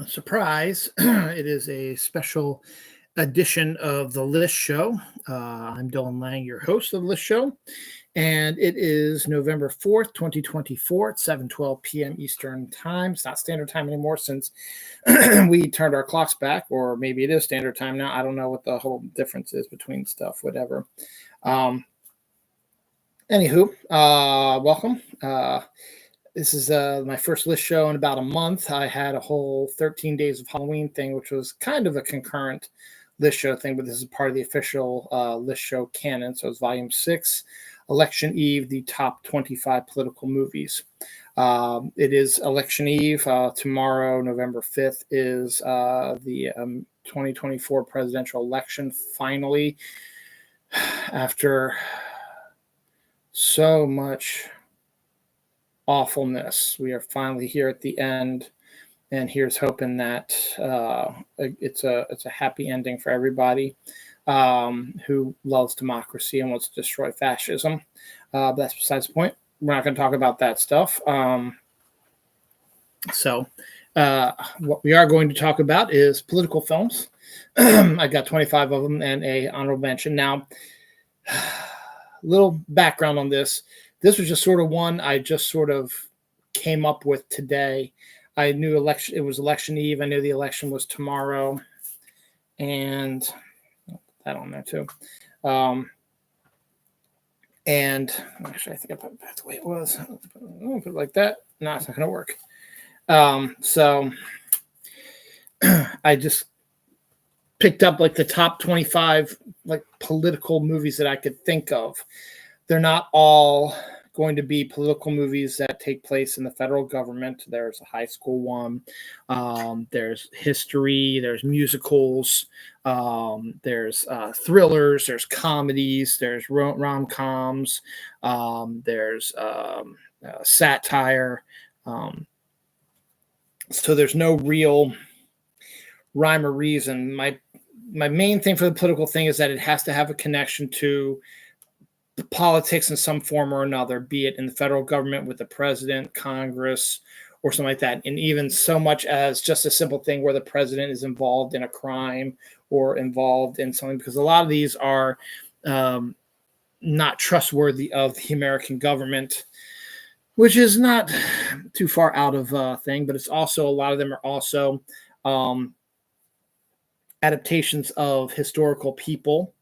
Surprise. It is a special edition of the List Show. I'm Dylan Lang, your host of the List Show, and it is November 4th, 2024 at 7:12 p.m. Eastern Time. It's not standard time anymore since we turned our clocks back, or maybe it is standard time now. I don't know what the whole difference is between stuff, whatever. Um, Welcome. This is my first list show in about a month. I had a whole 13 days of Halloween thing, which was kind of a concurrent list show thing, but this is part of the official list show canon. So it's volume 6, Election Eve, the top 25 political movies. It is Election Eve. Tomorrow, November 5th, is the 2024 presidential election. Finally, after so much awfulness, we are finally here at the end, and here's hoping that it's a happy ending for everybody who loves democracy and wants to destroy fascism. But that's besides the point. We're not going to talk about that stuff. What we are going to talk about is political films. I got 25 of them and a honorable mention. Now, little background on this. This was just sort of one I just sort of came up with today. I knew it was election eve. I knew the election was tomorrow, and that on there too. And actually, I think I put it back the way it was. I'll put it like that. No, it's not going to work. So I just picked up like the top 25 like political movies that I could think of. They're not all going to be political movies that take place in the federal government. There's a high school one. There's history. There's musicals. There's thrillers. There's comedies. There's rom-coms. There's satire. So there's no real rhyme or reason. My main thing for the political thing is that it has to have a connection to politics in some form or another, be it in the federal government with the president, Congress, or something like that. And even so much as just a simple thing where the president is involved in a crime or involved in something, because a lot of these are not trustworthy of the American government, which is not too far out of thing, but it's also, a lot of them are also adaptations of historical people.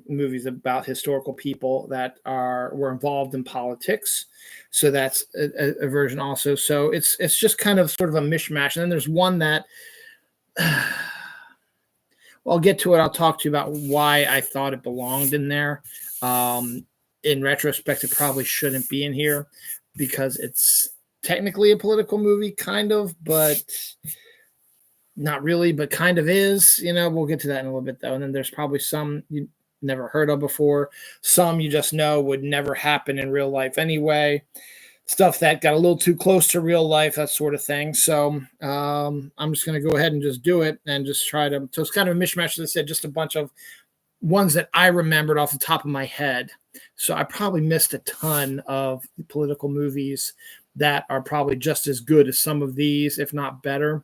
Movies about historical people that were involved in politics. So that's a version also. So it's just kind of sort of a mishmash. And then there's one that, well, I'll get to it. I'll talk to you about why I thought it belonged in there. In retrospect, it probably shouldn't be in here because it's technically a political movie, kind of, but not really, but kind of is. We'll get to that in a little bit, though. And then there's probably some you never heard of before. Some you just know would never happen in real life anyway. Stuff that got a little too close to real life, that sort of thing. So I'm just going to go ahead and just do it and just try to. So it's kind of a mishmash, as I said, just a bunch of ones that I remembered off the top of my head. So I probably missed a ton of political movies that are probably just as good as some of these, if not better.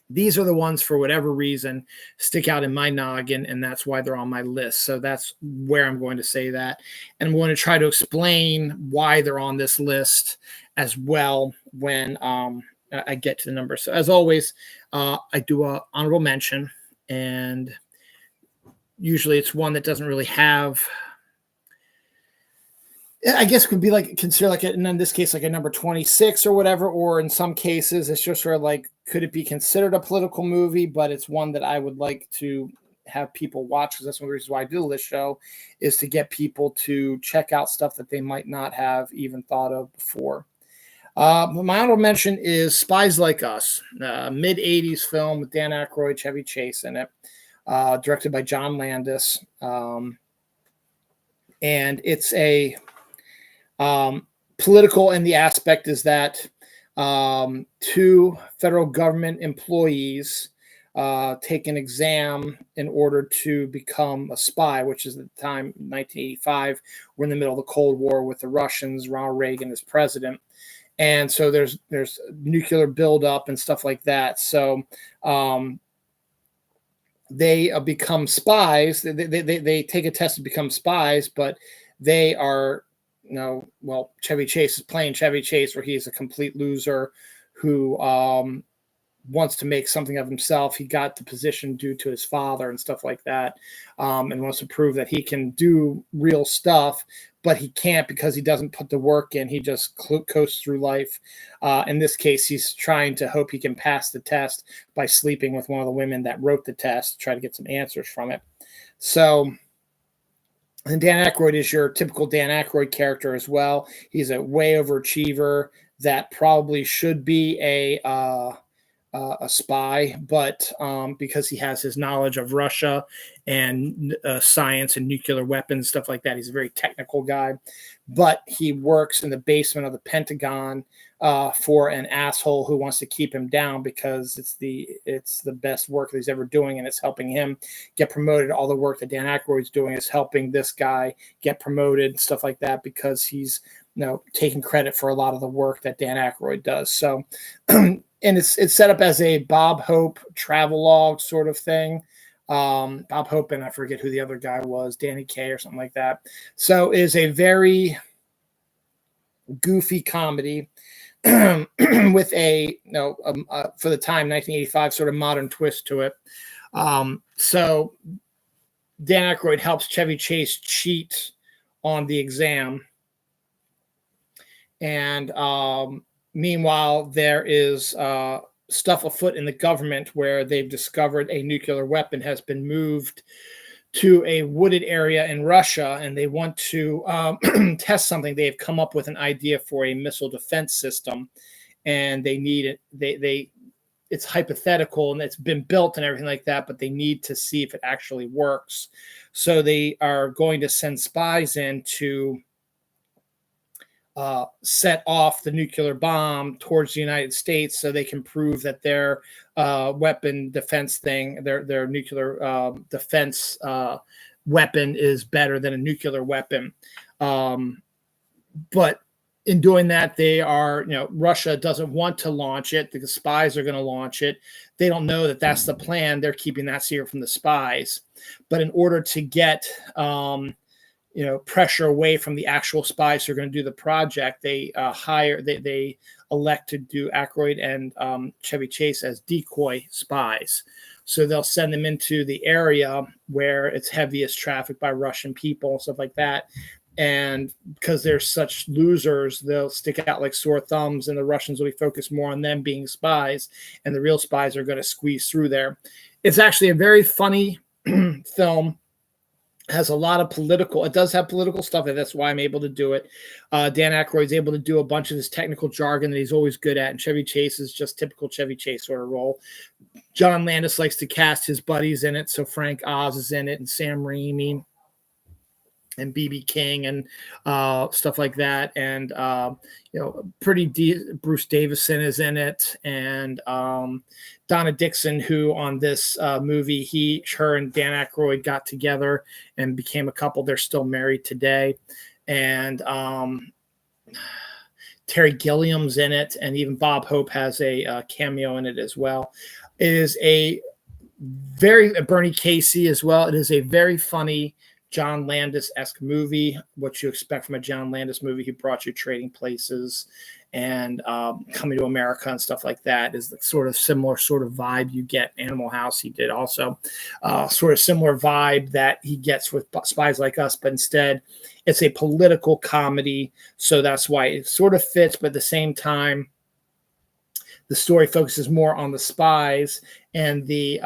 These are the ones, for whatever reason, stick out in my noggin, and that's why they're on my list. So that's where I'm going to say that. And I'm going to try to explain why they're on this list as well when I get to the numbers. So as always, I do an honorable mention, and usually it's one that doesn't really have, I guess could be like consider like in this case like a number 26 or whatever, or in some cases it's just sort of like, could it be considered a political movie, but it's one that I would like to have people watch, because that's one of the reasons why I do this show, is to get people to check out stuff that they might not have even thought of before. My honorable mention is Spies Like Us, mid 80s film with Dan Aykroyd, Chevy Chase in it, directed by John Landis, and it's a political, and the aspect is that two federal government employees take an exam in order to become a spy, which is at the time 1985. We're in the middle of the Cold War with the Russians. Ronald Reagan is president, and so there's nuclear buildup and stuff like that. So they become spies. They take a test to become spies, but they are, well, Chevy Chase is playing Chevy Chase, where he's a complete loser who wants to make something of himself. He got the position due to his father and stuff like that, and wants to prove that he can do real stuff, but he can't because he doesn't put the work in. He just coasts through life. In this case, he's trying to hope he can pass the test by sleeping with one of the women that wrote the test to try to get some answers from it. So, and Dan Aykroyd is your typical Dan Aykroyd character as well. He's a way overachiever that probably should be a spy, but because he has his knowledge of Russia and science and nuclear weapons, stuff like that, he's a very technical guy. But he works in the basement of the Pentagon for an asshole who wants to keep him down because it's the best work that he's ever doing, and it's helping him get promoted. All the work that Dan Aykroyd's doing is helping this guy get promoted, stuff like that, because he's taking credit for a lot of the work that Dan Aykroyd does. So, and it's set up as a Bob Hope travelogue sort of thing. Bob Hope and I forget who the other guy was, Danny Kaye or something like that. So it is a very goofy comedy with a for the time 1985 sort of modern twist to it. So Dan Aykroyd helps Chevy Chase cheat on the exam, and meanwhile there is stuff afoot in the government where they've discovered a nuclear weapon has been moved to a wooded area in Russia, and they want to test something. They have come up with an idea for a missile defense system, and they need it. It's hypothetical and it's been built and everything like that, but they need to see if it actually works. So they are going to send spies in to set off the nuclear bomb towards the United States so they can prove that their weapon defense thing, their nuclear defense weapon is better than a nuclear weapon. But in doing that, they are, Russia doesn't want to launch it. The spies are going to launch it. They don't know that that's the plan. They're keeping that secret from the spies. But in order to get pressure away from the actual spies who are going to do the project, they they elect to do Aykroyd and Chevy Chase as decoy spies. So they'll send them into the area where it's heaviest traffic by Russian people and stuff like that. And because they're such losers, they'll stick out like sore thumbs, and the Russians will be focused more on them being spies, and the real spies are going to squeeze through there. It's actually a very funny film. Has a lot of political. It does have political stuff, and that's why I'm able to do it. Dan Aykroyd's able to do a bunch of this technical jargon that he's always good at, and Chevy Chase is just typical Chevy Chase sort of role. John Landis likes to cast his buddies in it, so Frank Oz is in it, and Sam Raimi, and B.B. King, and stuff like that, and Bruce Davison is in it, and Donna Dixon, who on this movie, her and Dan Aykroyd got together and became a couple. They're still married today, and Terry Gilliam's in it, and even Bob Hope has a cameo in it as well. It is a very Bernie Casey as well. It is a very funny John Landis-esque movie, what you expect from a John Landis movie. He brought you Trading Places and Coming to America and stuff like that. Is the sort of similar sort of vibe you get. Animal House he did also. Sort of similar vibe that he gets with Spies Like Us, but instead it's a political comedy, so that's why it sort of fits, but at the same time the story focuses more on the spies and the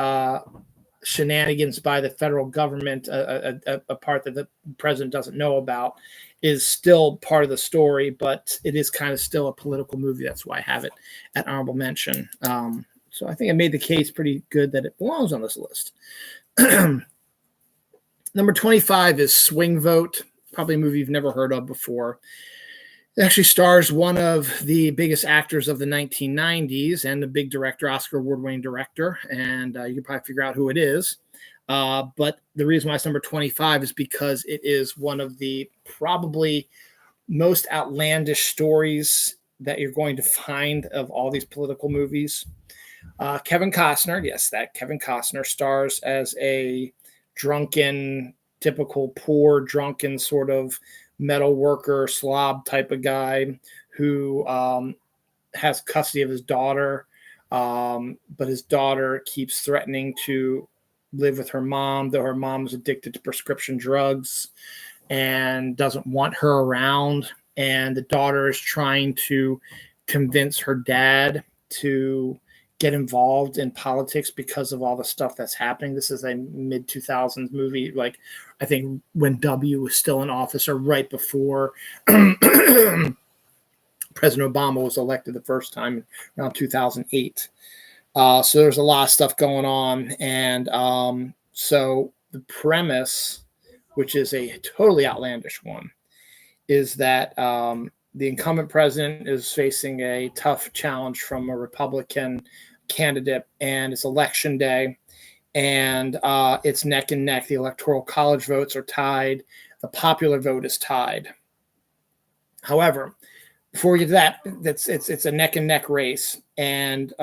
shenanigans by the federal government, a part that the president doesn't know about, is still part of the story, but it is kind of still a political movie. That's why I have it at honorable mention. So I think I made the case pretty good that it belongs on this list. Number 25 is Swing Vote, probably a movie you've never heard of before. It actually stars one of the biggest actors of the 1990s and the big director, Oscar award-winning director, and you can probably figure out who it is. But the reason why it's number 25 is because it is one of the probably most outlandish stories that you're going to find of all these political movies. Kevin Costner, yes, that Kevin Costner stars as a drunken, typical poor, drunken sort of metal worker, slob type of guy who has custody of his daughter, but his daughter keeps threatening to live with her mom, though her mom's addicted to prescription drugs and doesn't want her around. And the daughter is trying to convince her dad to get involved in politics because of all the stuff that's happening. This is a mid 2000s movie, like I think when W was still in office or right before President Obama was elected the first time around 2008. So there's a lot of stuff going on. And so the premise, which is a totally outlandish one, is that the incumbent president is facing a tough challenge from a Republican candidate, and it's election day, and it's neck and neck. The electoral college votes are tied. The popular vote is tied. However, before we get to that, it's a neck and neck race, and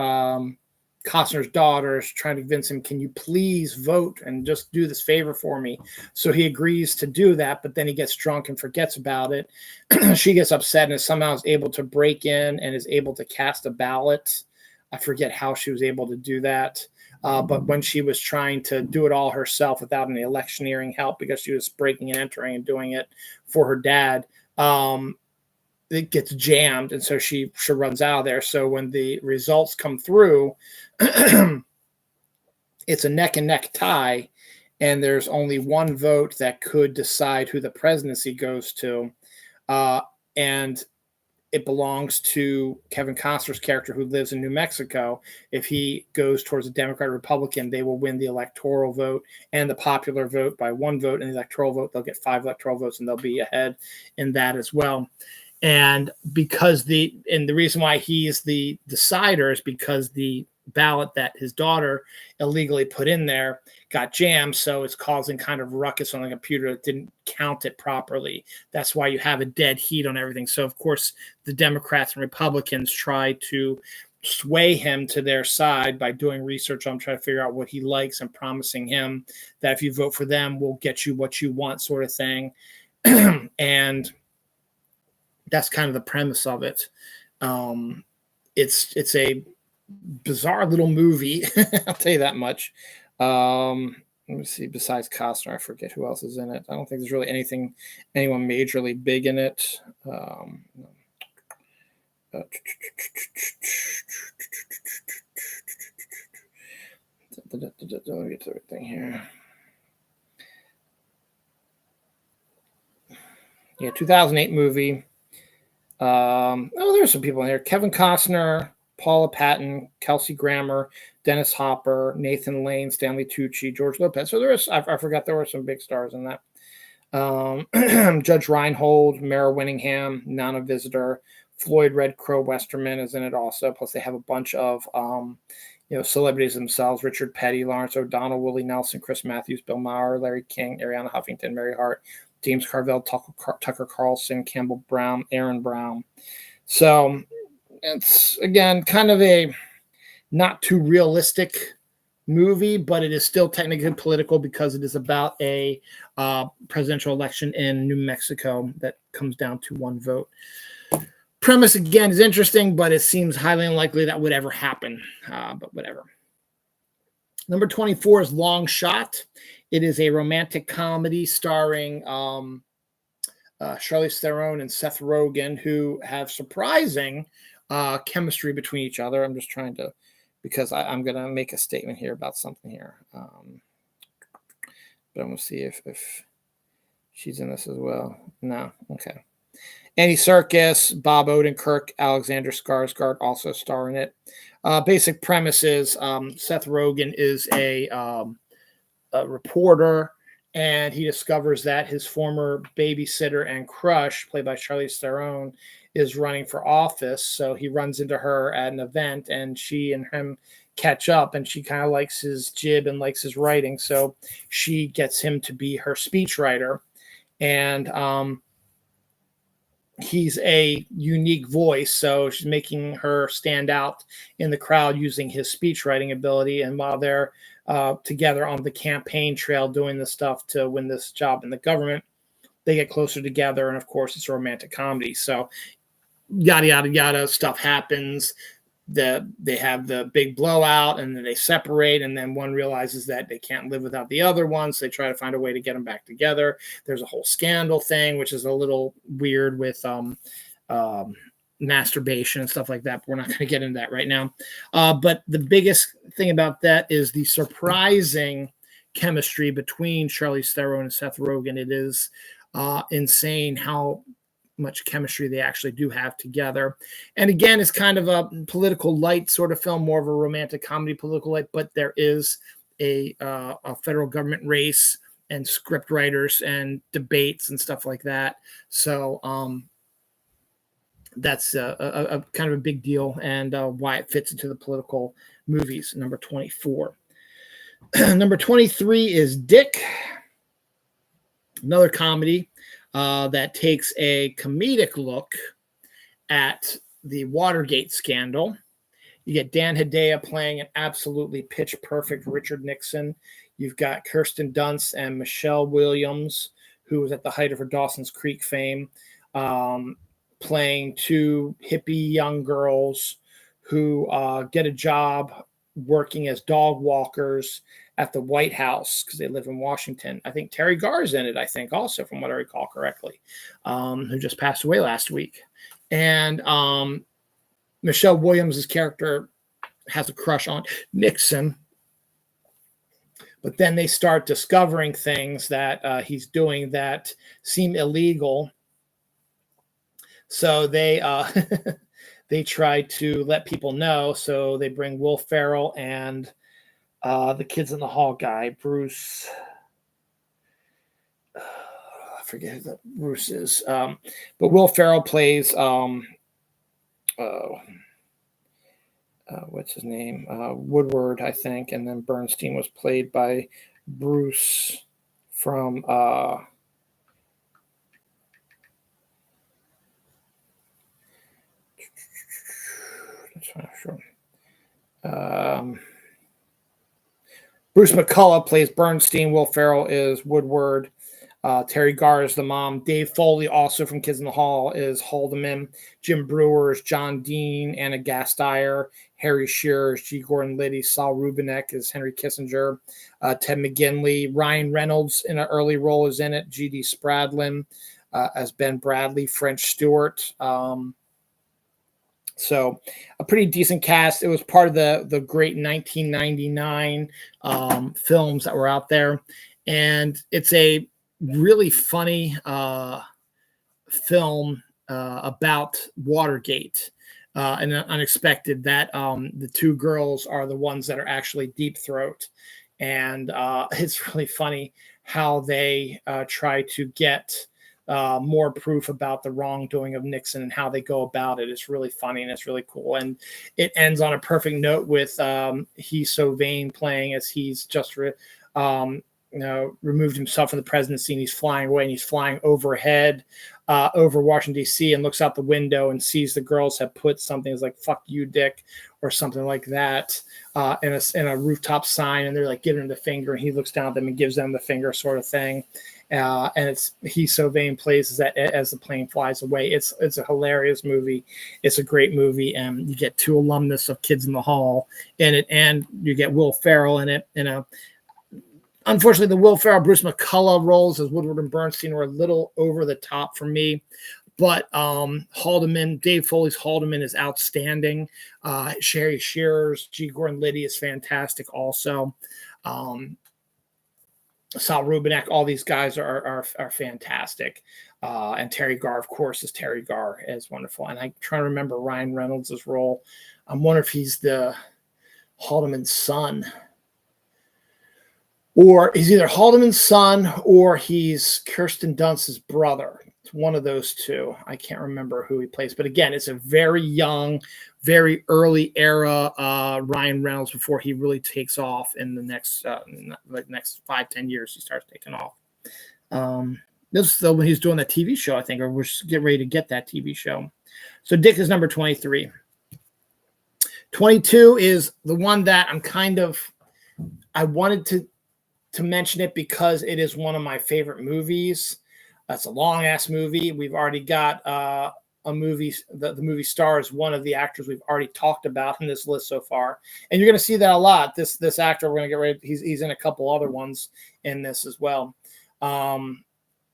Costner's daughter is trying to convince him, can you please vote and just do this favor for me? So he agrees to do that, but then he gets drunk and forgets about it. She gets upset and somehow is able to break in and is able to cast a ballot. I forget how she was able to do that. But when she was trying to do it all herself without any electioneering help, because she was breaking and entering and doing it for her dad, it gets jammed, and so she runs out of there. So when the results come through, it's a neck and neck tie, and there's only one vote that could decide who the presidency goes to, and it belongs to Kevin Costner's character who lives in New Mexico. If he goes towards a Democrat or Republican, they will win the electoral vote and the popular vote by one vote, and the electoral vote, they'll get 5 electoral votes, and they'll be ahead in that as well. And because the reason why he is the decider is because the ballot that his daughter illegally put in there got jammed, so it's causing kind of ruckus on the computer that didn't count it properly. That's why you have a dead heat on everything. So of course the Democrats and Republicans try to sway him to their side by doing research on trying to figure out what he likes and promising him that if you vote for them, we'll get you what you want, sort of thing. And that's kind of the premise of it. It's a bizarre little movie. I'll tell you that much. Let me see. Besides Costner, I forget who else is in it. I don't think there's really anyone majorly big in it. Let me get to everything here. Yeah, 2008 movie. There's some people in there. Kevin Costner, Paula Patton, Kelsey Grammer, Dennis Hopper, Nathan Lane, Stanley Tucci, George Lopez. So I forgot there were some big stars in that. Judge Reinhold, Mara Winningham, Nana Visitor, Floyd Red Crow Westerman is in it also. Plus they have a bunch of celebrities themselves: Richard Petty, Lawrence O'Donnell, Willie Nelson, Chris Matthews, Bill Maher, Larry King, Ariana Huffington, Mary Hart, James Carville, Tucker Carlson, Campbell Brown, Aaron Brown. So it's, again, kind of a not too realistic movie, but it is still technically political because it is about a presidential election in New Mexico that comes down to one vote. Premise, again, is interesting, but it seems highly unlikely that would ever happen, but whatever. Number 24 is Long Shot. It is a romantic comedy starring Charlize Theron and Seth Rogen, who have surprising chemistry between each other. I'm just trying to, because I'm going to make a statement here about something here. But I'm going to see if she's in this as well. No. Okay. Andy Serkis, Bob Odenkirk, Alexander Skarsgård also star in it. Basic premise is Seth Rogen is a reporter, and he discovers that his former babysitter and crush, played by Charlize Theron, is running for office. So he runs into her at an event, and she and him catch up, and she kind of likes his jib and likes his writing. So she gets him to be her speechwriter. And he's a unique voice, so she's making her stand out in the crowd using his speech writing ability. And while they're together on the campaign trail doing the stuff to win this job in the government, they get closer together. And of course, it's a romantic comedy. So yada yada yada stuff happens. They have the big blowout, and then they separate, and then one realizes that they can't live without the other one, so they try to find a way to get them back together. There's a whole scandal thing, which is a little weird with masturbation and stuff like that, but we're not going to get into that right now. But the biggest thing about that is the surprising chemistry between Charlize Theron and Seth Rogen. It is insane how much chemistry they actually do have together. And again, it's kind of a political light sort of film, more of a romantic comedy political light, but there is a federal government race and script writers and debates and stuff like that. So that's a kind of a big deal, and why it fits into the political movies. Number 24. Number 23 is Dick, another comedy that takes a comedic look at the Watergate scandal. You get Dan Hedaya playing an absolutely pitch perfect Richard Nixon. You've got Kirsten Dunst and Michelle Williams, who was at the height of her Dawson's Creek fame, playing two hippie young girls who get a job working as dog walkers at the White House because they live in Washington. I think Terry Garr's in it, I think, also, from what I recall correctly, who just passed away last week. And Michelle Williams' character has a crush on Nixon. But then they start discovering things that he's doing that seem illegal. So they they try to let people know. So they bring Will Ferrell and the Kids in the Hall guy, Bruce. I forget who that Bruce is. But Will Ferrell plays what's his name? Woodward, I think. And then Bernstein was played by Bruce from Bruce McCullough plays Bernstein. Will Ferrell is Woodward. Terry Garr is the mom. Dave Foley, also from Kids in the Hall, is Haldeman. Jim Brewer is John Dean. Anna Gasteyer. Harry Shearer is G. Gordon Liddy. Saul Rubinek is Henry Kissinger. Ted McGinley. Ryan Reynolds in an early role is in it. G.D. Spradlin as Ben Bradley. French Stewart. So a pretty decent cast. It was part of the great 1999 films that were out there. And it's a really funny film about Watergate and unexpected that the two girls are the ones that are actually Deep Throat. And it's really funny how they try to get more proof about the wrongdoing of Nixon and how they go about it. It's really funny and it's really cool. And it ends on a perfect note with He's So Vain playing as he's just removed himself from the presidency, and he's flying away, and he's flying overhead over Washington, D.C., and looks out the window and sees the girls have put something that's like "fuck you, Dick" or something like that in a rooftop sign, and they're like giving him the finger, and he looks down at them and gives them the finger, sort of thing. And it's He's So Vain plays that as the plane flies away. It's a hilarious movie. It's a great movie, and you get two alumnus of Kids in the Hall in it, and you get Will Ferrell in it. Unfortunately, the Will Ferrell, Bruce McCullough roles as Woodward and Bernstein were a little over the top for me. But Haldeman, Dave Foley's Haldeman is outstanding. Sherry Shearer's G. Gordon Liddy is fantastic also. Saul Rubinek, all these guys are fantastic. And Terry Garr, of course, is Terry Garr, is wonderful. And I'm trying to remember Ryan Reynolds' role. I'm wondering if he's the Haldeman's son. Or he's either Haldeman's son or he's Kirsten Dunst's brother. It's one of those two. I can't remember who he plays. But again, it's a very young, very early era Ryan Reynolds before he really takes off in the next 5-10 years. He starts taking off. This is when he's doing that TV show, I think, or we're getting ready to get that TV show. So Dick is number 23. 22 is the one that I wanted to mention it because it is one of my favorite movies. It's a long ass movie. We've already got a movie. The movie star is one of the actors we've already talked about in this list so far, and you're going to see that a lot. This actor, we're going to get ready. He's in a couple other ones in this as well. And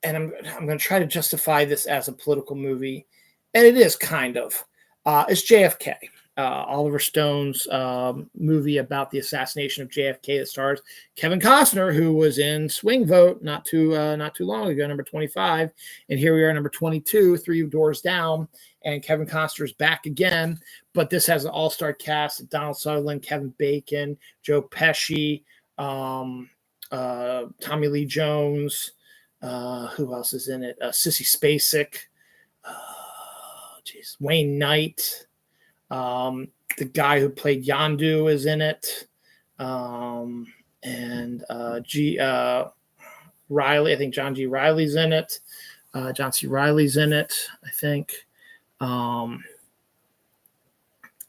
I'm going to try to justify this as a political movie, and it is kind of. It's JFK. Oliver Stone's movie about the assassination of JFK that stars Kevin Costner, who was in Swing Vote not too long ago, number 25, and here we are, number 22, Three Doors Down, and Kevin Costner's back again. But this has an all-star cast: Donald Sutherland, Kevin Bacon, Joe Pesci, Tommy Lee Jones. Who else is in it? Sissy Spacek, Wayne Knight. The guy who played Yondu is in it. And Riley, I think John G. Riley's in it. John C. Riley's in it, I think. And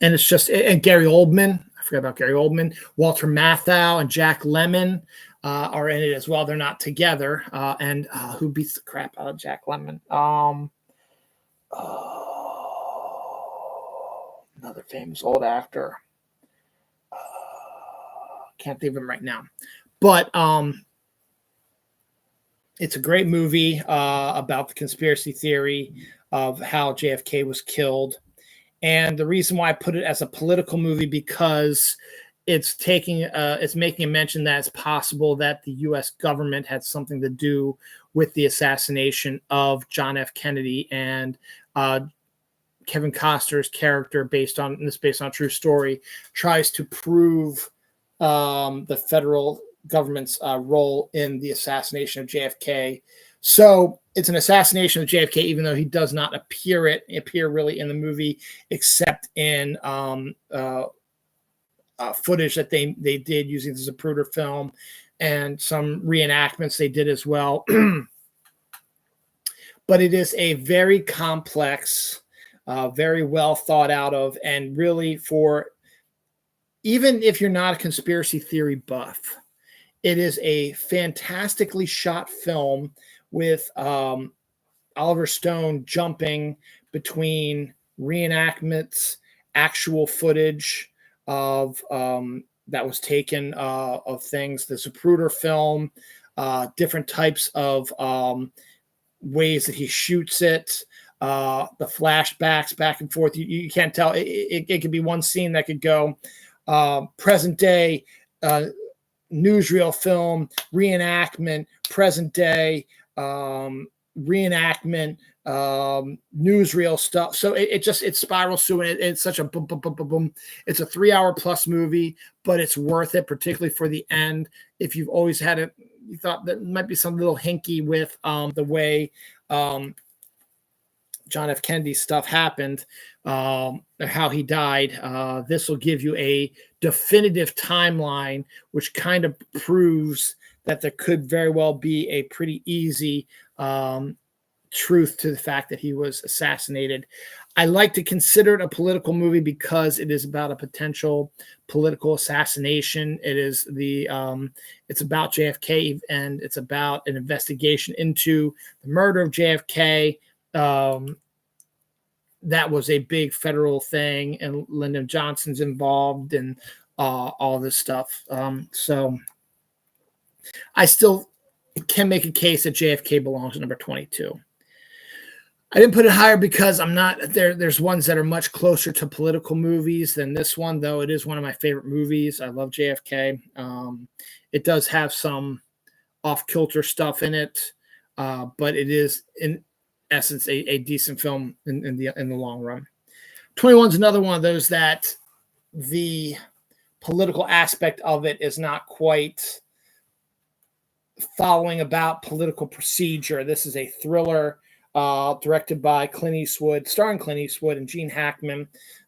it's just, and Gary Oldman. I forgot about Gary Oldman. Walter Matthau and Jack Lemmon are in it as well. They're not together. And who beats the crap out of Jack Lemmon? Another famous old actor. Can't think of him right now. But it's a great movie about the conspiracy theory of how JFK was killed. And the reason why I put it as a political movie, because it's making a mention that it's possible that the U.S. government had something to do with the assassination of John F. Kennedy, and Kevin Costner's character, based on a true story, tries to prove the federal government's role in the assassination of JFK. So it's an assassination of JFK, even though he does not appear really in the movie, except in footage that they did using the Zapruder film and some reenactments they did as well. But it is a very complex, very well thought out of, and really, for even if you're not a conspiracy theory buff, it is a fantastically shot film with Oliver Stone jumping between reenactments, actual footage of that was taken of things, the Zapruder film, different types of ways that he shoots it, the flashbacks back and forth. You can't tell. It could be one scene that could go present day newsreel film, reenactment, present day reenactment, newsreel stuff. So it spirals through, and it's such a boom, boom, boom, boom, boom. It's a 3-hour plus movie, but it's worth it, particularly for the end. If you've always had it, you thought that might be some little hinky with the way John F. Kennedy's stuff happened, or how he died. This will give you a definitive timeline, which kind of proves that there could very well be a pretty easy truth to the fact that he was assassinated. I like to consider it a political movie because it is about a potential political assassination. It is it's about JFK, and it's about an investigation into the murder of JFK. That was a big federal thing, and Lyndon Johnson's involved, and all this stuff. So I still can make a case that JFK belongs at number 22. I didn't put it higher because I'm not there. There's ones that are much closer to political movies than this one, though. It is one of my favorite movies. I love JFK. It does have some off-kilter stuff in it, but it is in essence a decent film in the long run. 21 is another one of those that the political aspect of it is not quite following about political procedure. This is a thriller directed by Clint Eastwood, starring Clint Eastwood and Gene Hackman,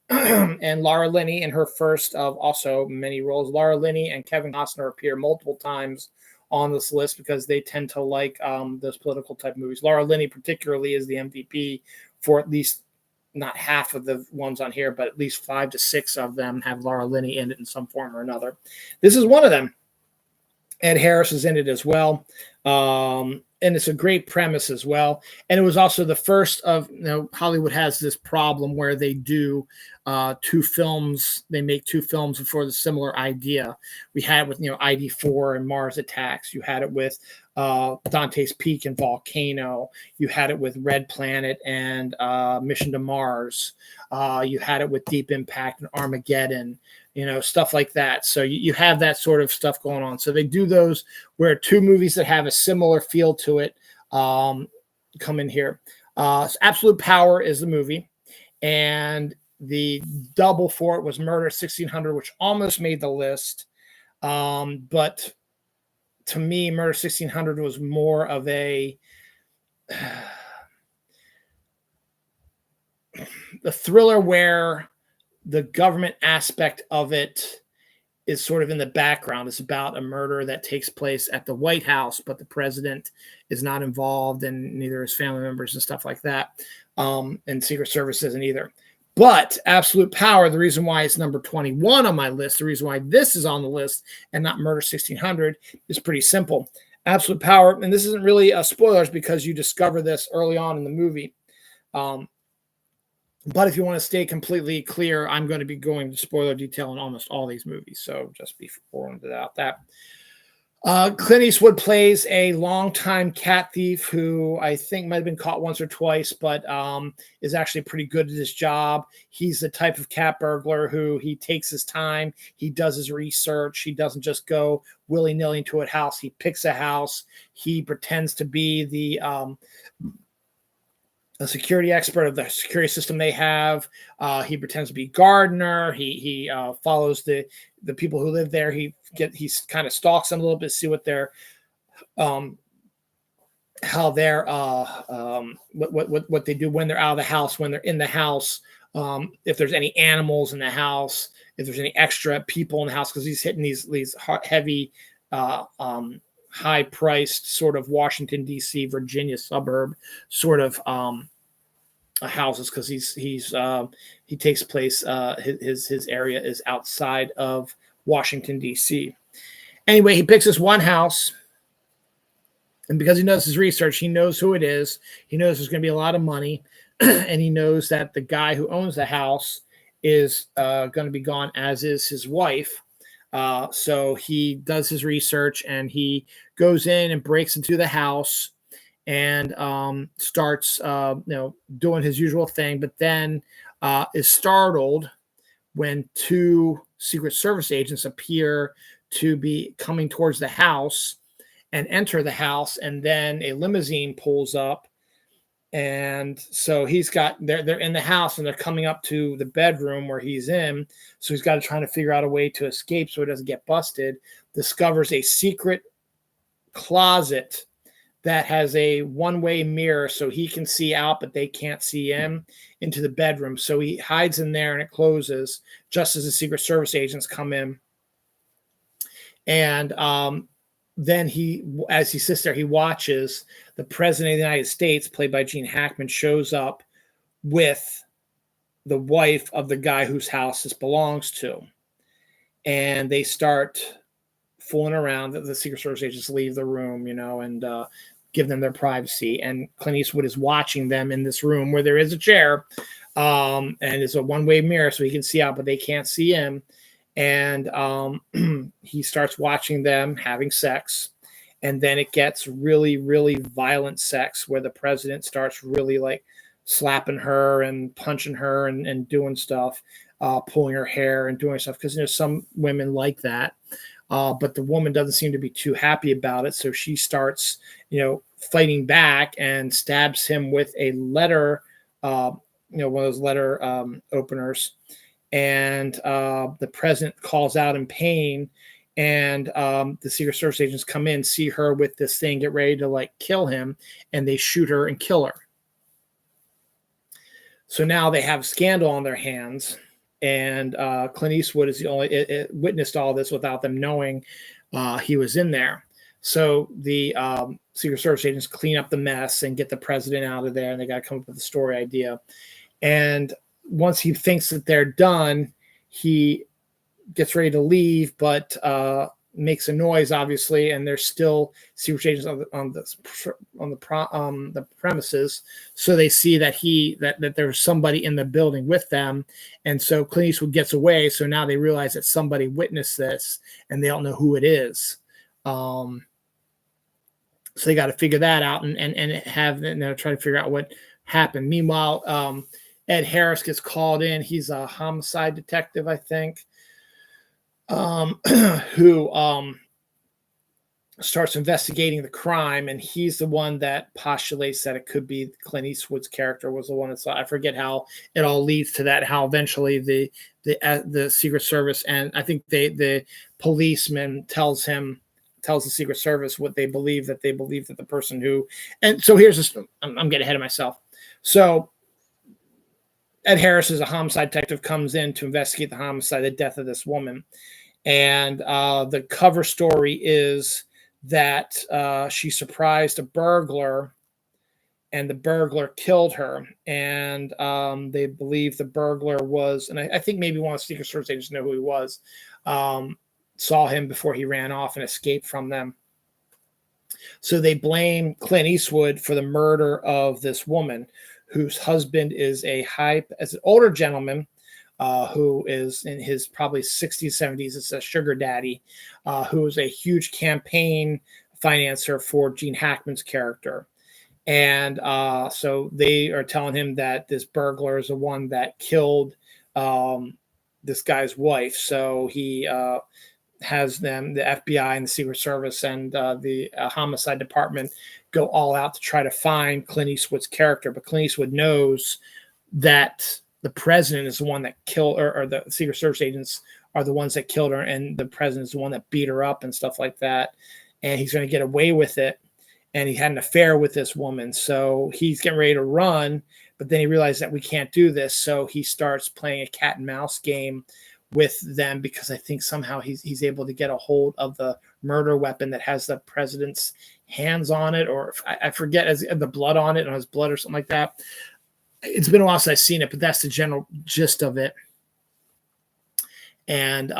and Laura Linney in her first of also many roles. Laura Linney and Kevin Costner appear multiple times on this list because they tend to like those political type movies. Laura Linney particularly is the MVP for at least not half of the ones on here, but at least 5 to 6 of them have Laura Linney in it in some form or another. This is one of them. Ed Harris is in it as well. And it's a great premise as well. And it was also the first of, Hollywood has this problem where they do 2 films. They make 2 films for the similar idea. We had it with, ID4 and Mars Attacks. You had it with Dante's Peak and Volcano. You had it with Red Planet and Mission to Mars. You had it with Deep Impact and Armageddon. Stuff like that. So you have that sort of stuff going on. So they do those where 2 movies that have a similar feel to it come in here. Absolute Power is the movie. And the double for it was Murder 1600, which almost made the list. But to me, Murder 1600 was more of a thriller where the government aspect of it is sort of in the background. It's about a murder that takes place at the White House, but the president is not involved, and neither his family members and stuff like that. And Secret Service isn't either. But Absolute Power, the reason why it's number 21 on my list, the reason why this is on the list and not Murder 1600 is pretty simple. Absolute Power, and this isn't really a spoilers because you discover this early on in the movie. But if you want to stay completely clear, I'm going to be going to spoiler detail in almost all these movies. So just be warned about that. Clint Eastwood plays a longtime cat thief who I think might have been caught once or twice, but is actually pretty good at his job. He's the type of cat burglar who he takes his time. He does his research. He doesn't just go willy-nilly into a house. He picks a house. He pretends to be a security expert of the security system they have. He pretends to be gardener. He follows the people who live there. He kind of stalks them a little bit, see what they're, how they're, what they do when they're out of the house, when they're in the house, if there's any animals in the house, if there's any extra people in the house, because he's hitting these heavy, high-priced sort of Washington, D.C., Virginia suburb sort of houses, because he takes place, his area is outside of Washington, D.C. Anyway, he picks this one house, and because he knows his research, he knows who it is. He knows there's going to be a lot of money, and he knows that the guy who owns the house is going to be gone, as is his wife. So he does his research, and he goes in and breaks into the house and starts doing his usual thing, but then is startled when 2 Secret Service agents appear to be coming towards the house and enter the house, and then a limousine pulls up. And so they're in the house, and they're coming up to the bedroom where he's in. So he's got to try to figure out a way to escape so he doesn't get busted. Discovers a secret closet that has a one-way mirror so he can see out, but they can't see him into the bedroom. So he hides in there, and it closes just as the Secret Service agents come in. And then as he sits there, he watches the President of the United States, played by Gene Hackman, shows up with the wife of the guy whose house this belongs to. And they start fooling around. The Secret Service agents leave the room, and give them their privacy. And Clint Eastwood is watching them in this room where there is a chair, and it's a one-way mirror so he can see out, but they can't see him. And he starts watching them having sex. And then it gets really, really violent sex where the president starts really like slapping her and punching her and doing stuff, pulling her hair and doing stuff. Because some women like that. But the woman doesn't seem to be too happy about it. So she starts, fighting back and stabs him with a letter, one of those letter openers. And the president calls out in pain. And the Secret Service agents come in, see her with this thing, get ready to kill him. And they shoot her and kill her. So now they have scandal on their hands. And Clint Eastwood is the only witnessed all this without them knowing he was in there. So the Secret Service agents clean up the mess and get the president out of there, and they got to come up with a story idea. And once he thinks that they're done, he gets ready to leave, but makes a noise, obviously, and there's still secret agents on the premises. So they see that there's somebody in the building with them, and so Clint Eastwood gets away. So now they realize that somebody witnessed this, and they don't know who it is. So they got to figure that out and try to figure out what happened. Meanwhile, Ed Harris gets called in. He's a homicide detective, I think, who starts investigating the crime, and he's the one that postulates that it could be Clint Eastwood's character was the one that saw. I forget how it all leads to that. How eventually the Secret Service, and I think the policeman tells the Secret Service what they believe that the person who. And so here's this. I'm getting ahead of myself. So Ed Harris is a homicide detective, comes in to investigate the homicide, the death of this woman. And the cover story is that she surprised a burglar, and the burglar killed her. And they believe the burglar was, and I think maybe one of the Secret Service agents know who he was, saw him before he ran off and escaped from them. So they blame Clint Eastwood for the murder of this woman, whose husband is as an older gentleman who is in his probably 60s, 70s. It's a sugar daddy who is a huge campaign financer for Gene Hackman's character. And so they are telling him that this burglar is the one that killed this guy's wife. So he has them, the FBI and the Secret Service and the homicide department, go all out to try to find Clint Eastwood's character. But Clint Eastwood knows that the president is the one that killed her, or the Secret Service agents are the ones that killed her, and the president is the one that beat her up and stuff like that. And he's going to get away with it. And he had an affair with this woman. So he's getting ready to run, but then he realized that we can't do this. So he starts playing a cat and mouse game with them, because I think somehow he's able to get a hold of the murder weapon that has the president's hands on it, or I forget, as the blood on it, on his blood or something like that. It's been a while since I've seen it, but that's the general gist of it. And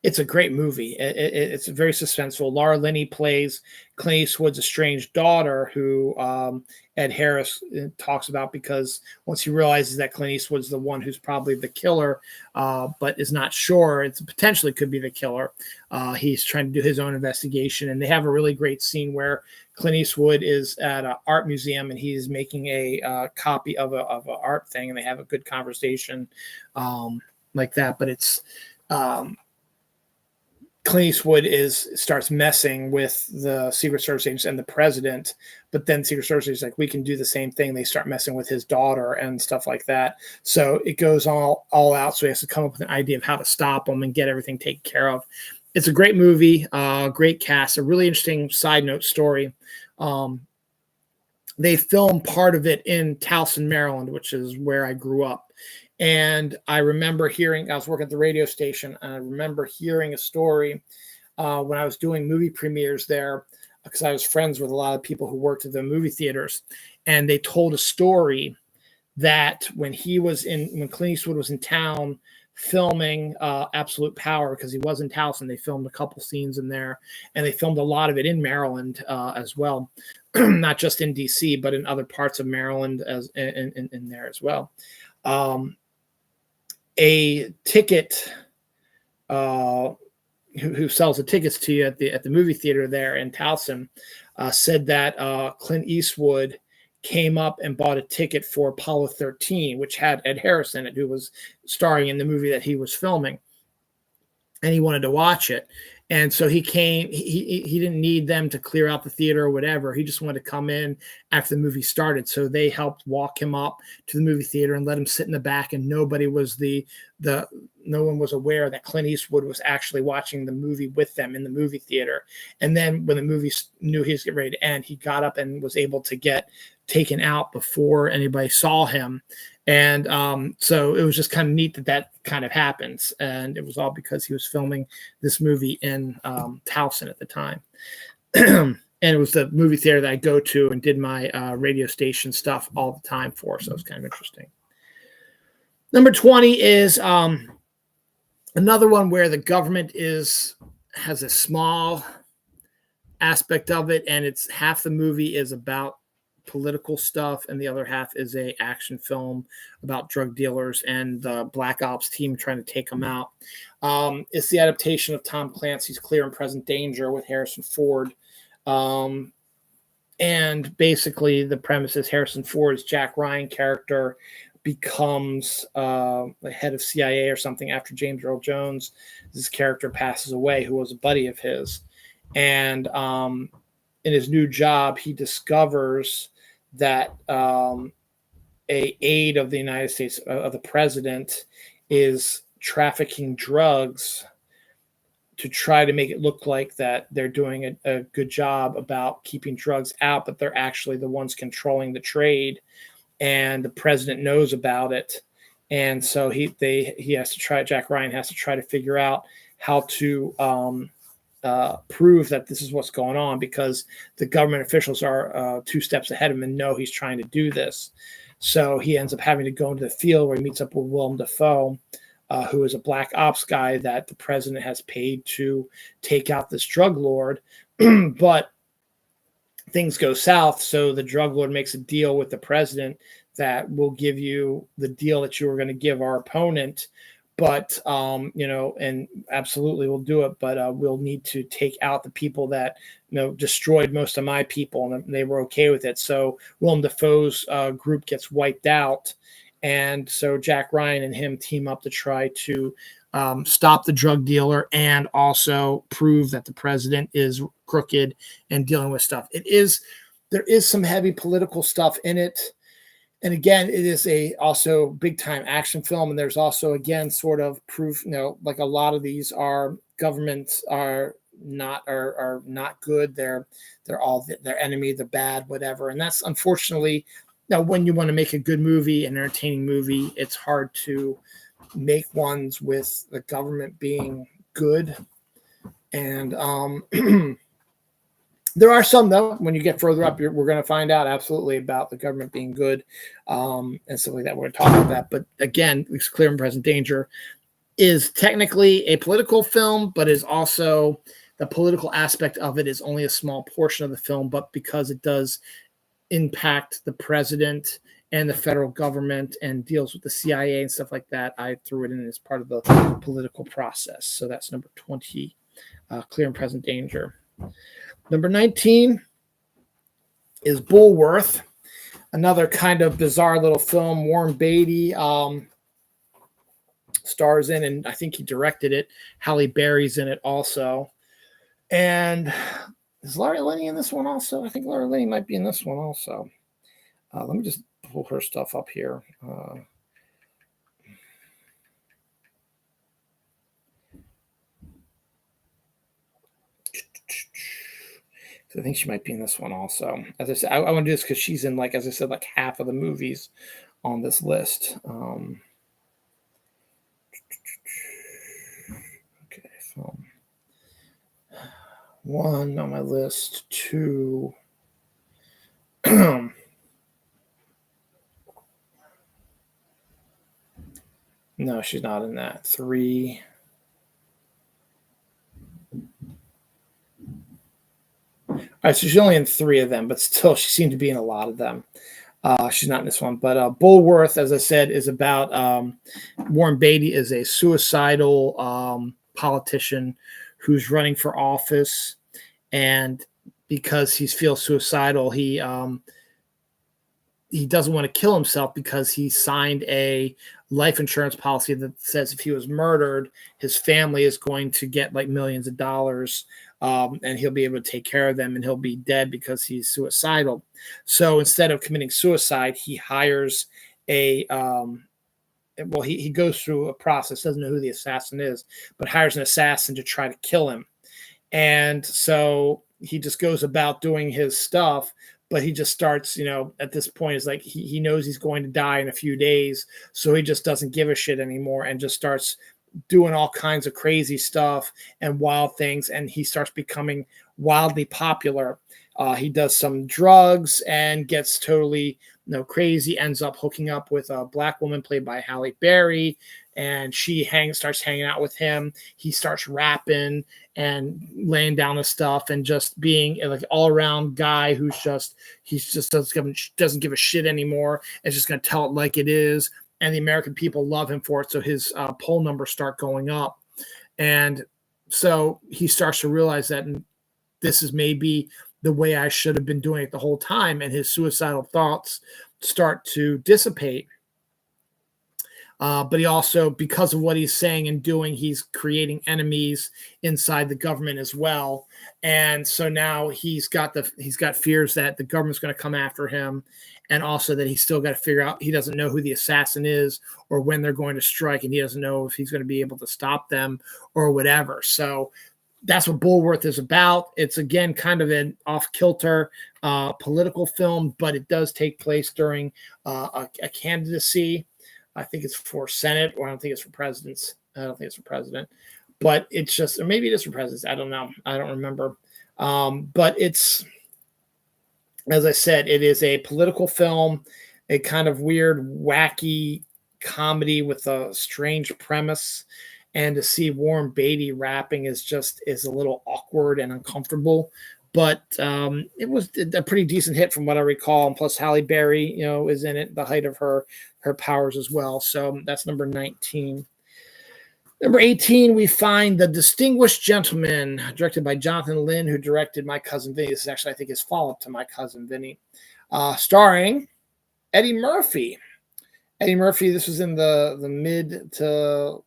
it's a great movie. It's very suspenseful. Laura Linney plays Clint Eastwood's estranged daughter, who Ed Harris talks about, because once he realizes that Clint Eastwood's the one who's probably the killer, but is not sure, it potentially could be the killer. He's trying to do his own investigation, and they have a really great scene where Clint Eastwood is at an art museum and he's making a copy of a art thing, and they have a good conversation like that. But it's Clint Eastwood starts messing with the Secret Service agents and the president, but then Secret Service is like, we can do the same thing. They start messing with his daughter and stuff like that. So it goes all out. So he has to come up with an idea of how to stop them and get everything taken care of. It's a great movie, great cast, a really interesting side note story. They filmed part of it in Towson, Maryland, which is where I grew up. And I remember I was working at the radio station, and I remember hearing a story when I was doing movie premieres there, because I was friends with a lot of people who worked at the movie theaters. And they told a story that when Clint Eastwood was in town filming Absolute Power, because he was in Towson, they filmed a couple scenes in there, and they filmed a lot of it in Maryland as well. Not just in DC, but in other parts of Maryland in there as well. A ticket who sells the tickets to you at the movie theater there in Towson said that Clint Eastwood came up and bought a ticket for Apollo 13, which had Ed Harris in it, who was starring in the movie that he was filming, and he wanted to watch it. And so he came, he didn't need them to clear out the theater or whatever. He just wanted to come in after the movie started. So they helped walk him up to the movie theater and let him sit in the back. And nobody was no one was aware that Clint Eastwood was actually watching the movie with them in the movie theater. And then when the movie knew he was getting ready to end, he got up and was able to get taken out before anybody saw him. And so it was just kind of neat that that kind of happens. And it was all because he was filming this movie in Towson at the time. And it was the movie theater that I go to and did my radio station stuff all the time for. So it was kind of interesting. Number 20 is another one where the government has a small aspect of it, and it's half the movie is about political stuff and the other half is a action film about drug dealers and the black ops team trying to take them out. It's the adaptation of Tom Clancy's Clear and Present Danger with Harrison Ford. And basically the premise is Harrison Ford's Jack Ryan character becomes the head of CIA or something after James Earl Jones, this character, passes away, who was a buddy of his. And in his new job, he discovers that a aide of the United States, of the president, is trafficking drugs to try to make it look like that they're doing a good job about keeping drugs out, but they're actually the ones controlling the trade. And the president knows about it. And so Jack Ryan has to try to figure out how to prove that this is what's going on, because the government officials are 2 steps ahead of him and know he's trying to do this. So he ends up having to go into the field where he meets up with Willem Dafoe, who is a black ops guy that the president has paid to take out this drug lord. But things go south. So the drug lord makes a deal with the president that will give you the deal that you were going to give our opponent. But, and absolutely we'll do it, but we'll need to take out the people that, destroyed most of my people. And they were okay with it. So Willem Dafoe's group gets wiped out. And so Jack Ryan and him team up to try to stop the drug dealer and also prove that the president is crooked and dealing with stuff. There is some heavy political stuff in it. And again, it is also big time action film. And there's also, again, sort of proof, like a lot of these governments are not good. They're all their enemy, they're bad, whatever. And that's unfortunately, when you want to make a good movie, an entertaining movie, it's hard to make ones with the government being good. And there are some, though, when you get further up, we're going to find out absolutely about the government being good and stuff like that. We're going to talk about that. But again, it's Clear and Present Danger is technically a political film, but is also the political aspect of it is only a small portion of the film. But because it does impact the president and the federal government and deals with the CIA and stuff like that, I threw it in as part of the political process. So that's number 20, Clear and Present Danger. Number 19 is Bulworth, another kind of bizarre little film. Warren Beatty stars in, and I think he directed it. Halle Berry's in it also. And is Laura Linney in this one also? I think Laura Linney might be in this one also. Let me just pull her stuff up here. I think she might be in this one also. As I said, I want to do this because she's in, as I said, half of the movies on this list. Okay, film 1 on my list. 2. No, she's not in that. 3. All right, so she's only in 3 of them, but still, she seemed to be in a lot of them. She's not in this one, but Bulworth, as I said, is about Warren Beatty is a suicidal politician who's running for office, and because he feels suicidal, he doesn't want to kill himself because he signed a life insurance policy that says if he was murdered, his family is going to get millions of dollars. And he'll be able to take care of them, and he'll be dead because he's suicidal. So instead of committing suicide, he hires he goes through a process, doesn't know who the assassin is, but hires an assassin to try to kill him. And so he just goes about doing his stuff, but he just starts, at this point, is like he knows he's going to die in a few days, so he just doesn't give a shit anymore and just starts doing all kinds of crazy stuff and wild things, and he starts becoming wildly popular. He does some drugs and gets totally crazy, ends up hooking up with a black woman played by Halle Berry, and she starts hanging out with him. He starts rapping and laying down the stuff and just being like all around guy who's just doesn't give a shit anymore. It's just going to tell it like it is, and the American people love him for it. So his poll numbers start going up, and so he starts to realize that this is maybe the way I should have been doing it the whole time, and his suicidal thoughts start to dissipate. But he also, because of what he's saying and doing, he's creating enemies inside the government as well. And so now he's got fears that the government's going to come after him, and also that he's still got to figure out, he doesn't know who the assassin is or when they're going to strike, and he doesn't know if he's going to be able to stop them or whatever. So that's what Bulworth is about. It's, again, kind of an off-kilter political film, but it does take place during a candidacy. I think it's for Senate, or I don't think it's for presidents. I don't think it's for president, but it's just, or maybe it is for presidents. I don't know. I don't remember. But it's, as I said, it is a political film, a kind of weird, wacky comedy with a strange premise. And to see Warren Beatty rapping is a little awkward and uncomfortable. But it was a pretty decent hit from what I recall. And plus Halle Berry, is in it, the height of her powers as well. So that's number 19. Number 18, we find The Distinguished Gentleman, directed by Jonathan Lynn, who directed My Cousin Vinny. This is actually, I think, his follow-up to My Cousin Vinny. Starring Eddie Murphy. Eddie Murphy, this was in the mid to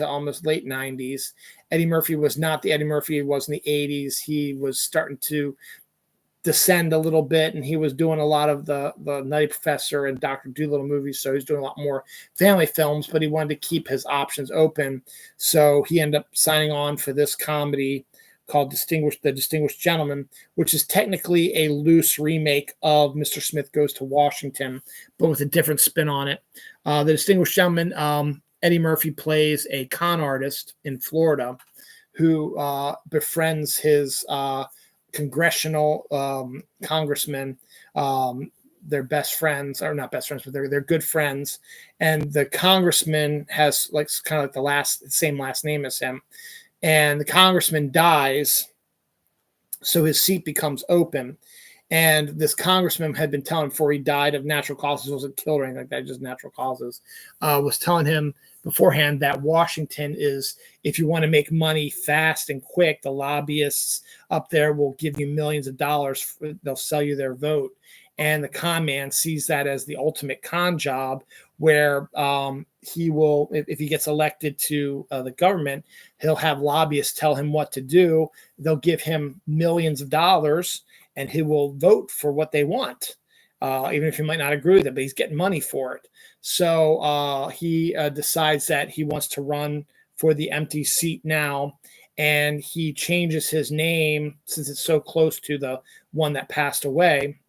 almost late 90s. Eddie Murphy was not the Eddie Murphy he was in the 80s. He was starting to descend a little bit, and he was doing a lot of the Nutty Professor and Dr. Dolittle movies, so he's doing a lot more family films, but he wanted to keep his options open. So he ended up signing on for this comedy called The Distinguished Gentleman, which is technically a loose remake of Mr. Smith Goes to Washington, but with a different spin on it. The Distinguished Gentleman, Eddie Murphy plays a con artist in Florida who befriends his congressional congressman. They're best friends, or not best friends, but they're good friends. And the congressman has kind of like the same last name as him. And the congressman dies, so his seat becomes open. And this congressman had been telling him before he died of natural causes, wasn't killed or anything like that, just natural causes, was telling him beforehand that Washington is, if you want to make money fast and quick, the lobbyists up there will give you millions of dollars. They'll sell you their vote. And the con man sees that as the ultimate con job, where he will, if he gets elected to the government, he'll have lobbyists tell him what to do. They'll give him millions of dollars, and he will vote for what they want, even if he might not agree with it, but he's getting money for it. So he decides that he wants to run for the empty seat now, and he changes his name since it's so close to the one that passed away.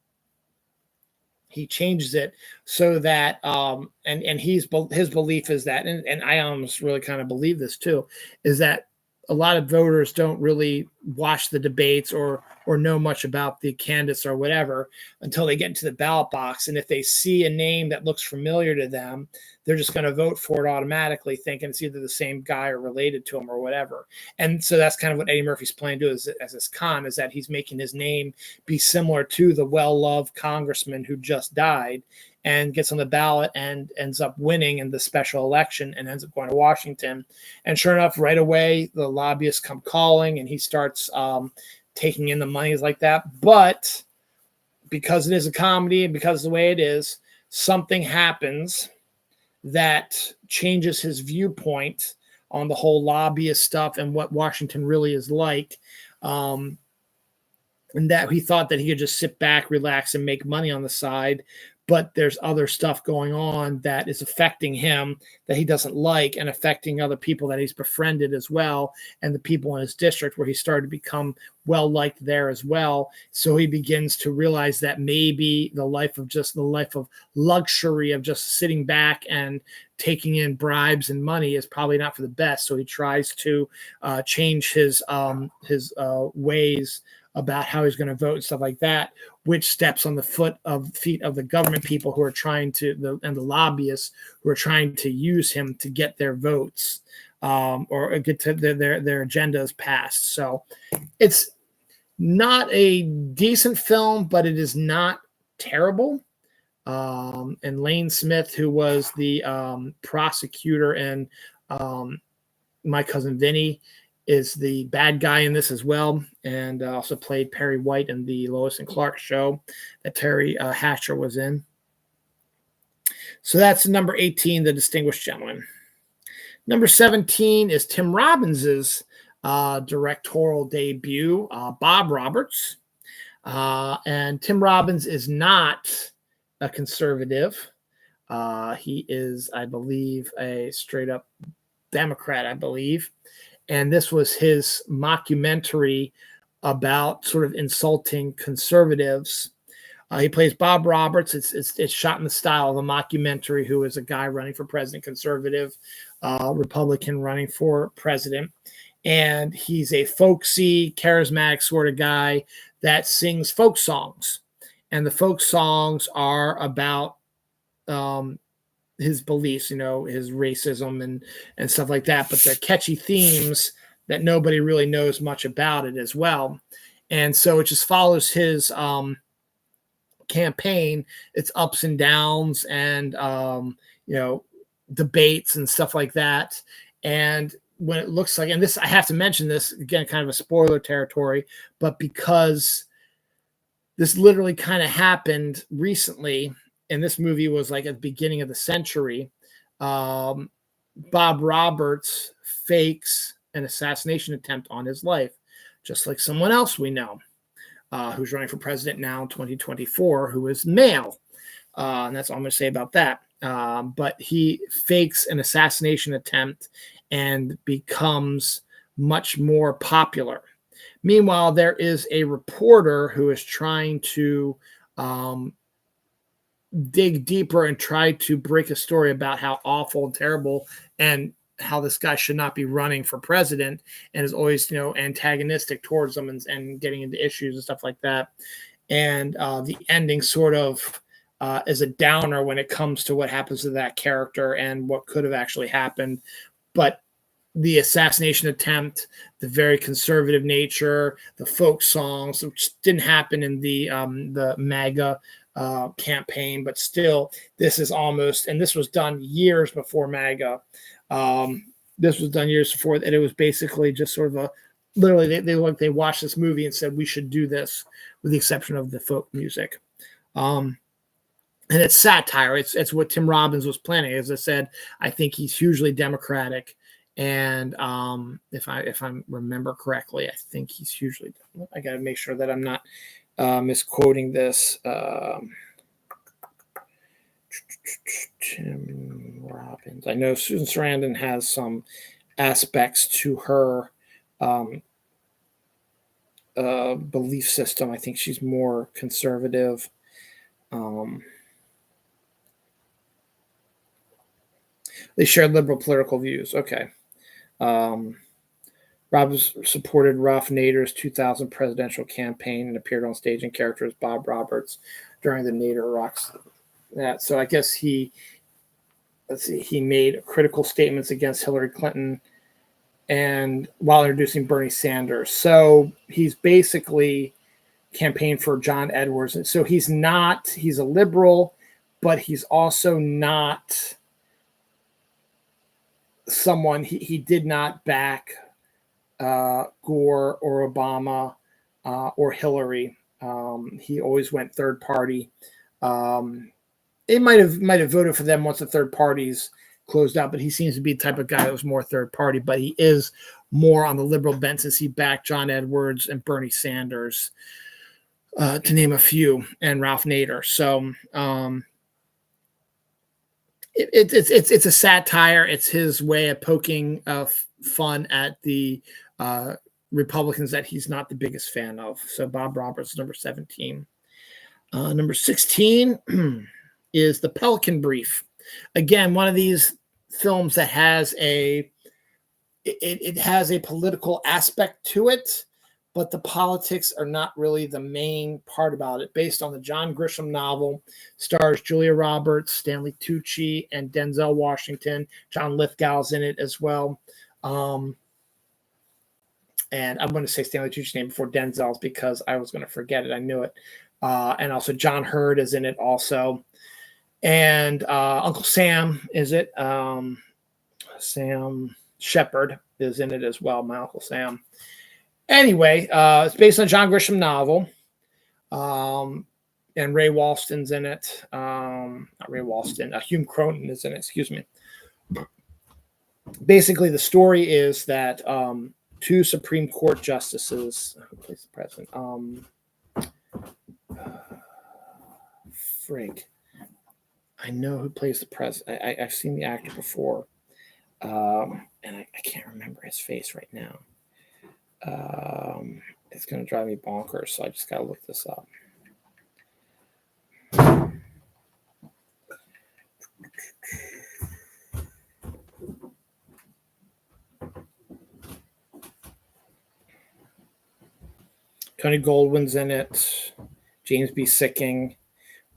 He changes it so that, and his belief is that, and I almost really kind of believe this too, is that a lot of voters don't really watch the debates or know much about the candidates or whatever until they get into the ballot box. And if they see a name that looks familiar to them, they're just going to vote for it automatically, thinking it's either the same guy or related to him or whatever. And so that's kind of what Eddie Murphy's playing to do as this con, is that he's making his name be similar to the well-loved congressman who just died and gets on the ballot and ends up winning in the special election and ends up going to Washington. And sure enough, right away, the lobbyists come calling, and he starts taking in the monies like that. But because it is a comedy and because of the way it is, something happens that changes his viewpoint on the whole lobbyist stuff and what Washington really is like. And that he thought that he could just sit back, relax, and make money on the side. But there's other stuff going on that is affecting him that he doesn't like, and affecting other people that he's befriended as well, and the people in his district, where he started to become well liked there as well. So he begins to realize that maybe the life of luxury of just sitting back and taking in bribes and money is probably not for the best. So he tries to change his ways about how he's going to vote and stuff like that, which steps on the feet of the government people who are trying to and the lobbyists who are trying to use him to get their votes or get to their agendas passed. So it's not a decent film, but it is not terrible. And Lane Smith, who was the prosecutor in My Cousin Vinny, is the bad guy in this as well, and also played Perry White in the Lois and Clark show that Terry Hatcher was in. So that's number 18, The Distinguished Gentleman. Number 17 is Tim Robbins's directorial debut, Bob Roberts. And Tim Robbins is not a conservative. He is, I believe, a straight up Democrat, I believe. And this was his mockumentary about sort of insulting conservatives. He plays Bob Roberts. It's shot in the style of a mockumentary, who is a guy running for president, conservative, Republican running for president. And he's a folksy, charismatic sort of guy that sings folk songs. And the folk songs are about his beliefs, his racism and stuff like that, but they're catchy themes that nobody really knows much about it as well. And so it just follows his campaign, its ups and downs and, debates and stuff like that. And when it looks like, and this, I have to mention this again, kind of a spoiler territory, but because this literally kind of happened recently, and this movie was like at the beginning of the century, Bob Roberts fakes an assassination attempt on his life, just like someone else we know who's running for president now in 2024, who is male. And that's all I'm going to say about that. But he fakes an assassination attempt and becomes much more popular. Meanwhile, there is a reporter who is trying to dig deeper and try to break a story about how awful and terrible and how this guy should not be running for president, and is always, antagonistic towards them and getting into issues and stuff like that. And the ending sort of is a downer when it comes to what happens to that character and what could have actually happened. But the assassination attempt, the very conservative nature, the folk songs, which didn't happen in the MAGA campaign, but still, this is almost, and this was done years before MAGA. This was done years before, and it was basically just sort of a, literally, they watched this movie and said, we should do this, with the exception of the folk music. And it's satire. It's what Tim Robbins was planning. As I said, I think he's hugely Democratic. And if I remember correctly, I think he's hugely, I got to make sure that I'm not misquoting this. Tim Robbins. I know Susan Sarandon has some aspects to her belief system. I think she's more conservative. They share liberal political views. Okay. Robbins supported Ralph Nader's 2000 presidential campaign and appeared on stage in character as Bob Roberts during the Nader Rocks. So I guess he made critical statements against Hillary Clinton and while introducing Bernie Sanders. So he's basically campaigned for John Edwards. And so he's a liberal, but he's also not someone, he did not back Gore or Obama or Hillary. He always went third party. It might have voted for them once the third parties closed out, but he seems to be the type of guy that was more third party. But he is more on the liberal bent since he backed John Edwards and Bernie Sanders, to name a few, and Ralph Nader. So it's a satire. It's his way of poking fun at the Republicans that he's not the biggest fan of. So Bob Roberts, number 17. Number 16 is The Pelican Brief. Again, one of these films that has it has a political aspect to it, but the politics are not really the main part about it. Based on the John Grisham novel, stars Julia Roberts, Stanley Tucci, and Denzel Washington. John Lithgow's in it as well. And I'm going to say Stanley Tucci's name before Denzel's because I was going to forget it. I knew it. And also John Hurd is in it also. And Uncle Sam is it. Sam Shepard is in it as well, my Uncle Sam. Anyway, it's based on a John Grisham novel. And Ray Walston's in it. Not Ray Walston. Hume Cronyn is in it, excuse me. Basically, the story is that two Supreme Court justices, who plays the president? I know who plays the president. I've seen the actor before. And I can't remember his face right now. It's going to drive me bonkers, so I just got to look this up. Tony Goldwyn's in it. James B. Sicking.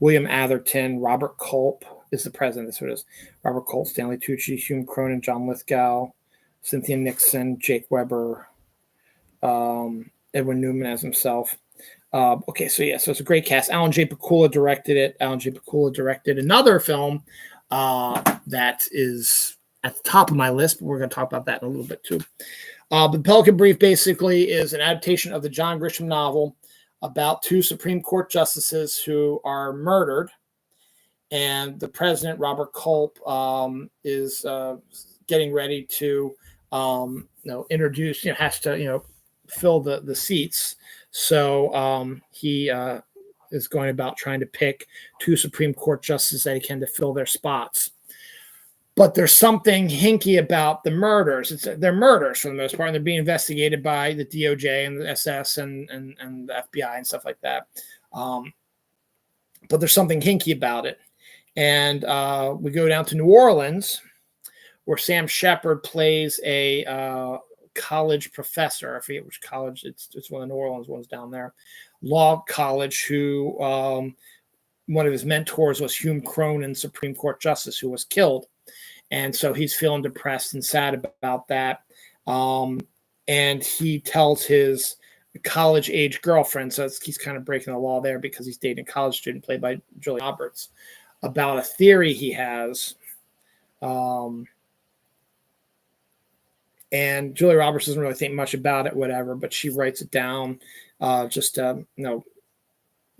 William Atherton. Robert Culp is the president. That's what it is. Robert Culp, Stanley Tucci, Hume Cronyn, John Lithgow, Cynthia Nixon, Jake Weber, Edwin Newman as himself. So it's a great cast. Alan J. Pakula directed it. Alan J. Pakula directed another film that is at the top of my list, but we're going to talk about that in a little bit too. But The Pelican Brief basically is an adaptation of the John Grisham novel about two Supreme Court justices who are murdered. And the president, Robert Culp, is getting ready to introduce, has to, fill the seats. So he is going about trying to pick two Supreme Court justices that he can to fill their spots. But there's something hinky about the murders. They're murders for the most part, and they're being investigated by the DOJ and the SS and the FBI and stuff like that. But there's something hinky about it. And we go down to New Orleans, where Sam Shepard plays a college professor. I forget which college. It's one of the New Orleans ones down there. Law college, who one of his mentors was Hume Cronyn, Supreme Court Justice, who was killed. And so he's feeling depressed and sad about that. And he tells his college-age girlfriend, so he's kind of breaking the law there because he's dating a college student played by Julia Roberts, about a theory he has. And Julia Roberts doesn't really think much about it, whatever, but she writes it down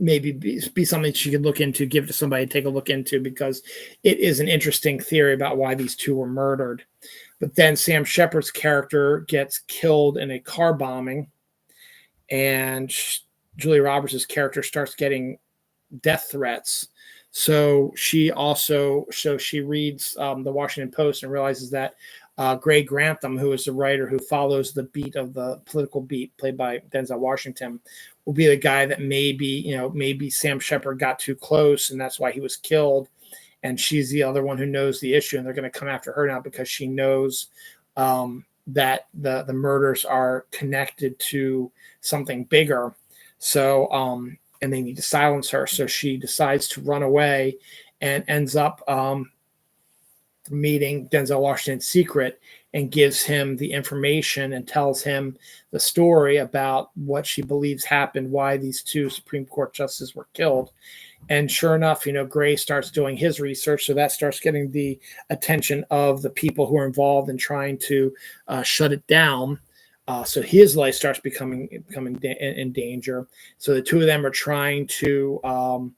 maybe be something she could look into, give it to somebody to take a look into, because it is an interesting theory about why these two were murdered. But then Sam Shepard's character gets killed in a car bombing, and Julia Roberts' character starts getting death threats. So she reads the Washington Post and realizes that Gray Grantham, who is the writer who follows the beat of the political beat played by Denzel Washington, will be the guy that maybe Sam Shepard got too close and that's why he was killed. And she's the other one who knows the issue, and they're going to come after her now because she knows that the murders are connected to something bigger. So, and they need to silence her. So she decides to run away and ends up meeting Denzel Washington in secret and gives him the information and tells him the story about what she believes happened, why these two Supreme Court justices were killed. And sure enough, Gray starts doing his research. So that starts getting the attention of the people who are involved in trying to shut it down. So his life starts becoming in danger. So the two of them are trying to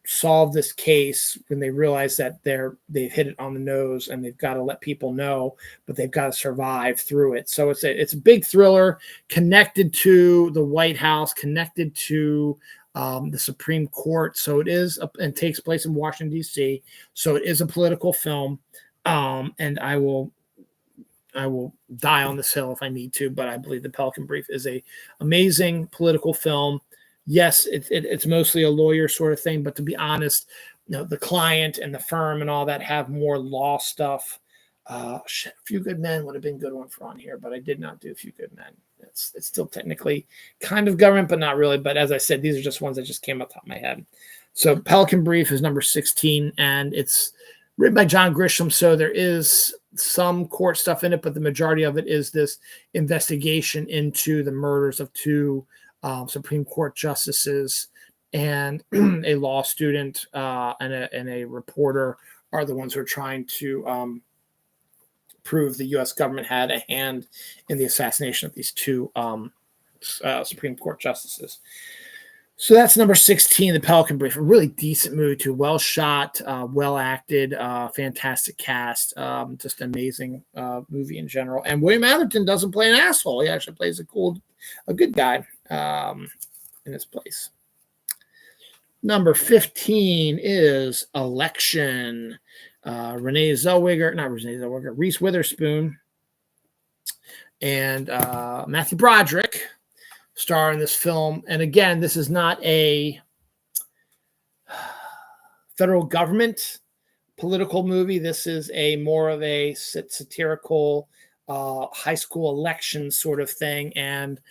solve this case when they realize that they've hit it on the nose and they've got to let people know, but they've got to survive through it. So it's a big thriller connected to the White House, connected to the Supreme Court. So it is, and takes place in Washington, D.C. So it is a political film. And I will I will die on this hill if I need to, but I believe The Pelican Brief is a amazing political film. Yes, it's mostly a lawyer sort of thing, but to be honest, the client and the firm and all that have more law stuff. Shit, A Few Good Men would have been a good one for on here, but I did not do A Few Good Men. It's still technically kind of government, but not really. But as I said, these are just ones that just came up top of my head. So Pelican Brief is number 16, and it's written by John Grisham. So there is some court stuff in it, but the majority of it is this investigation into the murders of two Supreme Court justices, and a law student and a reporter are the ones who are trying to prove the U.S. government had a hand in the assassination of these two Supreme Court justices. So that's number 16, The Pelican Brief. A really decent movie, too. Well shot, well acted, fantastic cast, just amazing movie in general. And William Atherton doesn't play an asshole. He actually plays a good guy in his place. Number 15 is Election. Reese Witherspoon and Matthew Broderick star in this film. And again, this is not a federal government political movie. This is more of a satirical high school election sort of thing, and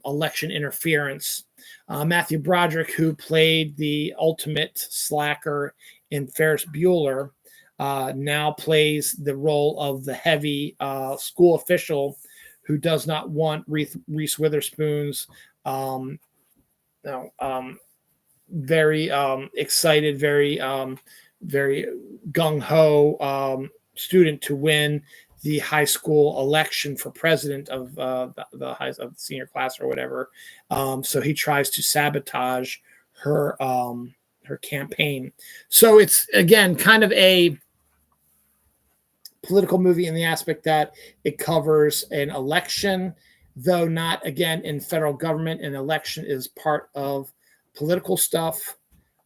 election interference. Matthew Broderick, who played the ultimate slacker in Ferris Bueller, now plays the role of the heavy school official who does not want Reese Witherspoon's very excited, very gung-ho student to win the high school election for president of the senior class or whatever. So he tries to sabotage her campaign. So it's, again, kind of a political movie in the aspect that it covers an election, though not, again, in federal government. An election is part of political stuff.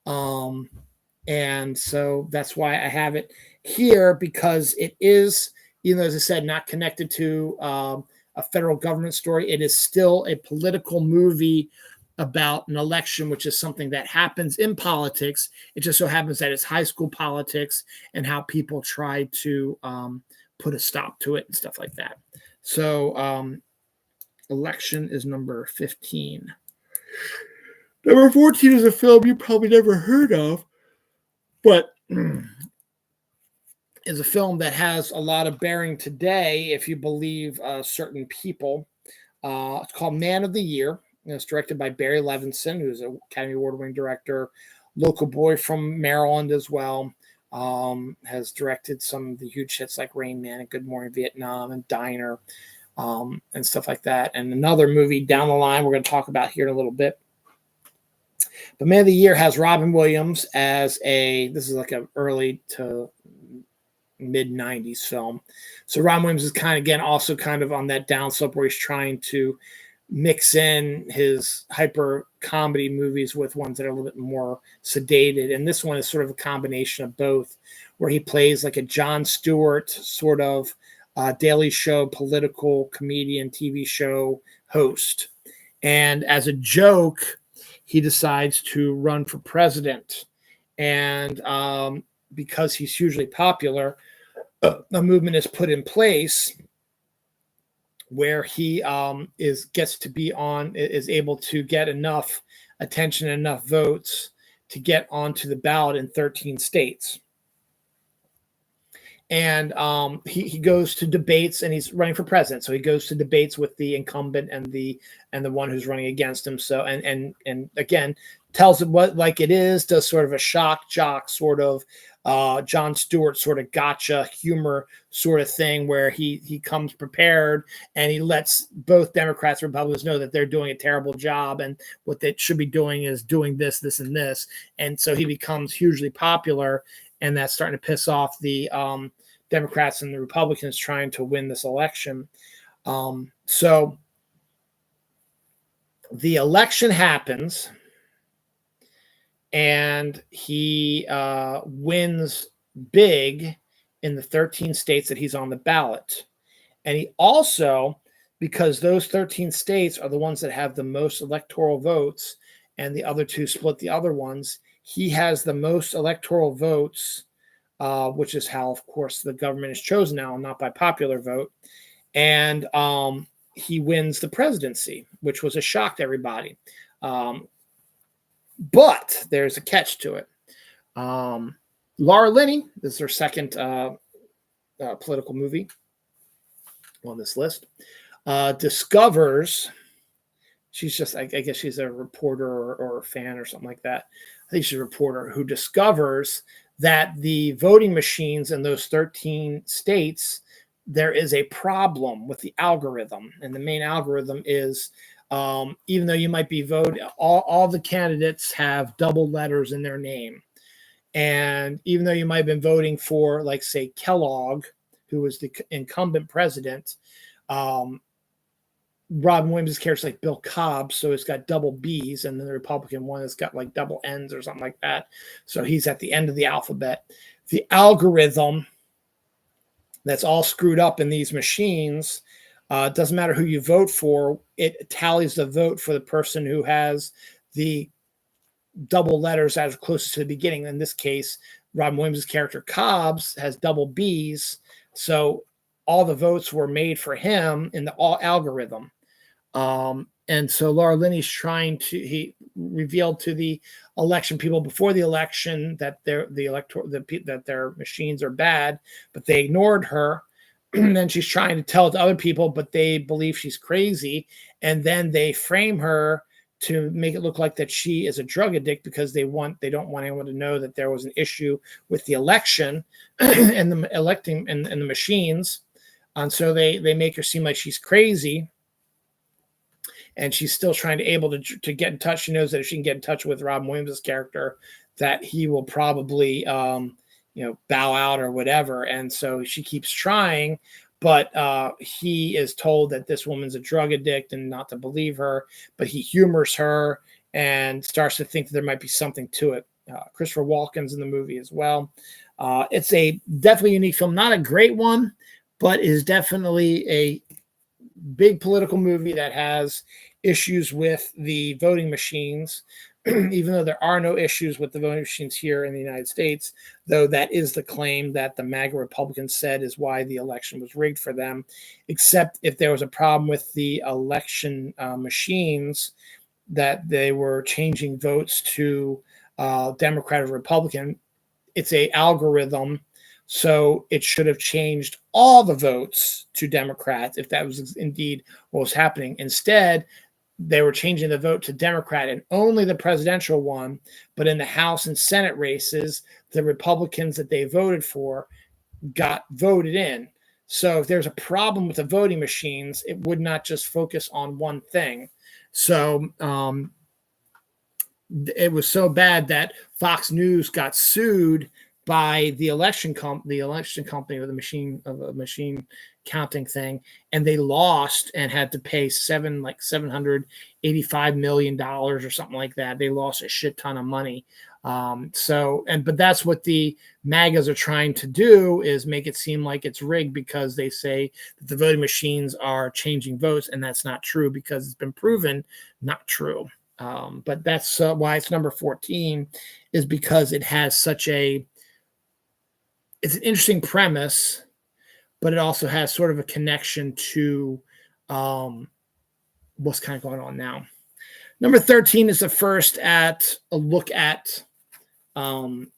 And so that's why I have it here, because it is, as I said, not connected to a federal government story. It is still a political movie about an election, which is something that happens in politics. It just so happens that it's high school politics and how people try to put a stop to it and stuff like that. So Election is number 15. Number 14 is a film you probably never heard of, but is a film that has a lot of bearing today, if you believe certain people. It's called Man of the Year. It's directed by Barry Levinson, who's an Academy Award-winning director, local boy from Maryland as well. Has directed some of the huge hits like Rain Man and Good Morning Vietnam and Diner and stuff like that. And another movie down the line we're going to talk about here in a little bit. But Man of the Year has Robin Williams as this is like an early to mid-90s film. So Robin Williams is also kind of on that downslope where he's trying to mix in his hyper comedy movies with ones that are a little bit more sedated. And this one is sort of a combination of both, where he plays like a Jon Stewart sort of Daily Show political comedian TV show host. And as a joke, he decides to run for president. And because he's hugely popular, a movement is put in place where he is able to get enough attention, enough votes to get onto the ballot in 13 states. And he goes to debates, and he's running for president. So he goes to debates with the incumbent and the one who's running against him. So and again, tells it what like it is, does sort of a shock jock sort of Jon Stewart sort of gotcha humor sort of thing, where he comes prepared and he lets both Democrats and Republicans know that they're doing a terrible job, and what they should be doing is doing this, this, and this. And so he becomes hugely popular, and that's starting to piss off the Democrats and the Republicans trying to win this election. So the election happens, and he wins big in the 13 states that he's on the ballot. And he also, because those 13 states are the ones that have the most electoral votes and the other two split the other ones, he has the most electoral votes, which is how, of course, the government is chosen now, not by popular vote. And he wins the presidency, which was a shock to everybody. But there's a catch to it. Laura Linney, this is her second political movie on this list, discovers, she's just, I guess she's a reporter or a fan or something like that. I think she's a reporter who discovers that the voting machines in those 13 states, there is a problem with the algorithm. And the main algorithm is, even though you might be voting, all the candidates have double letters in their name. And even though you might have been voting for, like, say, Kellogg, who was the incumbent president, Robin Williams' character like Bill Cobb, so it's got double B's, and then the Republican one has got like double N's or something like that. So he's at the end of the alphabet. The algorithm that's all screwed up in these machines, doesn't matter who you vote for, it tallies the vote for the person who has the double letters as closest to the beginning. In this case, Robin Williams' character Cobb's has double B's, so all the votes were made for him in the all algorithm. And so Laura Linney's he revealed to the election people before the election that that their machines are bad, but they ignored her. And then she's trying to tell it to other people, but they believe she's crazy. And then they frame her to make it look like that she is a drug addict because they don't want anyone to know that there was an issue with the election and the electing and the machines. And so they make her seem like she's crazy. And she's still trying to get in touch. She knows that if she can get in touch with Robin Williams' character, that he will probably, bow out or whatever. And so she keeps trying, but he is told that this woman's a drug addict and not to believe her. But he humors her and starts to think that there might be something to it. Christopher Walken's in the movie as well. It's a definitely unique film, not a great one, but is definitely a big political movie that has issues with the voting machines, even though there are no issues with the voting machines here in the United States, though that is the claim that the MAGA Republicans said is why the election was rigged for them, except if there was a problem with the election machines, that they were changing votes to Democrat or Republican. It's a algorithm. So it should have changed all the votes to Democrats if that was indeed what was happening. Instead, they were changing the vote to Democrat and only the presidential one. But in the House and Senate races, the Republicans that they voted for got voted in. So if there's a problem with the voting machines, it would not just focus on one thing. So it was so bad that Fox News got sued by the election company or the machine counting thing, and they lost and had to pay $785 million or something like that. They lost a shit ton of money. But that's what the MAGAs are trying to do, is make it seem like it's rigged because they say that the voting machines are changing votes, and that's not true because it's been proven not true. But that's why it's number 14, is because it has it's an interesting premise, but it also has sort of a connection to what's kind of going on now. Number 13 is the first at a look at current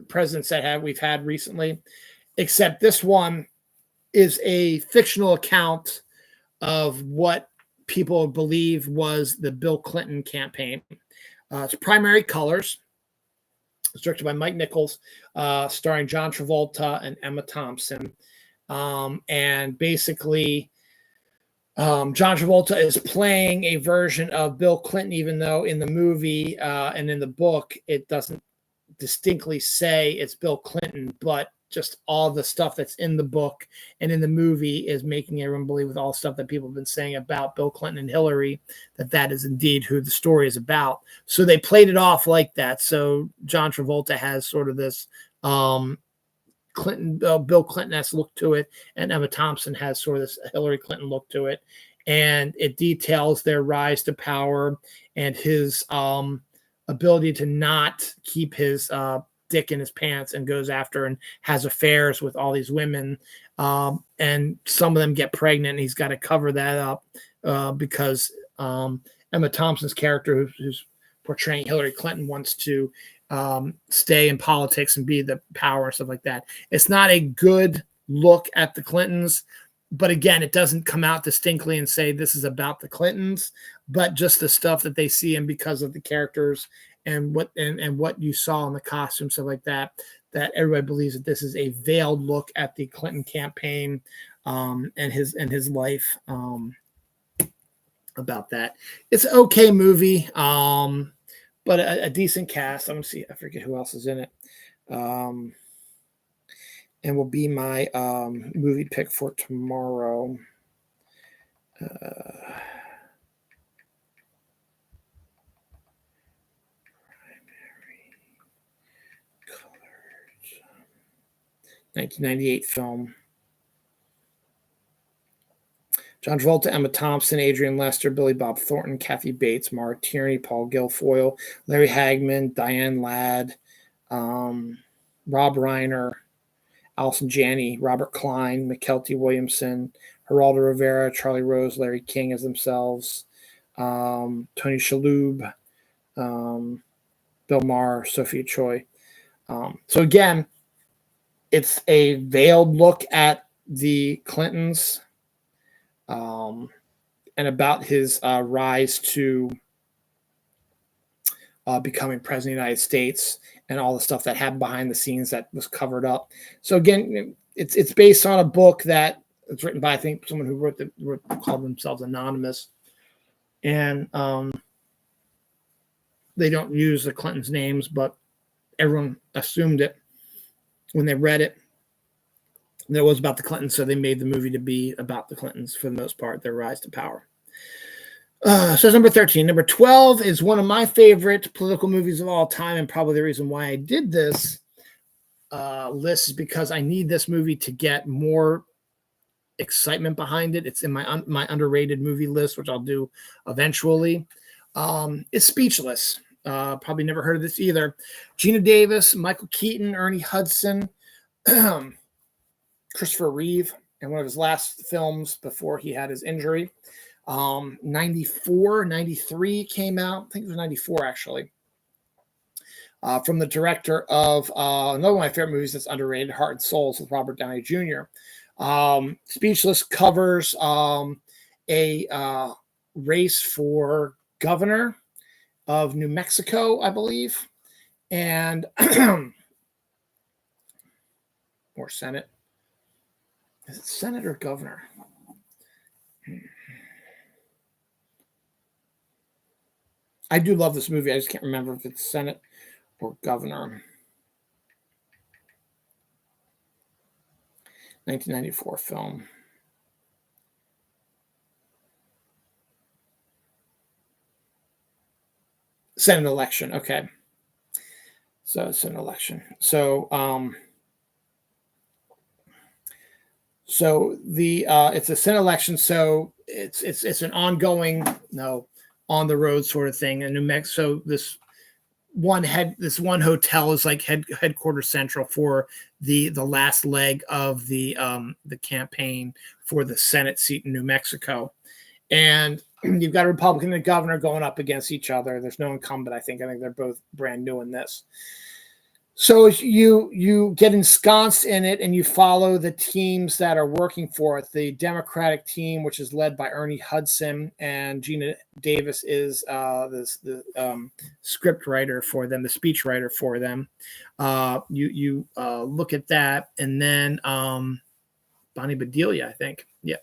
presidents that we've had recently, except this one is a fictional account of what people believe was the Bill Clinton campaign. It's Primary Colors. It's directed by Mike Nichols, starring John Travolta and Emma Thompson. And basically, John Travolta is playing a version of Bill Clinton, even though in the movie and in the book, it doesn't distinctly say it's Bill Clinton, but just all the stuff that's in the book and in the movie is making everyone believe, with all the stuff that people have been saying about Bill Clinton and Hillary, that is indeed who the story is about. So they played it off like that. So John Travolta has sort of this Bill Clinton-esque look to it, and Emma Thompson has sort of this Hillary Clinton look to it, and it details their rise to power and his ability to not keep his dick in his pants and goes after and has affairs with all these women, and some of them get pregnant, and he's got to cover that up because Emma Thompson's character, who's portraying Hillary Clinton, wants to stay in politics and be the power and stuff like that. It's not a good look at the Clintons, but again, it doesn't come out distinctly and say this is about the Clintons, but just the stuff that they see, and because of the characters and what you saw in the costume, stuff like that, that everybody believes that this is a veiled look at the Clinton campaign and his life about that. It's an okay movie, but a decent cast. I'm gonna see. I forget who else is in it. And will be my movie pick for tomorrow. Primary 1998 film. John Travolta, Emma Thompson, Adrian Lester, Billy Bob Thornton, Kathy Bates, Maura Tierney, Paul Guilfoyle, Larry Hagman, Diane Ladd, Rob Reiner, Allison Janney, Robert Klein, McKelty Williamson, Geraldo Rivera, Charlie Rose, Larry King as themselves, Tony Shalhoub, Bill Maher, Sophia Choi. So again, it's a veiled look at the Clintons and about his rise to becoming president of the United States and all the stuff that happened behind the scenes that was covered up. So again, it's based on a book that it's written by, I think, someone who called themselves Anonymous, and they don't use the Clintons' names, but everyone assumed it when they read it that it was about the Clintons, so they made the movie to be about the Clintons for the most part, their rise to power. So it's number 13. Number 12 is one of my favorite political movies of all time, and probably the reason why I did this list is because I need this movie to get more excitement behind it. It's in my underrated movie list, which I'll do eventually. It's Speechless. Probably never heard of this either. Gina Davis, Michael Keaton, Ernie Hudson, Christopher Reeve, in one of his last films before he had his injury. 94, 93 came out. I think it was 94, actually. From the director of another one of my favorite movies that's underrated, Heart and Souls, with Robert Downey Jr. Speechless covers a race for governor of New Mexico, I believe, and or Senate. Is it Senate or governor? I do love this movie. I just can't remember if it's Senate or governor. 1994 film. Senate election. Okay. So it's an election. So it's a Senate election. So it's an ongoing, on the road sort of thing in New Mexico. This one hotel is like headquarters central for the last leg of the campaign for the Senate seat in New Mexico. And you've got a Republican and a governor going up against each other. There's no incumbent, I think. I think they're both brand new in this. So you get ensconced in it, and you follow the teams that are working for it. The Democratic team, which is led by Ernie Hudson, and Gina Davis is the script writer for them, the speech writer for them. You look at that, and then Bonnie Bedelia, I think. Yeah.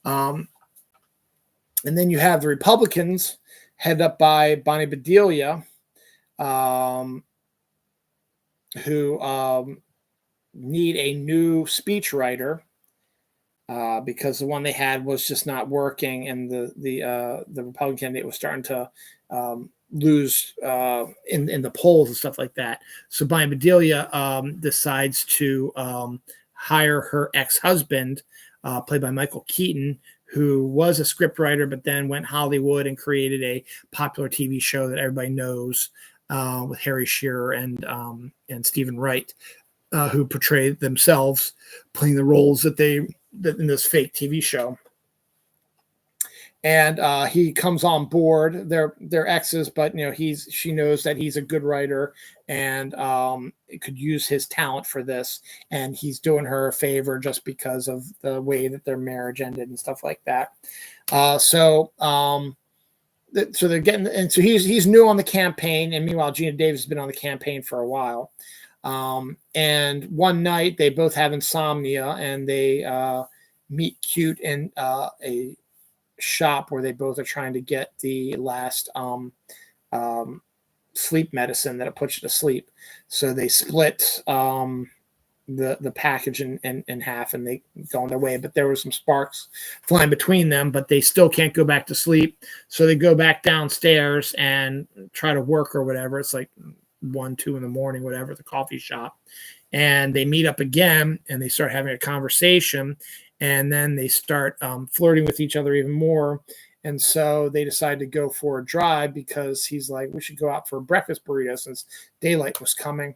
And then you have the Republicans, headed up by Bonnie Bedelia, who need a new speechwriter because the one they had was just not working, and the Republican candidate was starting to lose in the polls and stuff like that. So Brian Bedelia decides to hire her ex-husband, played by Michael Keaton, who was a scriptwriter, but then went Hollywood and created a popular TV show that everybody knows with Harry Shearer and Stephen Wright, who portrayed themselves playing the roles that in this fake TV show. And he comes on board. They're exes, but she knows that he's a good writer and could use his talent for this. And he's doing her a favor just because of the way that their marriage ended and stuff like that. So they're getting, and so he's new on the campaign, and meanwhile Geena Davis has been on the campaign for a while. And one night they both have insomnia, and they meet cute in a shop where they both are trying to get the last sleep medicine that it puts you to sleep. So they split the package in half, and they go on their way. But there were some sparks flying between them, but they still can't go back to sleep. So they go back downstairs and try to work or whatever. It's like 1, 2 in the morning, whatever, at the coffee shop. And they meet up again, and they start having a conversation. And then they start flirting with each other even more. And so they decide to go for a drive because he's like, we should go out for a breakfast burrito since daylight was coming.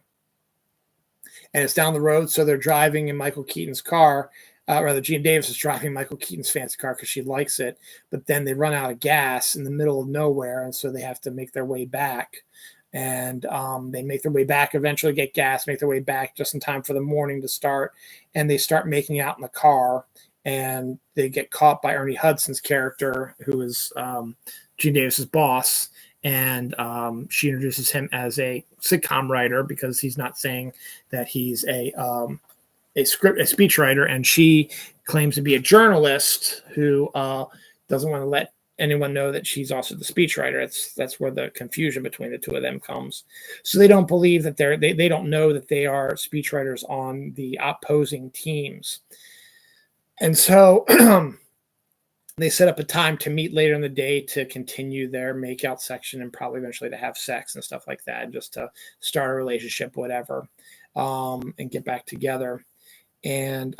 And it's down the road. So they're driving in Michael Keaton's car. Rather, Geena Davis is driving Michael Keaton's fancy car because she likes it. But then they run out of gas in the middle of nowhere. And so they have to make their way back. And they make their way back, eventually get gas, make their way back just in time for the morning to start. And they start making out in the car, and they get caught by Ernie Hudson's character, who is Geena Davis's boss. And she introduces him as a sitcom writer because he's not saying that he's a speech writer. And she claims to be a journalist who doesn't want to let anyone know that she's also the speechwriter. That's where the confusion between the two of them comes. So they don't believe that they don't know that they are speechwriters on the opposing teams. And so they set up a time to meet later in the day to continue their makeout section and probably eventually to have sex and stuff like that, just to start a relationship, whatever, and get back together. And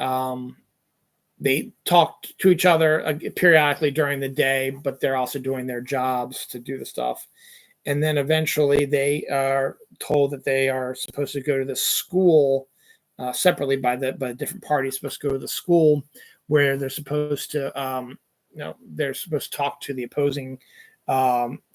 they talk to each other periodically during the day, but they're also doing their jobs to do the stuff. And then eventually they are told that they are supposed to go to the school separately by a different party, supposed to go to the school where they're supposed to, they're supposed to talk to the opposing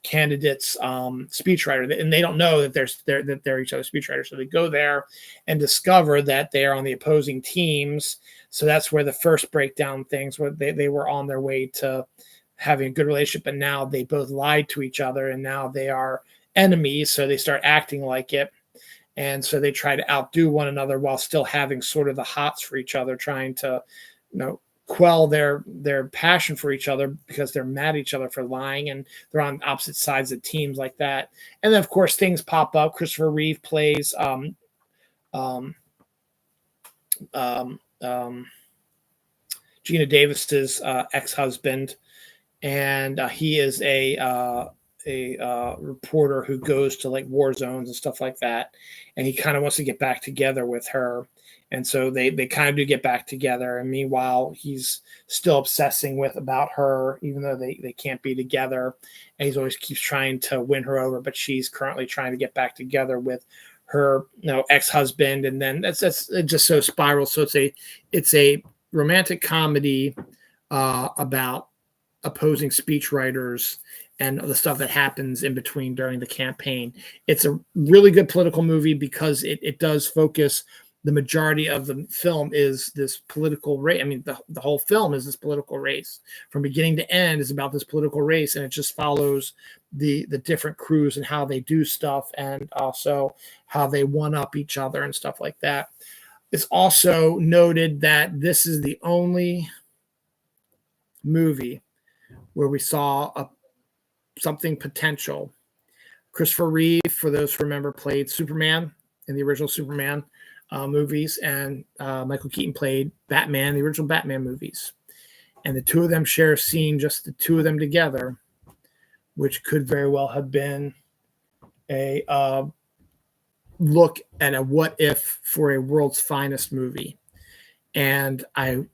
candidates speechwriter, and they don't know that they're each other's speechwriters. So they go there and discover that they are on the opposing teams. So that's where the first breakdown things where they were on their way to having a good relationship, but now they both lied to each other, and now they are enemies. So they start acting like it, and so they try to outdo one another while still having sort of the hots for each other, trying to quell their passion for each other because they're mad at each other for lying, and they're on opposite sides of teams like that. And then of course things pop up. Christopher Reeve plays Geena Davis's ex-husband, and he is a reporter who goes to like war zones and stuff like that, and he kind of wants to get back together with her. And so they kind of do get back together. And meanwhile, he's still obsessing about her, even though they can't be together. And he's always keeps trying to win her over, but she's currently trying to get back together with her ex-husband. And then that's it just so spirals. So it's a romantic comedy about opposing speechwriters and the stuff that happens in between during the campaign. It's a really good political movie because it does focus. The majority of the film is this political race. I mean, the whole film is this political race. From beginning to end is about this political race, and it just follows the different crews and how they do stuff, and also how they one-up each other and stuff like that. It's also noted that this is the only movie where we saw something potential. Christopher Reeve, for those who remember, played Superman in the original Superman movies, and Michael Keaton played Batman, the original Batman movies. And the two of them share a scene, just the two of them together, which could very well have been a look at a what if for a world's finest movie. And I'm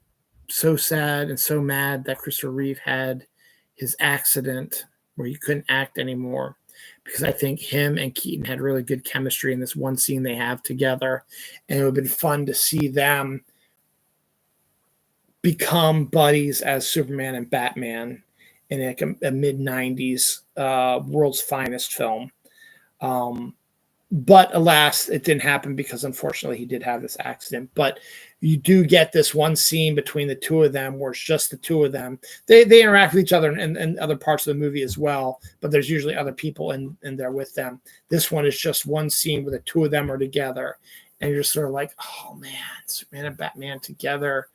so sad and so mad that Christopher Reeve had his accident where he couldn't act anymore, because I think him and Keaton had really good chemistry in this one scene they have together. And it would have been fun to see them become buddies as Superman and Batman in like a mid-90s world's finest film. But alas, it didn't happen because unfortunately he did have this accident. But you do get this one scene between the two of them where it's just the two of them. They interact with each other in other parts of the movie as well, but there's usually other people in there with them. This one is just one scene where the two of them are together. And you're sort of like, oh man, Superman and Batman together.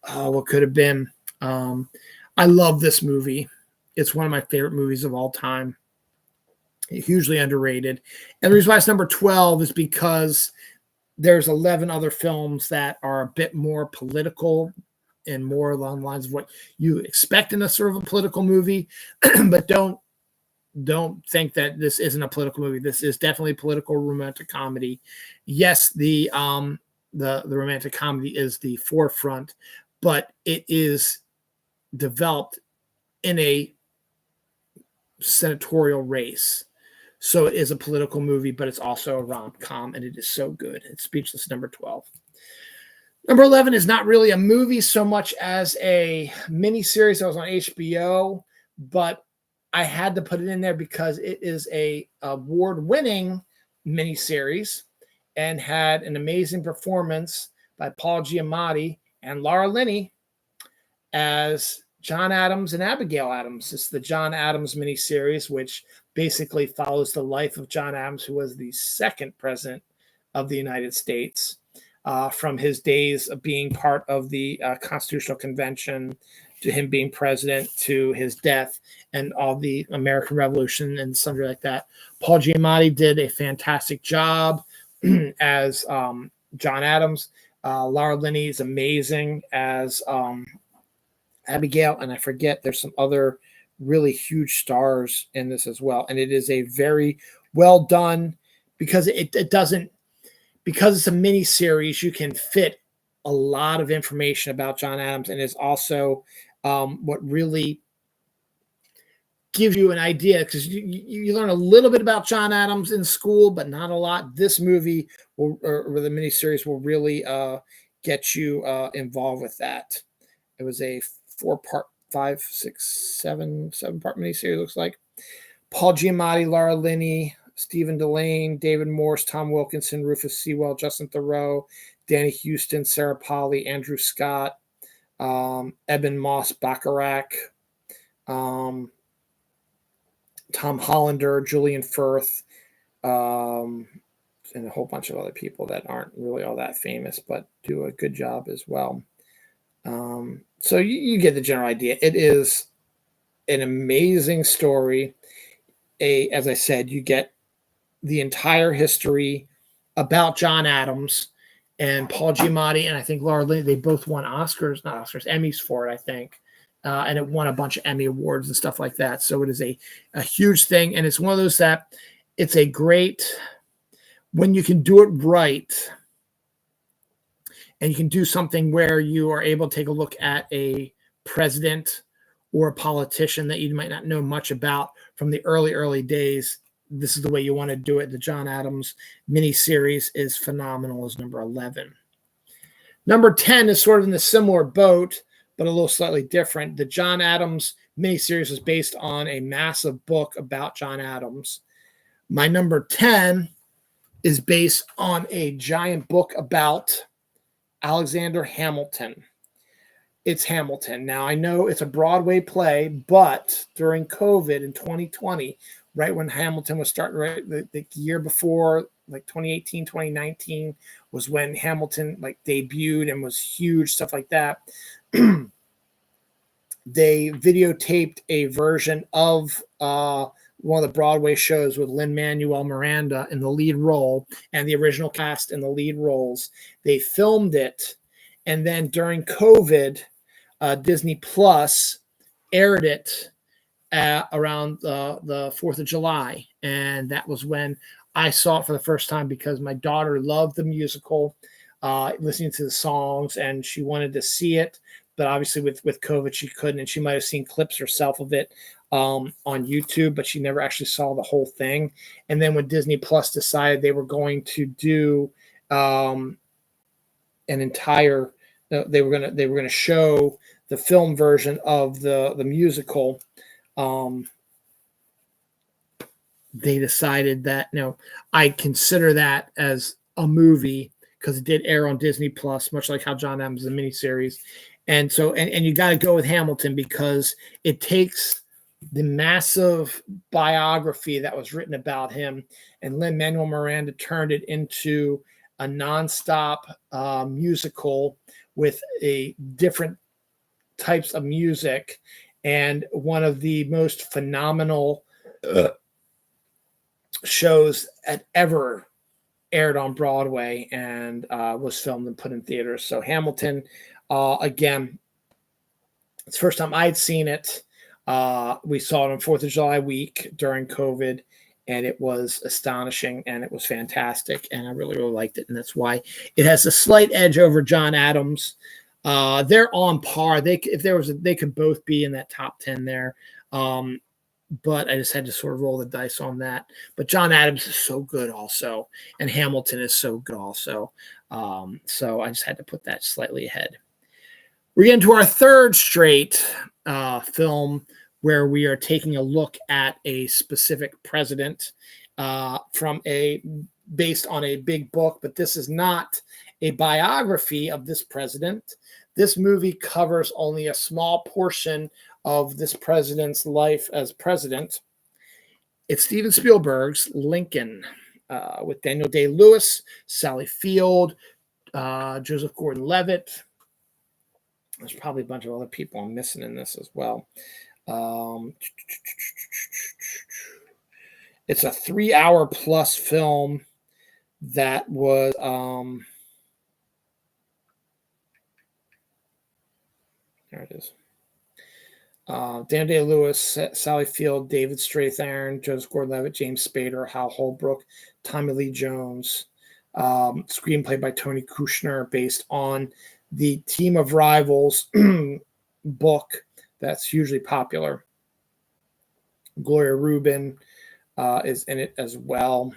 Oh, what could have been. I love this movie. It's one of my favorite movies of all time. Hugely underrated. And the reason why it's number 12 is because there's 11 other films that are a bit more political and more along the lines of what you expect in a sort of a political movie. But don't think that this isn't a political movie. This is definitely a political romantic comedy. Yes, the romantic comedy is the forefront, but it is developed in a senatorial race. So it is a political movie, but it's also a rom-com, and it is so good. It's Speechless, number 12. Number 11 is not really a movie so much as a miniseries that was on HBO, but I had to put it in there because it is a award-winning miniseries and had an amazing performance by Paul Giamatti and Laura Linney as John Adams and Abigail Adams. It's the John Adams miniseries, which basically follows the life of John Adams, who was the second president of the United States, from his days of being part of the Constitutional Convention to him being president to his death and all the American Revolution and something like that. Paul Giamatti did a fantastic job as John Adams. Laura Linney is amazing as Abigail, and I forget there's some other really huge stars in this as well. And it is a very well done, because it doesn't, because it's a mini series, you can fit a lot of information about John Adams, and is also what really gives you an idea, because you learn a little bit about John Adams in school, but not a lot. This movie will, or the miniseries will really get you involved with that. It was a 4-part, 5, 6, 7-part miniseries, looks like. Paul Giamatti, Laura Linney, Stephen Delane, David Morse, Tom Wilkinson, Rufus Sewell, Justin Theroux, Danny Houston, Sarah Polley, Andrew Scott, Eben Moss Bacharach, Tom Hollander, Julian Firth, and a whole bunch of other people that aren't really all that famous, but do a good job as well. So you get the general idea. It is an amazing story. As I said, you get the entire history about John Adams and Paul Giamatti, and I think Laura Linney. They both won Emmys for it, I think. And it won a bunch of Emmy awards and stuff like that. So it is a huge thing. And it's one of those that it's a great, when you can do it right, and you can do something where you are able to take a look at a president or a politician that you might not know much about from the early days. This is the way you want to do it. The John Adams miniseries is phenomenal, is number 11. Number 10 is sort of in the similar boat, but a little slightly different. The John Adams miniseries was based on a massive book about John Adams. My number 10 is based on a giant book about Alexander Hamilton. It's Hamilton. Now, I know it's a Broadway play, but during COVID in 2020, right when Hamilton was starting, right, the year before, like 2018, 2019, was when Hamilton like debuted and was huge, stuff like that. They videotaped a version of one of the Broadway shows with Lin-Manuel Miranda in the lead role and the original cast in the lead roles. They filmed it, and then during COVID, Disney Plus aired it around the 4th of July. And that was when I saw it for the first time because my daughter loved the musical, listening to the songs, and she wanted to see it. But obviously with COVID, she couldn't, and she might have seen clips herself of it on YouTube, but she never actually saw the whole thing. And then when Disney Plus decided they were going to do an entire, they were gonna show the film version of the musical. They decided that I consider that as a movie because it did air on Disney Plus, much like how John Adams is a miniseries. And so, and you got to go with Hamilton because it takes the massive biography that was written about him, and Lin-Manuel Miranda turned it into a nonstop musical with a different types of music, and one of the most phenomenal shows that ever aired on Broadway, and was filmed and put in theaters. So Hamilton, again, it's the first time I'd seen it. We saw it on 4th of July week during COVID, and it was astonishing, and it was fantastic, and I really, really liked it, and that's why it has a slight edge over John Adams. They're on par. They could both be in that top 10 there. But I just had to sort of roll the dice on that. But John Adams is so good also, and Hamilton is so good also. So I just had to put that slightly ahead. We're getting to our third straight film where we are taking a look at a specific president based on a big book, but this is not a biography of this president. This movie covers only a small portion of this president's life as president. It's Steven Spielberg's Lincoln, with Daniel Day-Lewis, Sally Field, Joseph Gordon-Levitt. There's probably a bunch of other people I'm missing in this as well. It's a 3-hour plus film that was there it is. Dan Day-Lewis, Sally Field, David Strathairn, Joseph Gordon-Levitt, James Spader, Hal Holbrook, Tommy Lee Jones. Screenplay by Tony Kushner, based on the Team of Rivals book that's hugely popular. Gloria Rubin is in it as well.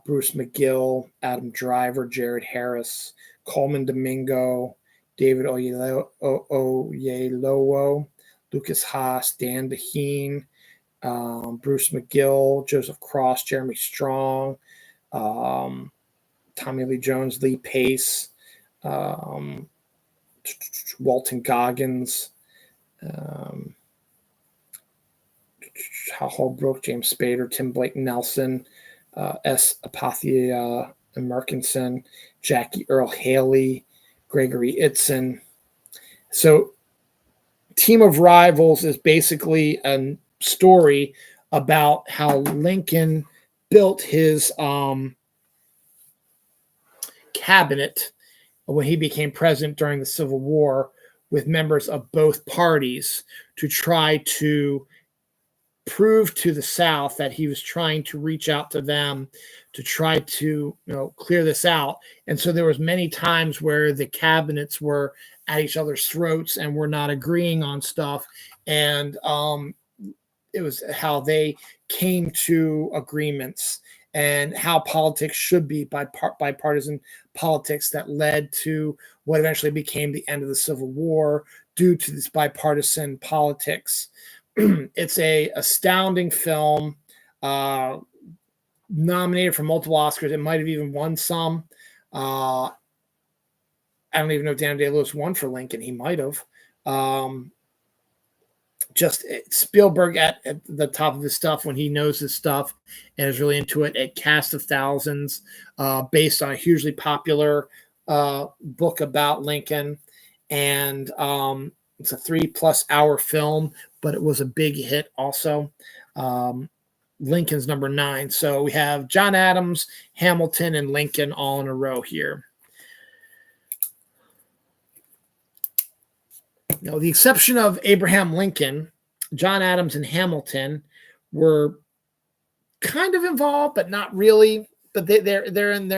Bruce McGill, Adam Driver, Jared Harris, Coleman Domingo, David Oyelowo, Lucas Haas, Dan Deheen, Bruce McGill, Joseph Cross, Jeremy Strong, Tommy Lee Jones, Lee Pace, Walton Goggins, Hal Holbrook, James Spader, Tim Blake Nelson, S. Apathia Merkinson, Jackie Earl Haley, Gregory Itzin. So Team of Rivals is basically a story about how Lincoln built his cabinet when he became president during the Civil War with members of both parties to try to prove to the South that he was trying to reach out to them to try to clear this out. And so there was many times where the cabinets were at each other's throats and were not agreeing on stuff. And it was how they came to agreements and how politics should be bipartisan politics that led to what eventually became the end of the Civil War due to this bipartisan politics. It's a astounding film, nominated for multiple Oscars. It might have even won some. I don't even know if Daniel Day-Lewis won for Lincoln. He might have. Just Spielberg at the top of his stuff when he knows his stuff and is really into it. A cast of thousands, based on a hugely popular book about Lincoln. And it's a 3+ hour film, but it was a big hit also. Lincoln's number 9. So we have John Adams, Hamilton, and Lincoln all in a row here. Now, with the exception of Abraham Lincoln, John Adams and Hamilton were kind of involved, but not really. But they're in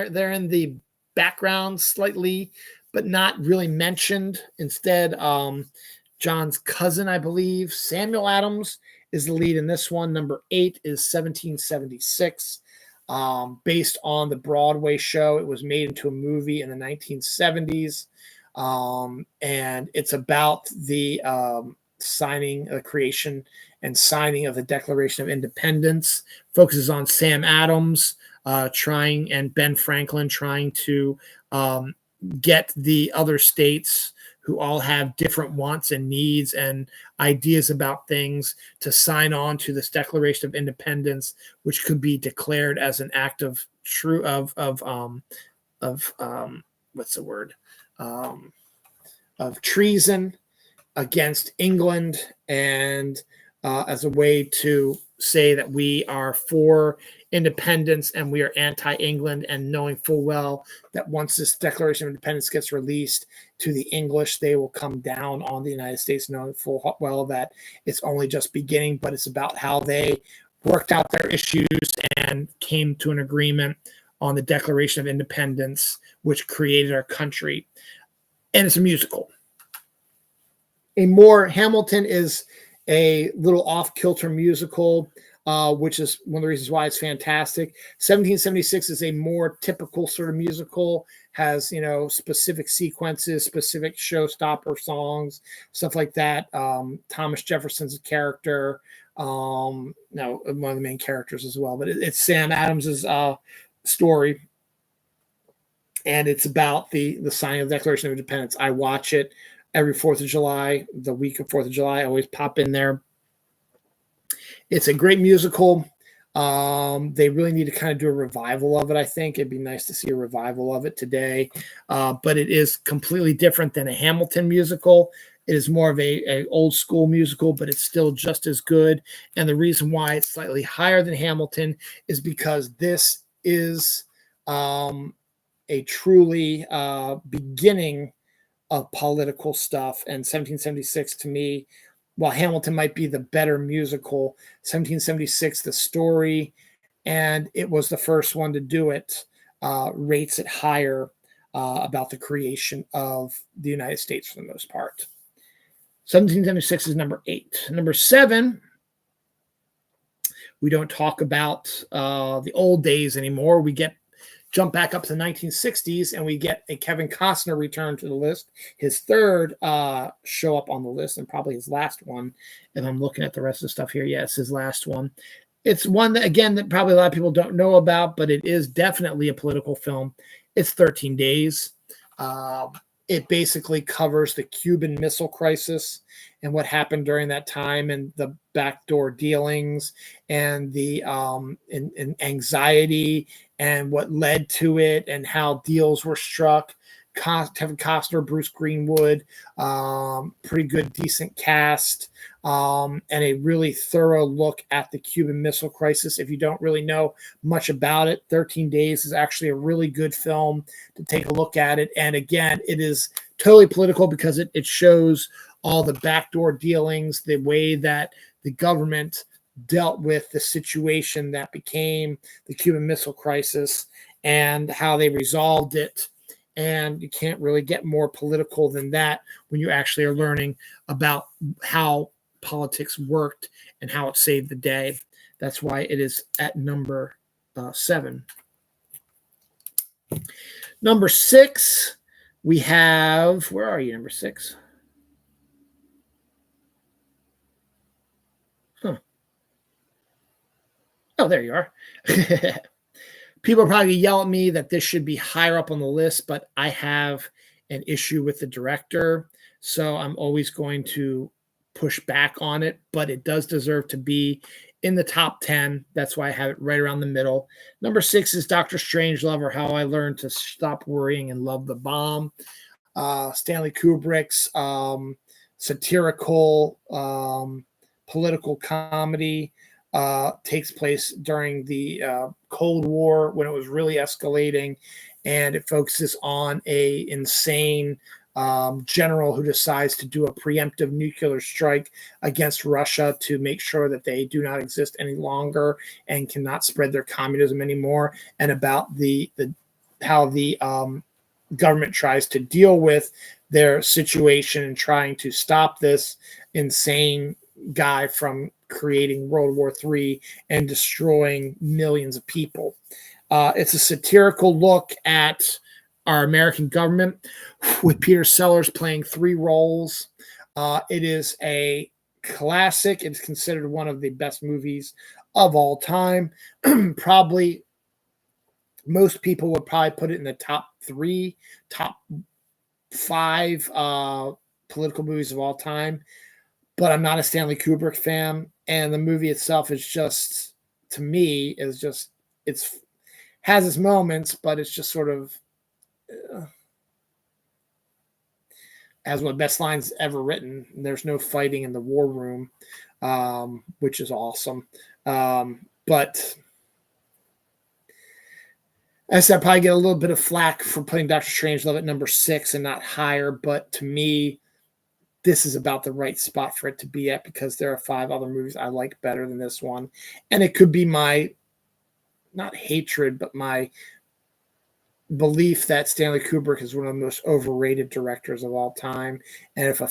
the background slightly, but not really mentioned. Instead, John's cousin, I believe, Samuel Adams, is the lead in this one. Number 8 is 1776, based on the Broadway show. It was made into a movie in the 1970s, and it's about the signing, creation, and signing of the Declaration of Independence. Focuses on Sam Adams and Ben Franklin trying to get the other states who all have different wants and needs and ideas about things to sign on to this Declaration of Independence, which could be declared as an act of what's the word, of treason against England, and as a way to say that we are for independence and we are anti-England, and knowing full well that once this Declaration of Independence gets released to the English, they will come down on the United States, knowing full well that it's only just beginning, but it's about how they worked out their issues and came to an agreement on the Declaration of Independence, which created our country. And it's a musical. Hamilton is a little off-kilter musical, which is one of the reasons why it's fantastic. 1776 is a more typical sort of musical, has, specific sequences, specific showstopper songs, stuff like that. Thomas Jefferson's a character, one of the main characters as well, but it's Sam Adams's story, and it's about the signing of the Declaration of Independence. I watch it every 4th of July, the week of 4th of July. I always pop in there. It's a great musical. They really need to kind of do a revival of it, I think. It'd be nice to see a revival of it today. But it is completely different than a Hamilton musical. It is more of a old school musical, but it's still just as good. And the reason why it's slightly higher than Hamilton is because this is a truly beginning of political stuff. And 1776, to me, while Hamilton might be the better musical, 1776, the story, and it was the first one to do it, rates it higher about the creation of the United States for the most part. 1776 is number 8. Number 7, we don't talk about the old days anymore. We jump back up to the 1960s, and we get a Kevin Costner return to the list. His third show up on the list, and probably his last one. If I'm looking at the rest of the stuff here, yes, his last one. It's one that, again, that probably a lot of people don't know about, but it is definitely a political film. It's 13 Days. It basically covers the Cuban Missile Crisis and what happened during that time, and the backdoor dealings, and the and anxiety, and what led to it, and how deals were struck. Kevin Costner, Bruce Greenwood, pretty good, decent cast, and a really thorough look at the Cuban Missile Crisis. If you don't really know much about it, 13 Days is actually a really good film to take a look at it. And again, it is totally political because it shows all the backdoor dealings, the way that the government dealt with the situation that became the Cuban Missile Crisis and how they resolved it. And you can't really get more political than that when you actually are learning about how politics worked and how it saved the day. That's why it is at number 7. Number 6, we have, where are you, number 6? Huh. Oh, there you are. People probably yell at me that this should be higher up on the list, but I have an issue with the director, so I'm always going to push back on it, but it does deserve to be in the top 10. That's why I have it right around the middle. Number 6 is Dr. Strangelove, or How I Learned to Stop Worrying and Love the Bomb. Stanley Kubrick's satirical political comedy. Takes place during the Cold War, when it was really escalating, and it focuses on a insane general who decides to do a preemptive nuclear strike against Russia to make sure that they do not exist any longer and cannot spread their communism anymore, and about the how the government tries to deal with their situation and trying to stop this insane guy from creating World War III and destroying millions of people. It's a satirical look at our American government with Peter Sellers playing 3 roles. It is a classic. It's considered one of the best movies of all time. Probably most people would probably put it in the top 3, top 5 political movies of all time. But I'm not a Stanley Kubrick fan, and the movie itself is just, to me, it's has its moments, but it's just sort of has one of the best lines ever written. There's no fighting in the war room, which is awesome. But as I said, I probably get a little bit of flack for putting Doctor Strangelove at number 6 and not higher, but to me, this is about the right spot for it to be at, because there are 5 other movies I like better than this one. And it could be my, not hatred, but my belief that Stanley Kubrick is one of the most overrated directors of all time. And if a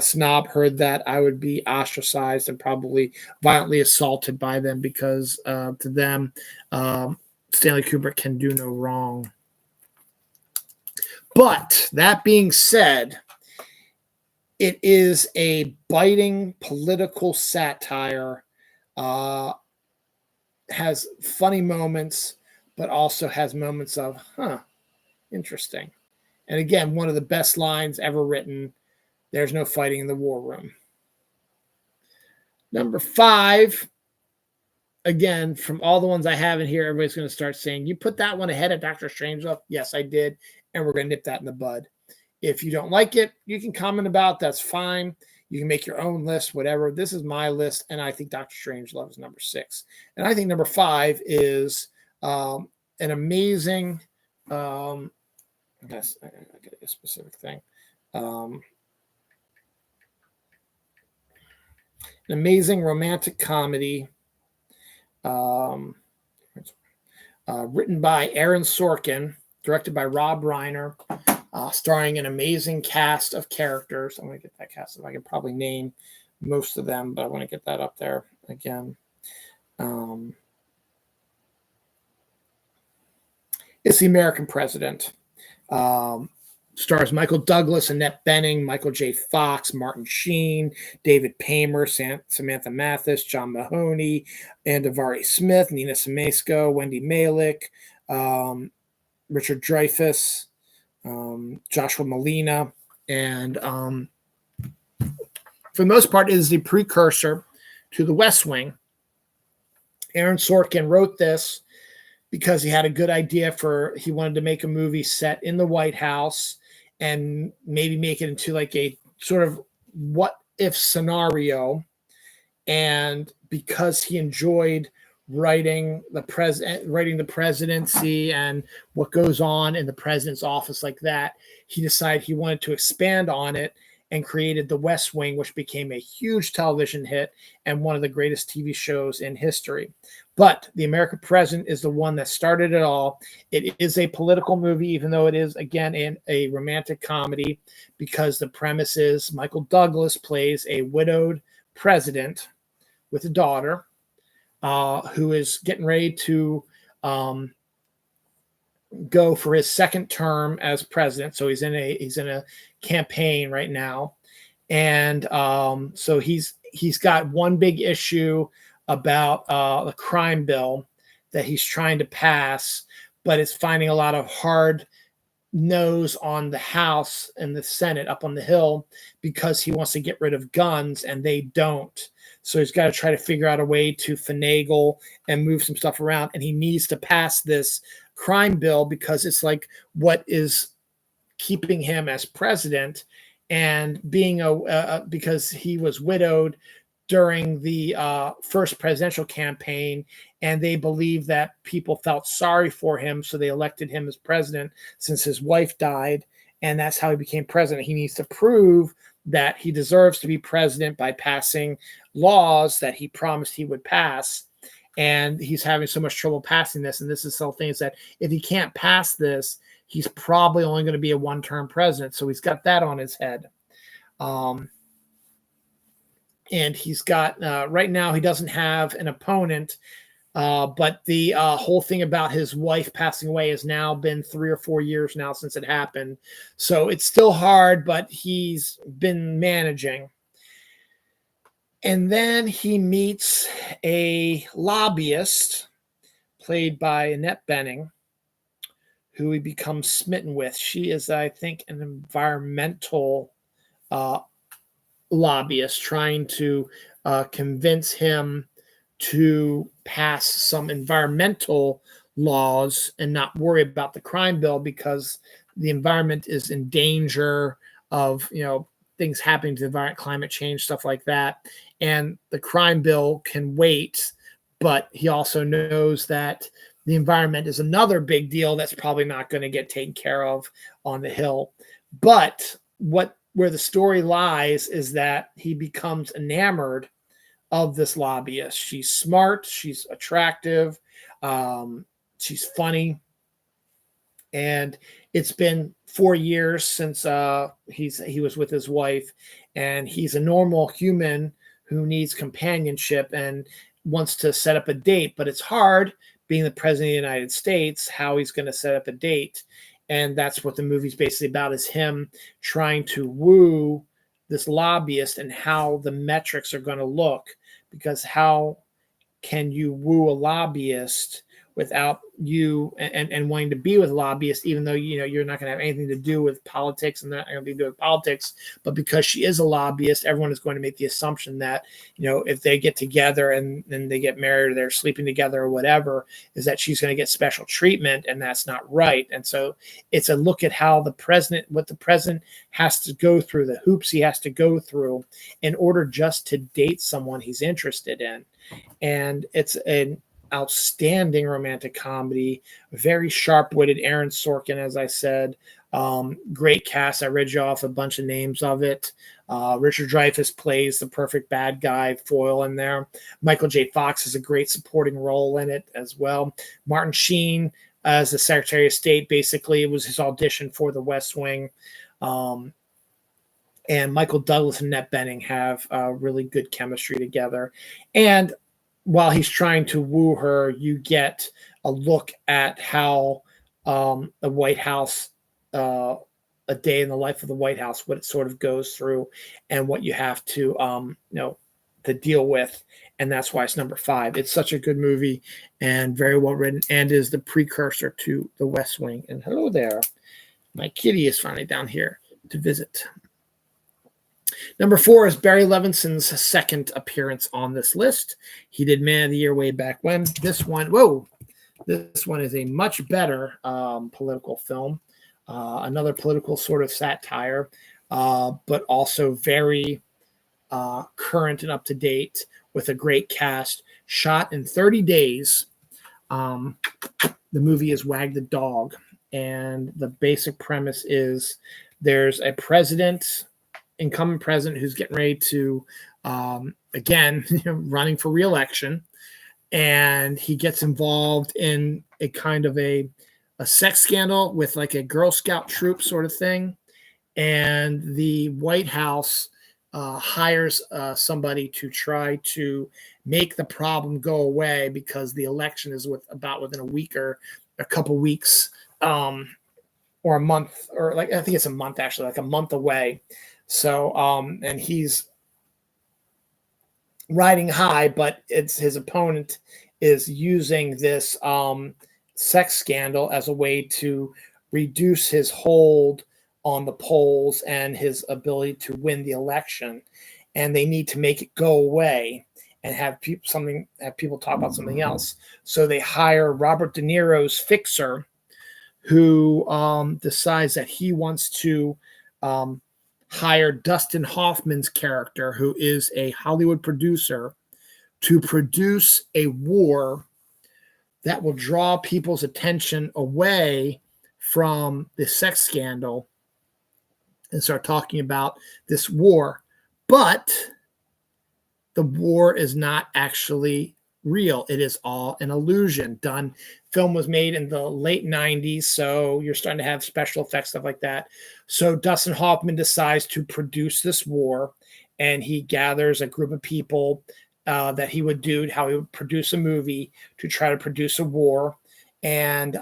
snob heard that, I would be ostracized and probably violently assaulted by them, because to them, Stanley Kubrick can do no wrong. But that being said, it is a biting political satire, has funny moments, but also has moments of, interesting. And again, one of the best lines ever written, there's no fighting in the war room. Number 5, again, from all the ones I have in here, everybody's going to start saying, you put that one ahead of Doctor Strangelove? Yes, I did. And we're going to nip that in the bud. If you don't like it, you can comment about, that's fine. You can make your own list, whatever. This is my list, and I think Doctor Strangelove is number 6. And I think number 5 is an amazing, I guess I get a specific thing. An amazing romantic comedy written by Aaron Sorkin, directed by Rob Reiner, starring an amazing cast of characters. I'm going to get that cast. If I can probably name most of them, but I want to get that up there again. It's The American President. Stars Michael Douglas, Annette Bening, Michael J. Fox, Martin Sheen, David Paymer, Samantha Mathis, John Mahoney, Andavari Smith, Nina Simesko, Wendy Malick, Richard Dreyfuss, Joshua Malina, and for the most part, it is the precursor to The West Wing. Aaron Sorkin wrote this because he had a good idea he wanted to make a movie set in the White House and maybe make it into like a sort of what if scenario. And because he enjoyed writing the presidency and what goes on in the president's office like that, he decided he wanted to expand on it and created The West Wing, which became a huge television hit and one of the greatest TV shows in history. But The American President is the one that started it all. It is a political movie, even though it is, again, a romantic comedy, because the premise is Michael Douglas plays a widowed president with a daughter who is getting ready to go for his second term as president. So he's in a campaign right now, and so he's got one big issue about the crime bill that he's trying to pass, but it's finding a lot of hard no's on the House and the Senate up on the Hill because he wants to get rid of guns and they don't. So he's got to try to figure out a way to finagle and move some stuff around, and he needs to pass this crime bill because it's like what is keeping him as president, and being because he was widowed during the first presidential campaign, and they believe that people felt sorry for him, so they elected him as president since his wife died, and that's how he became president. He needs to prove that he deserves to be president by passing laws that he promised he would pass. And he's having so much trouble passing this. And this is some things that if he can't pass this, he's probably only going to be a one-term president. So he's got that on his head. And he's got, right now, he doesn't have an opponent. But the whole thing about his wife passing away has now been 3 or 4 years now since it happened. So it's still hard, but he's been managing. And then he meets a lobbyist played by Annette Bening, who he becomes smitten with. She is, I think, an environmental lobbyist trying to convince him to pass some environmental laws and not worry about the crime bill, because the environment is in danger of, things happening to the environment, climate change, stuff like that. And the crime bill can wait, but he also knows that the environment is another big deal that's probably not going to get taken care of on the Hill. But where the story lies is that he becomes enamored of this lobbyist. She's smart, she's attractive, she's funny, and it's been 4 years since he was with his wife, and he's a normal human who needs companionship and wants to set up a date, but it's hard being the president of the United States, how he's going to set up a date. And that's what the movie's basically about, is him trying to woo this lobbyist and how the metrics are going to look, because how can you woo a lobbyist without you and wanting to be with a lobbyist, even though you're not going to have anything to do with politics and not going to be doing politics, but because she is a lobbyist, everyone is going to make the assumption that if they get together and then they get married or they're sleeping together or whatever, is that she's going to get special treatment, and that's not right. And so it's a look at how what the president has to go through, the hoops he has to go through in order just to date someone he's interested in. And it's an outstanding romantic comedy, very sharp-witted Aaron Sorkin, as I said. Great cast. I read you off a bunch of names of it. Richard Dreyfuss plays the perfect bad guy foil in there. Michael J. Fox has a great supporting role in it as well. Martin Sheen as the Secretary of State, basically it was his audition for The West Wing. And Michael Douglas and Annette Bening have really good chemistry together. And while he's trying to woo her, you get a look at how the White House, a day in the life of the White House, what it sort of goes through and what you have to, to deal with. And that's why it's number 5. It's such a good movie and very well written, and is the precursor to The West Wing. And hello there. My kitty is finally down here to visit. Number 4 is Barry Levinson's second appearance on this list. He did Man of the Year way back when. This one is a much better political film. Another political sort of satire, but also very current and up to date, with a great cast. Shot in 30 days. The movie is Wag the Dog, and the basic premise is there's a incumbent president who's getting ready to, again, running for re-election, and he gets involved in a kind of a sex scandal with like a Girl Scout troop sort of thing, and the White House hires somebody to try to make the problem go away, because the election is within a week or a couple weeks, or a month, or I think it's a month, actually, like a month away. So, and he's riding high, but his opponent is using this sex scandal as a way to reduce his hold on the polls and his ability to win the election. And they need to make it go away and have people talk about something else. So they hire Robert De Niro's fixer, who decides that he wants to hire Dustin Hoffman's character, who is a Hollywood producer, to produce a war that will draw people's attention away from the sex scandal and start talking about this war. But the war is not actually real. It is all an illusion. Film was made in the late 90s, so you're starting to have special effects, stuff like that. So Dustin Hoffman decides to produce this war, and he gathers a group of people that he would do, how he would produce a movie to try to produce a war. And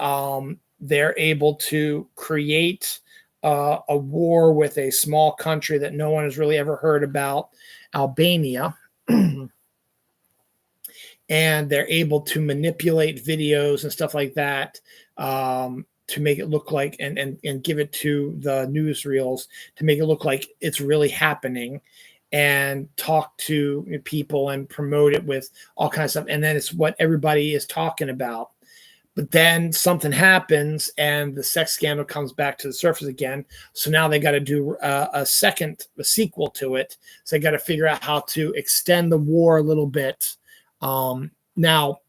they're able to create a war with a small country that no one has really ever heard about, Albania. And they're able to manipulate videos and stuff like that to make it look like, and give it to the newsreels to make it look like it's really happening, and talk to people and promote it with all kinds of stuff. And then it's what everybody is talking about. But then something happens and the sex scandal comes back to the surface again. So now they got to do a sequel to it. So they got to figure out how to extend the war a little bit. Now,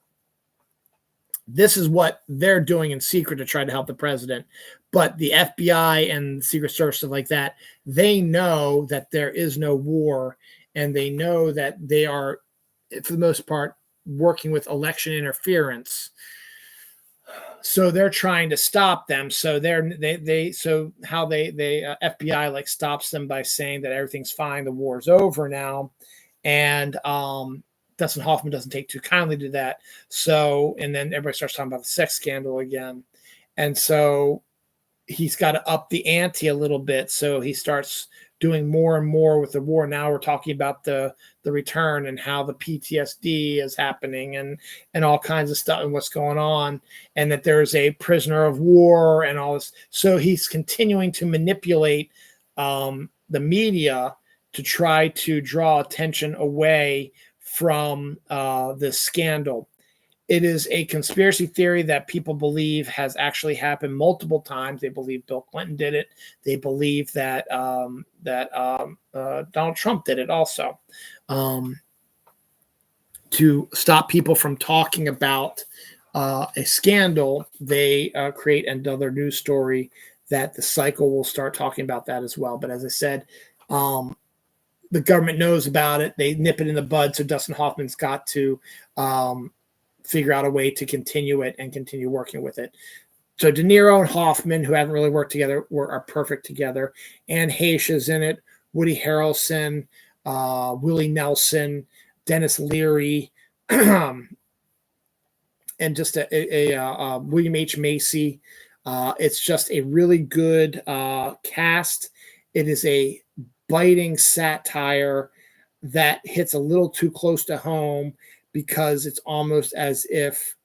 this is what they're doing in secret to try to help the president. But the FBI and the Secret Service, stuff like that, they know that there is no war, and they know that they are, for the most part, working with election interference. So they're trying to stop them. So FBI like stops them by saying that everything's fine, the war's over now, and Dustin Hoffman doesn't take too kindly to that. So, and then everybody starts talking about the sex scandal again, and so he's got to up the ante a little bit. So he starts doing more and more with the war. Now we're talking about the return and how the PTSD is happening and all kinds of stuff and what's going on, and that there's a prisoner of war and all this. So he's continuing to manipulate the media to try to draw attention away from this scandal. It is a conspiracy theory that people believe has actually happened multiple times. They believe Bill Clinton did it. They believe that Donald Trump did it also, to stop people from talking about a scandal. They create another news story that the cycle will start talking about that as well. But as I said, the government knows about it. They nip it in the bud. So Dustin Hoffman's got to figure out a way to continue it and continue working with it. So De Niro and Hoffman, who haven't really worked together, are perfect together. Anne Heche is in it. Woody Harrelson, Willie Nelson, Dennis Leary, and just a William H. Macy. It's just a really good cast. It is a biting satire that hits a little too close to home, because it's almost as if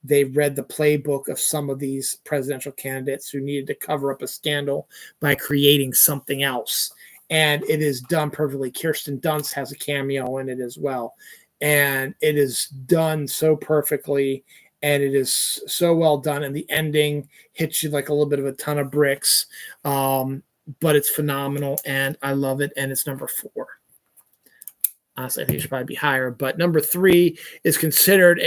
they read the playbook of some of these presidential candidates who needed to cover up a scandal by creating something else. And it is done perfectly. Kirsten Dunst has a cameo in it as well. And it is done so perfectly, and it is so well done. And the ending hits you like a little bit of a ton of bricks. But it's phenomenal, and I love it. And it's number 4. Honestly, I think it should probably be higher, but number 3 is considered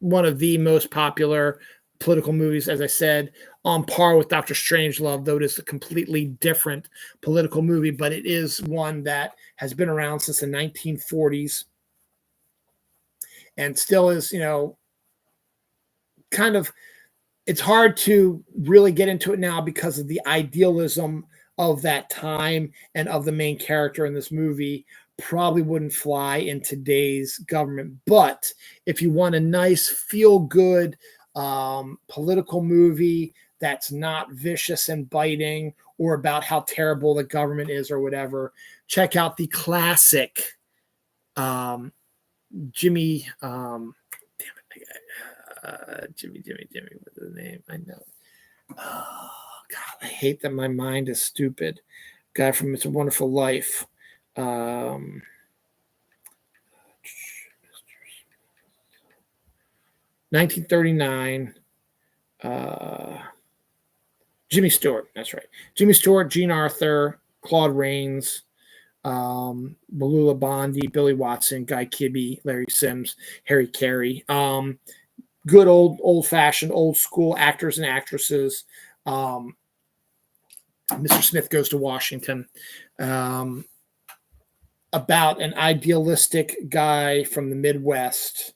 one of the most popular political movies, as I said, on par with Dr. Strangelove, though it is a completely different political movie, but it is one that has been around since the 1940s and still is, kind of, it's hard to really get into it now because of the idealism of that time and of the main character in this movie. Probably wouldn't fly in today's government. But if you want a nice, feel-good political movie that's not vicious and biting or about how terrible the government is or whatever, check out the classic Jimmy. Jimmy, what's the name? I know. Oh, God, I hate that my mind is stupid. Guy from It's a Wonderful Life. 1939. Jimmy Stewart. That's right. Jimmy Stewart, Jean Arthur, Claude Rains, Malula Bondi, Billy Watson, Guy Kibbe, Larry Sims, Harry Carey. Good old-fashioned, old-school actors and actresses. Mr. Smith Goes to Washington, about an idealistic guy from the Midwest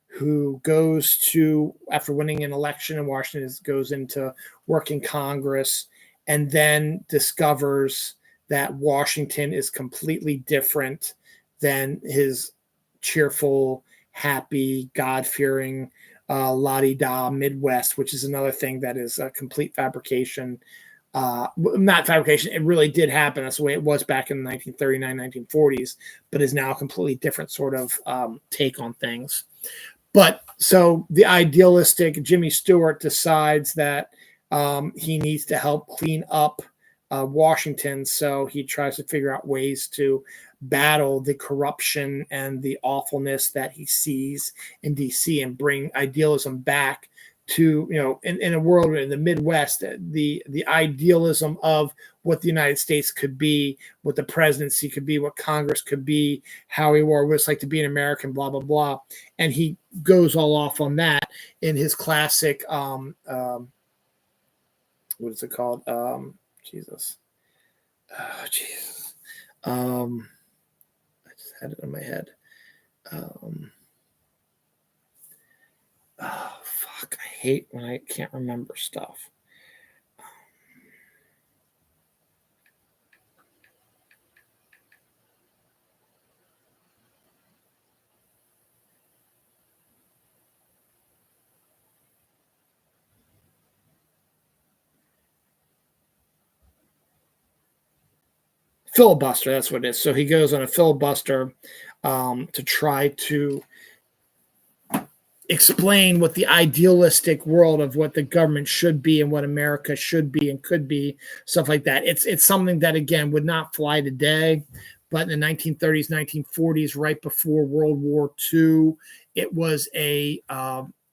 who goes to, after winning an election in Washington, goes into work in Congress, and then discovers that Washington is completely different than his cheerful, happy, God-fearing, la-di-da Midwest, which is another thing that is a complete fabrication. Not fabrication, it really did happen. That's the way it was back in the 1939, 1940s, but is now a completely different sort of take on things. But so the idealistic Jimmy Stewart decides that he needs to help clean up Washington. So he tries to figure out ways to battle the corruption and the awfulness that he sees in DC and bring idealism back to, in a world in the Midwest, the idealism of what the United States could be, what the presidency could be, what Congress could be, how he wore, what it's like to be an American, blah, blah, blah. And he goes all off on that in his classic, what is it called? Jesus. Oh, Jesus. I just had it in my head. Oh, fuck. I hate when I can't remember stuff. Filibuster, that's what it is. So he goes on a filibuster to try to explain what the idealistic world of what the government should be and what America should be and could be, stuff like that. It's something that, again, would not fly today, but in the 1930s, 1940s, right before World War II, it was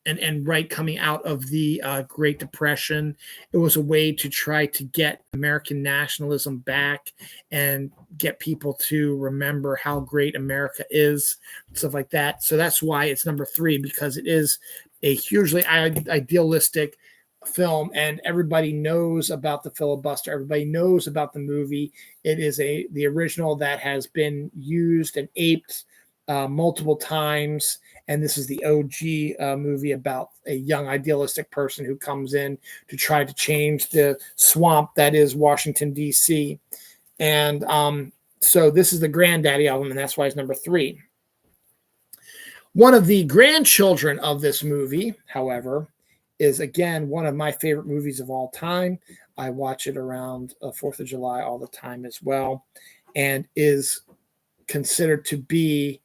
and right coming out of the Great Depression, it was a way to try to get American nationalism back and get people to remember how great America is, stuff like that. So that's why it's number 3, because it is a hugely idealistic film, and everybody knows about the filibuster. Everybody knows about the movie. It is the original that has been used and aped multiple times. And this is the OG movie about a young idealistic person who comes in to try to change the swamp that is Washington, D.C. And so this is the granddaddy album, and that's why it's number 3. One of the grandchildren of this movie, however, is, again, one of my favorite movies of all time. I watch it around 4th of July all the time as well, and is considered to be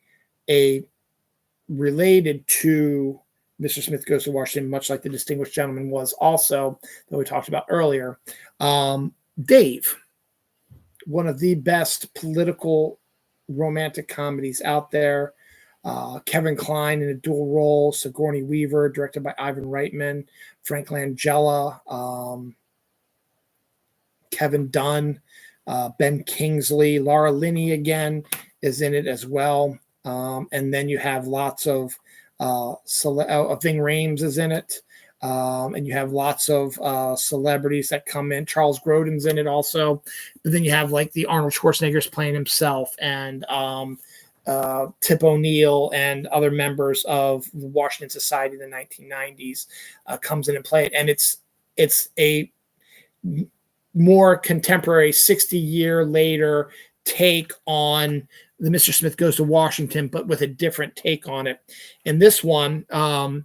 related to Mr. Smith Goes to Washington, much like The Distinguished Gentleman was also, that we talked about earlier. Dave, one of the best political romantic comedies out there. Kevin Kline in a dual role, Sigourney Weaver, directed by Ivan Reitman, Frank Langella, Kevin Dunn, Ben Kingsley, Laura Linney again is in it as well. And then you have lots of Ving Rhames is in it. And you have lots of celebrities that come in. Charles Grodin's in it also. But then you have like the Arnold Schwarzenegger's playing himself, and Tip O'Neill and other members of the Washington Society in the 1990s comes in and play it. And it's a more contemporary 60-year later take on the Mr. Smith Goes to Washington, but with a different take on it. In this one, the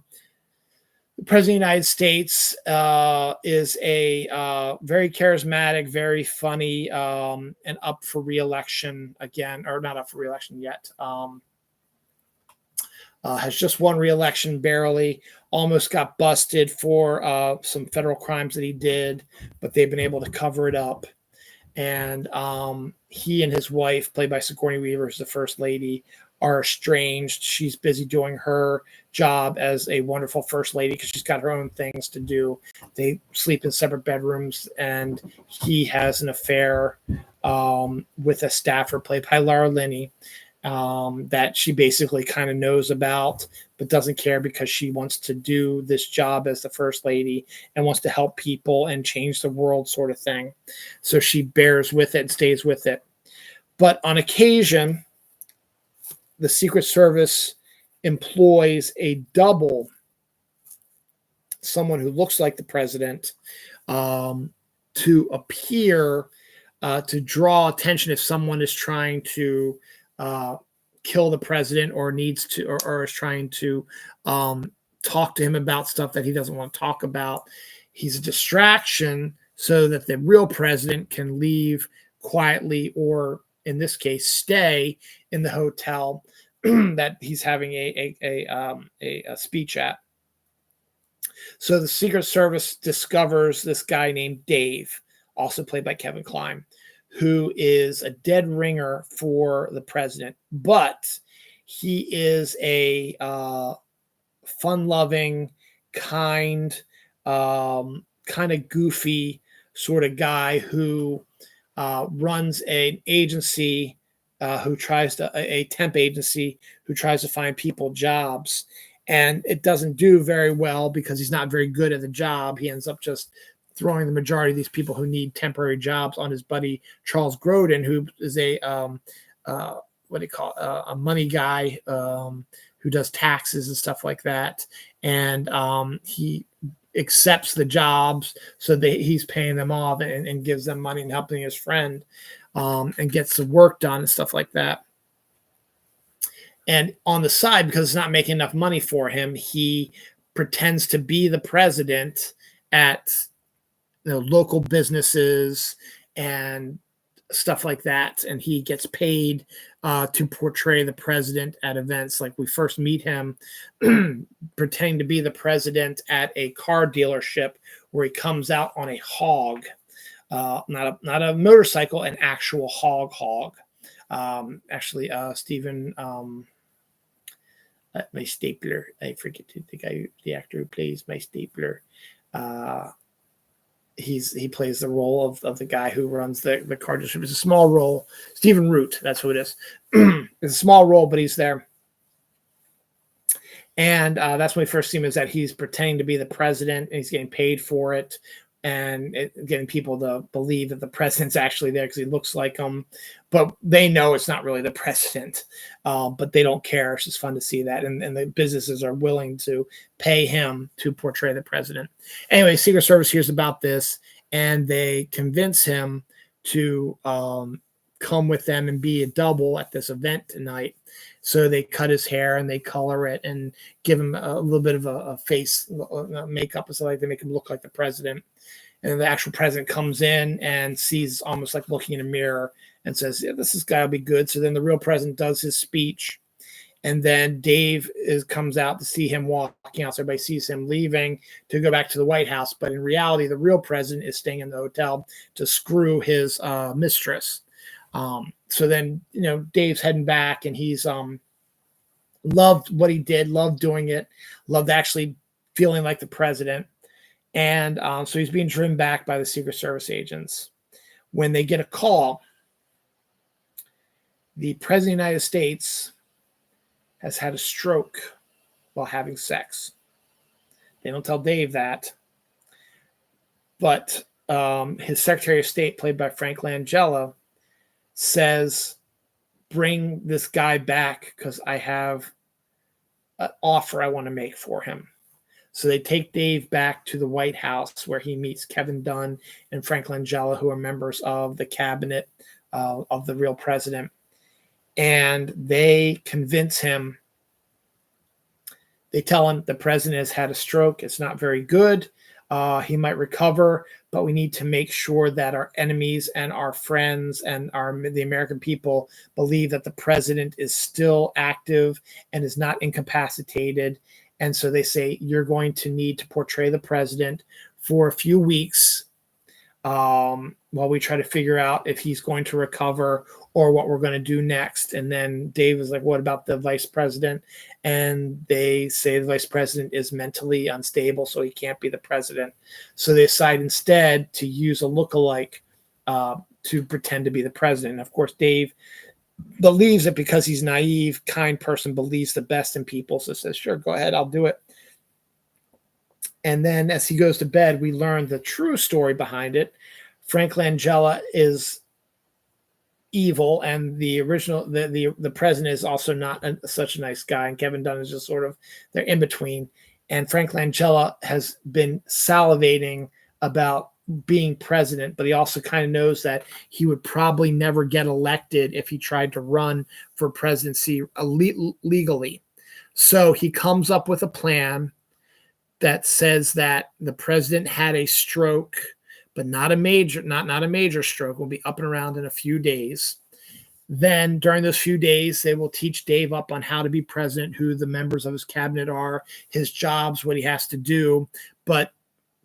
President of the United States is a very charismatic, very funny, and up for re-election again, or not up for re-election yet. Has just won re-election barely, almost got busted for some federal crimes that he did, but they've been able to cover it up. And he and his wife, played by Sigourney Weaver as the First Lady, are estranged. She's busy doing her job as a wonderful First Lady because she's got her own things to do. They sleep in separate bedrooms, and he has an affair with a staffer played by Laura Linney. that she basically kind of knows about, but doesn't care because she wants to do this job as the first lady and wants to help people and change the world, sort of thing. So she bears with it and stays with it. But on occasion, the Secret Service employs a double, someone who looks like the president, to appear, to draw attention if someone is trying to kill the president or needs to, or is trying to talk to him about stuff that he doesn't want to talk about. He's a distraction so that the real president can leave quietly, or in this case, stay in the hotel that he's having a speech at. So the Secret Service discovers this guy named Dave, also played by Kevin Kline, who is a dead ringer for the president, but he is a fun-loving, kind of goofy sort of guy who runs an agency, a temp agency who tries to find people jobs. And it doesn't do very well because he's not very good at the job. He ends up just throwing the majority of these people who need temporary jobs on his buddy Charles Grodin, who is a a money guy who does taxes and stuff like that. And he accepts the jobs so that he's paying them off and gives them money and helping his friend, and gets the work done and stuff like that. And on the side, because it's not making enough money for him, he pretends to be the president at local businesses and stuff like that. And he gets paid to portray the president at events. Like we first meet him pretending to be the president at a car dealership where he comes out on a hog, not a motorcycle, an actual hog. Stephen, my stapler, I forget the actor who plays my stapler. He plays the role of the guy who runs the car dealership. It's a small role. Stephen Root, that's who it is. It's a small role, but he's there. And that's when we first see him, is that he's pretending to be the president and he's getting paid for it, and getting people to believe that the president's actually there because he looks like him. But they know it's not really the president, but they don't care. It's just fun to see that. And the businesses are willing to pay him to portray the president. Anyway, Secret Service hears about this, and they convince him to come with them and be a double at this event tonight. So they cut his hair and they color it and give him a little bit of a face makeup and stuff like that. They make him look like the president. And the actual president comes in and sees, almost like looking in a mirror, and says, yeah, this guy will be good. So then the real president does his speech. And then Dave comes out to see him walking out. So everybody sees him leaving to go back to the White House. But in reality, the real president is staying in the hotel to screw his mistress. So then, Dave's heading back, and he's loved what he did, loved doing it, loved actually feeling like the president. And so he's being driven back by the Secret Service agents. When they get a call, the president of the United States has had a stroke while having sex. They don't tell Dave that. But his Secretary of State, played by Frank Langella, says, bring this guy back because I have an offer I want to make for him. So they take Dave back to the White House, where he meets Kevin Dunn and Frank Langella, who are members of the cabinet of the real president. And they convince him. They tell him the president has had a stroke. It's not very good. He might recover, but we need to make sure that our enemies and our friends and the American people believe that the president is still active and is not incapacitated. And so they say, you're going to need to portray the president for a few weeks while we try to figure out if he's going to recover or what we're going to do next. And then Dave is like, what about the vice president? And they say the vice president is mentally unstable, so he can't be the president. So they decide instead to use a lookalike to pretend to be the president. And of course, Dave believes it because he's naive, kind person, believes the best in people. So says, sure, go ahead, I'll do it. And then as he goes to bed, we learn the true story behind it. Frank Langella is evil, and the original the president is also not such a nice guy, and Kevin Dunn is just sort of they're in between. And Frank Langella has been salivating about being president, but he also kind of knows that he would probably never get elected if he tried to run for presidency legally. So he comes up with a plan that says that the president had a stroke, but not a major stroke. Will be up and around in a few days. Then during those few days, they will teach Dave up on how to be president, who the members of his cabinet are, his jobs, what he has to do. But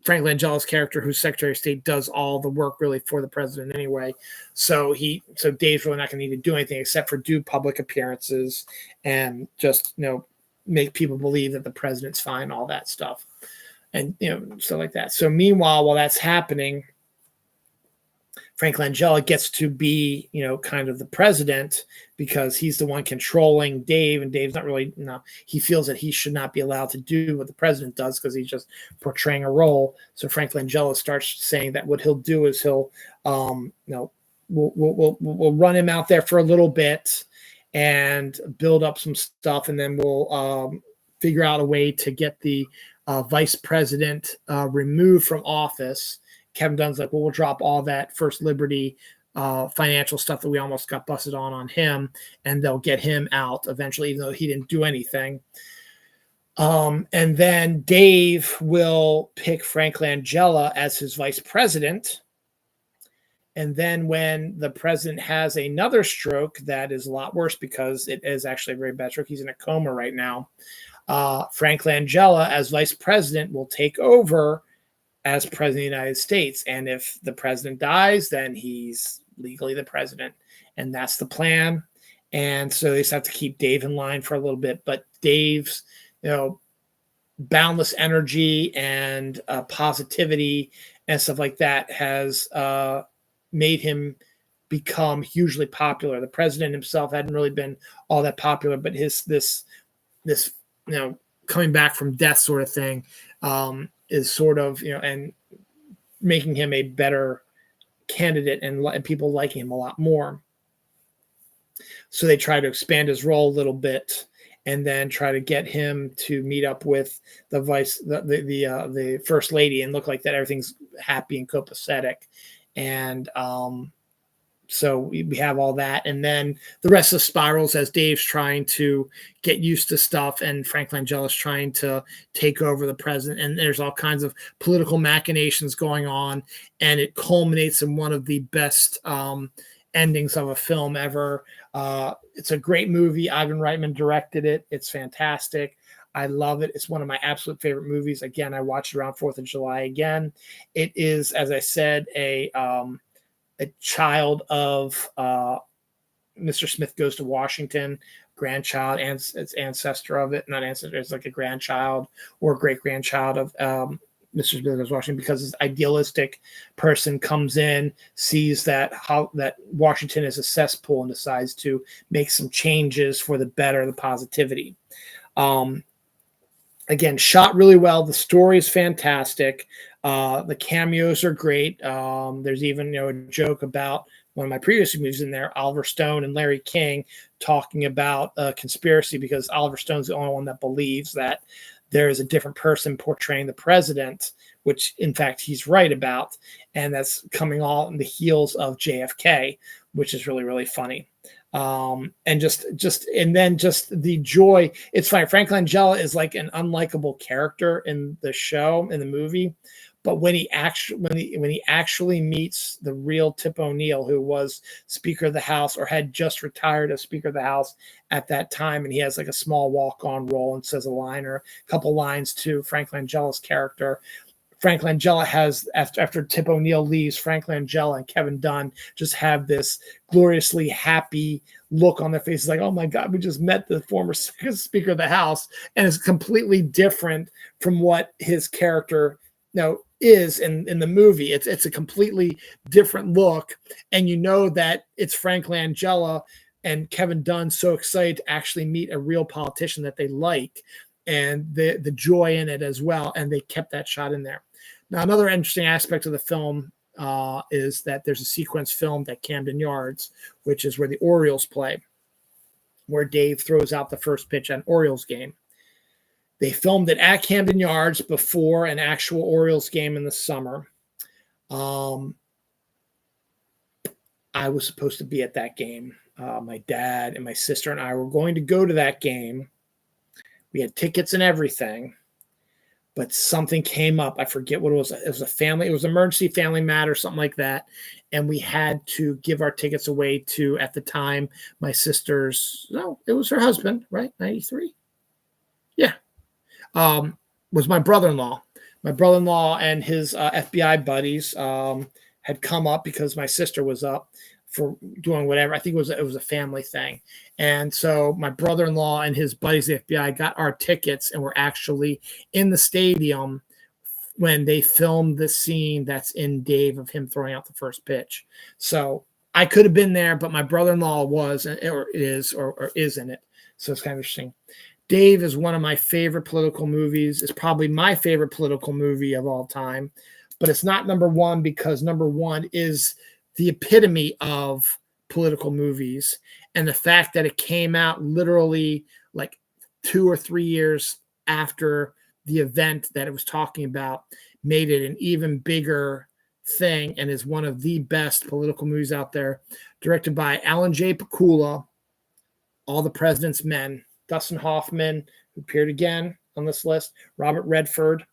Frank Langella's character, who's Secretary of State, does all the work really for the president anyway. So Dave's really not going to need to do anything except for do public appearances and just make people believe that the president's fine, all that stuff, and stuff like that. So meanwhile, while that's happening, Frank Langella gets to be, kind of the president because he's the one controlling Dave, and Dave's not really, he feels that he should not be allowed to do what the president does because he's just portraying a role. So Frank Langella starts saying that what he'll do is he'll, we'll run him out there for a little bit and build up some stuff, and then we'll figure out a way to get the vice president removed from office. Kevin Dunn's like, well, we'll drop all that First Liberty financial stuff that we almost got busted on him, and they'll get him out eventually, even though he didn't do anything. And then Dave will pick Frank Langella as his vice president. And then when the president has another stroke that is a lot worse because it is actually a very bad stroke, he's in a coma right now, Frank Langella as vice president will take over as president of the United States. And if the president dies, then he's legally the president. And that's the plan. And so they just have to keep Dave in line for a little bit. But Dave's, boundless energy and positivity and stuff like that has made him become hugely popular. The president himself hadn't really been all that popular, but this coming back from death sort of thing is sort of, and making him a better candidate and people liking him a lot more. So they try to expand his role a little bit and then try to get him to meet up with the first lady and look like that everything's happy and copacetic. And so we have all that. And then the rest of spirals as Dave's trying to get used to stuff and Frank Langella's trying to take over the president. And there's all kinds of political machinations going on. And it culminates in one of the best endings of a film ever. It's a great movie. Ivan Reitman directed it. It's fantastic. I love it. It's one of my absolute favorite movies. Again, I watched it around 4th of July again. It is, as I said, a child of Mr. Smith Goes to Washington, grandchild, and it's ancestor of it, not ancestor, it's like a grandchild or great-grandchild of Mr. Smith Goes to Washington, because this idealistic person comes in, sees that Washington is a cesspool and decides to make some changes for the better, the positivity. Again, shot really well. The story is fantastic. The cameos are great. There's even a joke about one of my previous movies in there, Oliver Stone and Larry King talking about a conspiracy, because Oliver Stone's the only one that believes that there is a different person portraying the president, which in fact he's right about, and that's coming all in the heels of JFK, which is really, really funny. And then the joy. It's fine. Frank Langella is like an unlikable character in the show, in the movie, but when he actually meets the real Tip O'Neill, who was Speaker of the House or had just retired as Speaker of the House at that time, and he has like a small walk-on role and says a line or a couple lines to Frank Langella's character. Frank Langella has, after Tip O'Neill leaves, Frank Langella and Kevin Dunn just have this gloriously happy look on their faces, like, oh my God, we just met the former Speaker of the House. And it's completely different from what his character is in the movie. It's a completely different look. And that it's Frank Langella and Kevin Dunn so excited to actually meet a real politician that they like, and the joy in it as well. And they kept that shot in there. Now, another interesting aspect of the film is that there's a sequence filmed at Camden Yards, which is where the Orioles play, where Dave throws out the first pitch at an Orioles game. They filmed it at Camden Yards before an actual Orioles game in the summer. I was supposed to be at that game. My dad and my sister and I were going to go to that game. We had tickets and everything, but something came up. I forget what it was. It was it was an emergency family matter, something like that. And we had to give our tickets away to, at the time, my sister's, no, it was her husband, right? 93? Yeah. Was my brother-in-law. My brother-in-law and his FBI buddies had come up because my sister was up for doing whatever. I think it was a family thing. And so my brother-in-law and his buddies, the FBI, got our tickets and were actually in the stadium when they filmed the scene that's in Dave of him throwing out the first pitch. So I could have been there, but my brother-in-law was, or is in it. So it's kind of interesting. Dave is one of my favorite political movies. It's probably my favorite political movie of all time, but it's not number one because number one is the epitome of political movies. And the fact that it came out literally like 2 or 3 years after the event that it was talking about made it an even bigger thing and is one of the best political movies out there. Directed by Alan J. Pakula, All the President's Men, Dustin Hoffman, who appeared again on this list, Robert Redford,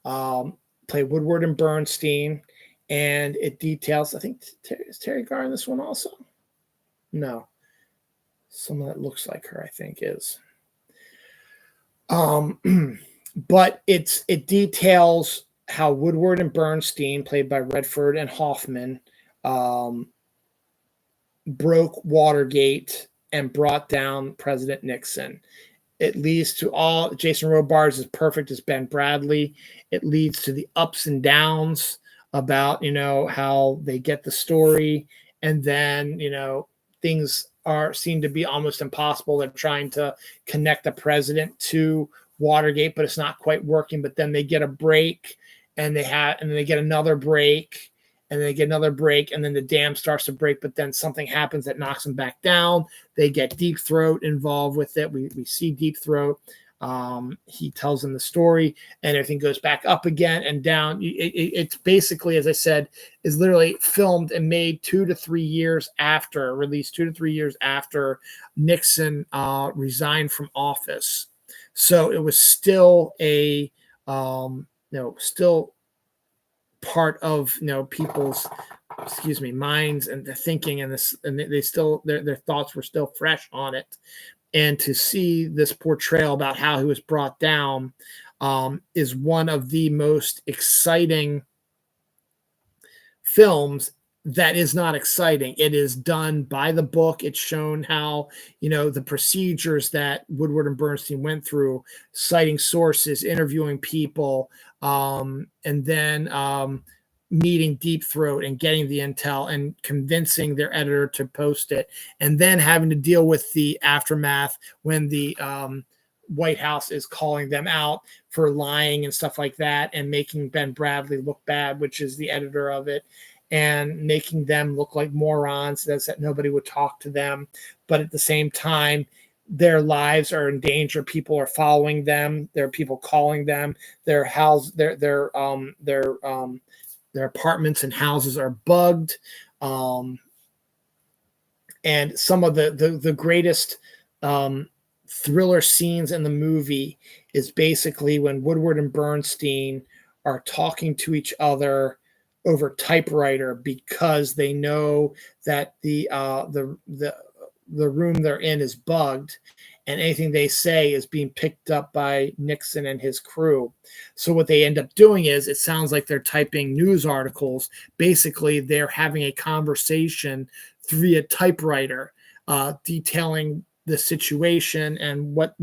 played Woodward and Bernstein, and it details, I think, is Terry Garr in this one also? No. Someone that looks like her, I think, is. But it details how Woodward and Bernstein, played by Redford and Hoffman, broke Watergate and brought down President Nixon. It leads to all, Jason Robards is perfect as Ben Bradley. It leads to the ups and downs about, how they get the story. And then, things seem to be almost impossible. They're trying to connect the president to Watergate, but it's not quite working. But then they get a break and then they get another break. And they get another break, and then the dam starts to break, but then something happens that knocks them back down. They get Deep Throat involved with it. We see Deep Throat. He tells them the story, and everything goes back up again and down. It's basically, as I said, is literally filmed and made 2 to 3 years after, released 2 to 3 years after Nixon resigned from office. So it was still still part of people's minds and the thinking and this, and they still their thoughts were still fresh on it. And to see this portrayal about how he was brought down is one of the most exciting films that is not exciting. It is done by the book. It's shown how, the procedures that Woodward and Bernstein went through, citing sources, interviewing people, and then meeting Deep Throat and getting the intel and convincing their editor to post it, and then having to deal with the aftermath when the White House is calling them out for lying and stuff like that, and making Ben Bradley look bad, which is the editor of it, and making them look like morons, that nobody would talk to them. But at the same time, their lives are in danger. People are following them. There are people calling them. Their apartments and houses are bugged. And some of the greatest thriller scenes in the movie is basically when Woodward and Bernstein are talking to each other over typewriter because they know that the room they're in is bugged, and anything they say is being picked up by Nixon and his crew. So what they end up doing is, it sounds like they're typing news articles. Basically, they're having a conversation through a typewriter, detailing the situation and what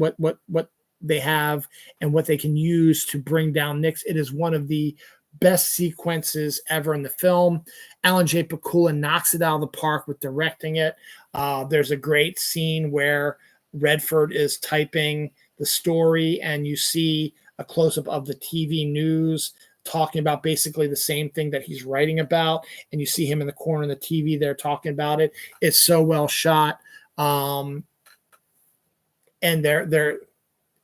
they have and what they can use to bring down Nixon. It is one of the best sequences ever in the film. Alan J. Pakula knocks it out of the park with directing it. There's a great scene where Redford is typing the story, and you see a close-up of the TV news talking about basically the same thing that he's writing about, and you see him in the corner of the TV there talking about it. It's so well shot. And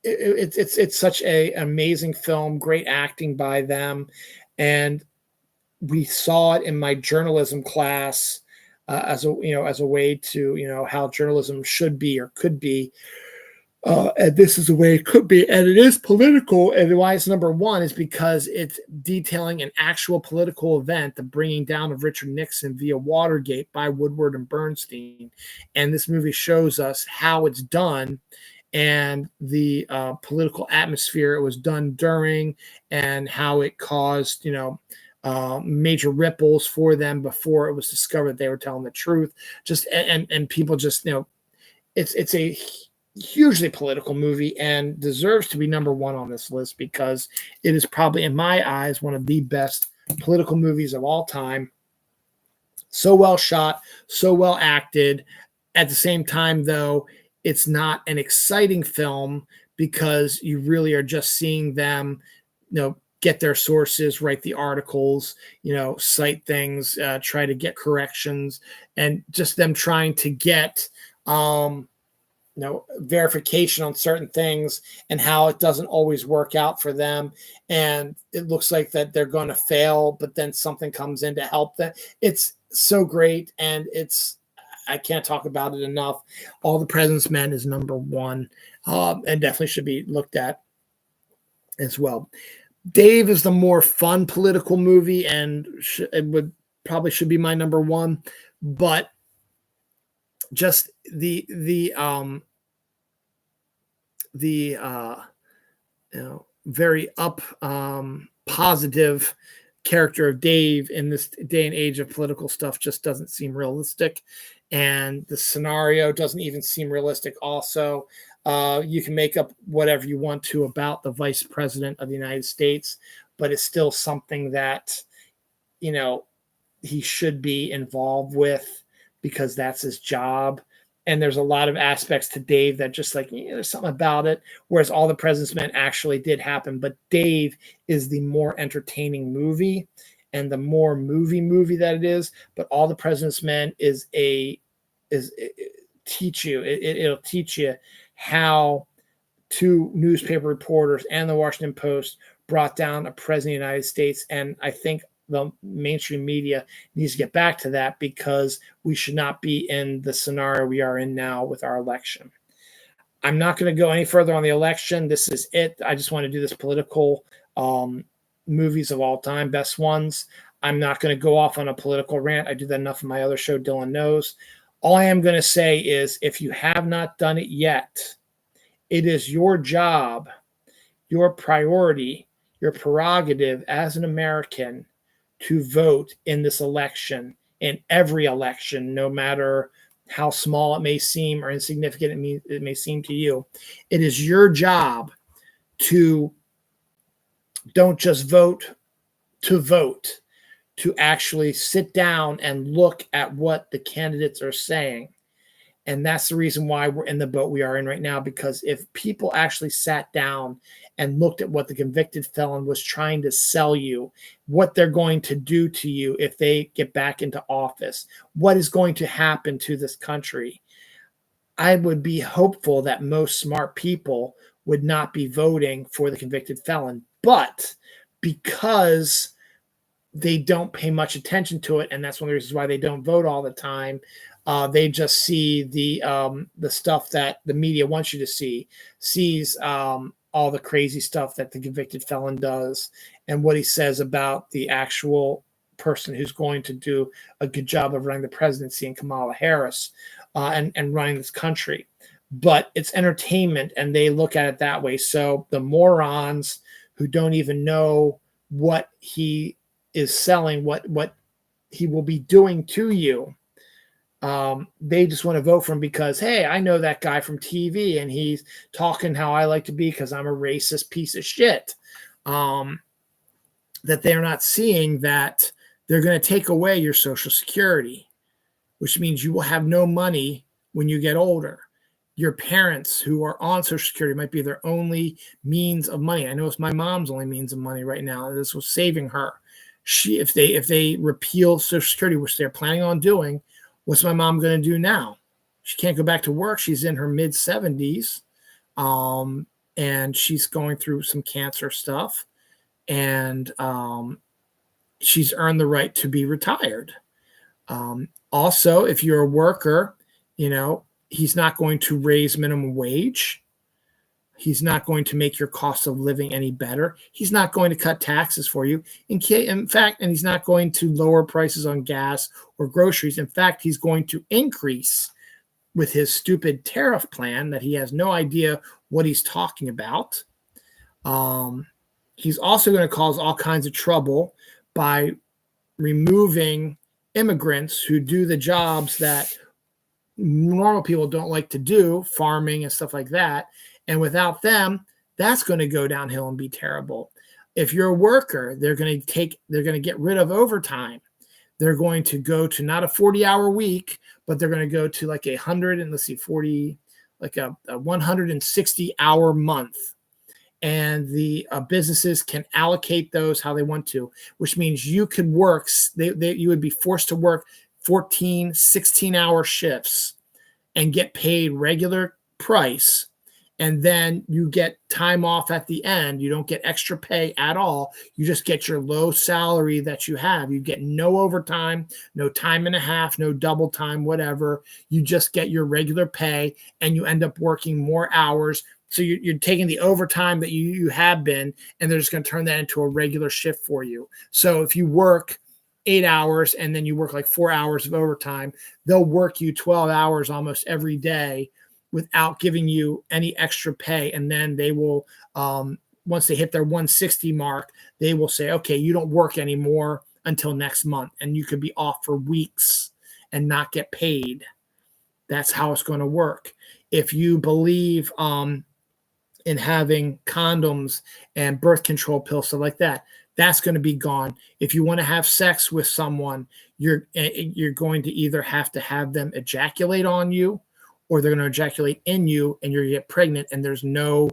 it's such a amazing film, great acting by them. And we saw it in my journalism class as a way to how journalism should be or could be. And this is the way it could be. And it is political. And why it's number one is because it's detailing an actual political event, the bringing down of Richard Nixon via Watergate by Woodward and Bernstein. And this movie shows us how it's done and the political atmosphere it was done during, and how it caused, major ripples for them before it was discovered they were telling the truth. And people just, it's a hugely political movie and deserves to be number one on this list because it is probably, in my eyes, one of the best political movies of all time. So well shot, so well acted. At the same time, though, it's not an exciting film because you really are just seeing them, get their sources, write the articles, cite things, try to get corrections, and just them trying to get, verification on certain things and how it doesn't always work out for them. And it looks like that they're going to fail, but then something comes in to help them. It's so great. And I can't talk about it enough. All the President's Men is number one, and definitely should be looked at as well. Dave is the more fun political movie, and it probably should be my number one, but just the very positive character of Dave in this day and age of political stuff just doesn't seem realistic, and the scenario doesn't even seem realistic. Also, you can make up whatever you want to about the vice president of the United States, but it's still something that he should be involved with because that's his job. And there's a lot of aspects to Dave that just there's something about it, whereas All the President's Men actually did happen. But Dave is the more entertaining movie and the more movie that it is. But All the President's Men it'll teach you how two newspaper reporters and the Washington Post brought down a president of the United States. And I think the mainstream media needs to get back to that because we should not be in the scenario we are in now with our election. I'm not going to go any further on the election. This is it. I just want to do this political movies of all time, best ones. I'm not going to go off on a political rant. I do that enough in my other show, Dylan Knows. All I am going to say is if you have not done it yet, it is your job, your priority, your prerogative as an American to vote in this election, in every election, no matter how small it may seem or insignificant it may seem to you. It is your job to don't just vote, to actually sit down and look at what the candidates are saying. And that's the reason why we're in the boat we are in right now, because if people actually sat down and looked at what the convicted felon was trying to sell you, what they're going to do to you if they get back into office, what is going to happen to this country, I would be hopeful that most smart people would not be voting for the convicted felon. But because they don't pay much attention to it, and that's one of the reasons why they don't vote all the time, they just see the stuff that the media wants you to see, sees all the crazy stuff that the convicted felon does and what he says about the actual person who's going to do a good job of running the presidency in Kamala Harris and running this country. But it's entertainment, and they look at it that way. So the morons who don't even know what he is selling, what he will be doing to you, they just want to vote for him because, hey, I know that guy from TV and he's talking how I like to be because I'm a racist piece of shit. that they're not seeing that they're going to take away your Social Security, which means you will have no money when you get older. Your parents who are on Social Security might be their only means of money. I know it's my mom's only means of money right now. This was saving her. If they repeal Social Security, which they're planning on doing, what's my mom going to do now? She can't go back to work. She's in her mid 70s, and she's going through some cancer stuff, and she's earned the right to be retired. Also, if you're a worker, he's not going to raise minimum wage. He's not going to make your cost of living any better. He's not going to cut taxes for you. In fact, and he's not going to lower prices on gas or groceries. In fact, he's going to increase with his stupid tariff plan that he has no idea what he's talking about. He's also going to cause all kinds of trouble by removing immigrants who do the jobs that normal people don't like to do, farming and stuff like that. And without them, that's going to go downhill and be terrible. If you're a worker, they're going to get rid of overtime. They're going to go to not a 40-hour week, but they're going to go to like 160-hour month. And the businesses can allocate those how they want to, which means you could work, you would be forced to work 14, 16-hour shifts and get paid regular price. And then you get time off at the end. You don't get extra pay at all. You just get your low salary that you have. You get no overtime, no time and a half, no double time, whatever. You just get your regular pay, and you end up working more hours. So you're taking the overtime that you have been, and they're just going to turn that into a regular shift for you. So if you work 8 hours and then you work like 4 hours of overtime, they'll work you 12 hours almost every day without giving you any extra pay. And then they will, once they hit their 160 mark, they will say, okay, you don't work anymore until next month. And you could be off for weeks and not get paid. That's how it's going to work. If you believe in having condoms and birth control pills, stuff like that, that's going to be gone. If you want to have sex with someone, you're going to either have to have them ejaculate on you, or they're going to ejaculate in you and you're going to get pregnant, and there's no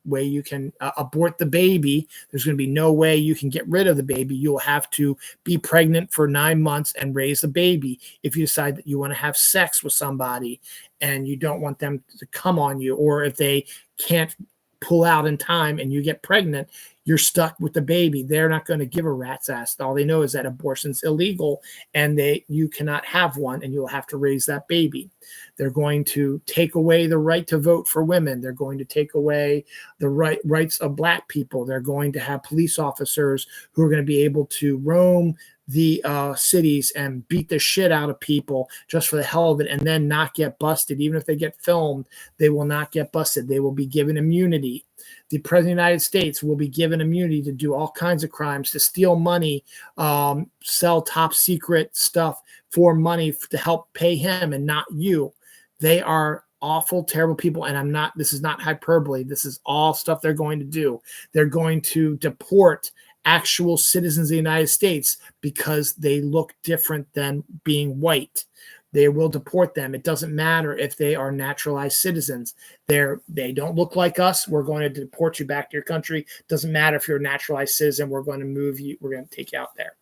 way you can abort the baby. There's going to be no way you can get rid of the baby. You'll have to be pregnant for 9 months and raise the baby. If you decide that you want to have sex with somebody and you don't want them to come on you, or if they can't pull out in time and you get pregnant, you're stuck with the baby. They're not going to give a rat's ass. All they know is that abortion's illegal and you cannot have one, and you'll have to raise that baby. They're going to take away the right to vote for women. They're going to take away the rights of Black people. They're going to have police officers who are going to be able to roam the cities and beat the shit out of people just for the hell of it, and then not get busted. Even if they get filmed, they will not get busted. They will be given immunity. The President of the United States will be given immunity to do all kinds of crimes, to steal money, sell top secret stuff for money to help pay him and not you. They are awful, terrible people. And this is not hyperbole. This is all stuff they're going to do. They're going to deport actual citizens of the United States because they look different than being white. They will deport them. It doesn't matter if they are naturalized citizens. They don't look like us. We're going to deport you back to your country. Doesn't matter if you're a naturalized citizen. We're going to move you. We're going to take you out there.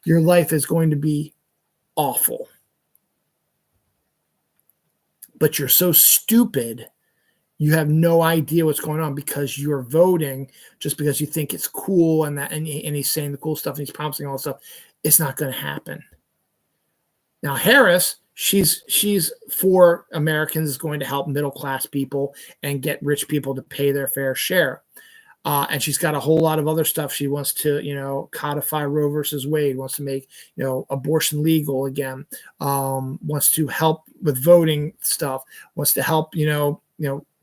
Your life is going to be awful. But you're so stupid, you have no idea what's going on because you're voting just because you think it's cool and he's saying the cool stuff and he's promising all this stuff. It's not going to happen. Now, Harris, she's for Americans, is going to help middle-class people and get rich people to pay their fair share. And she's got a whole lot of other stuff. She wants to, codify Roe versus Wade, wants to make, abortion legal again, wants to help with voting stuff, wants to help,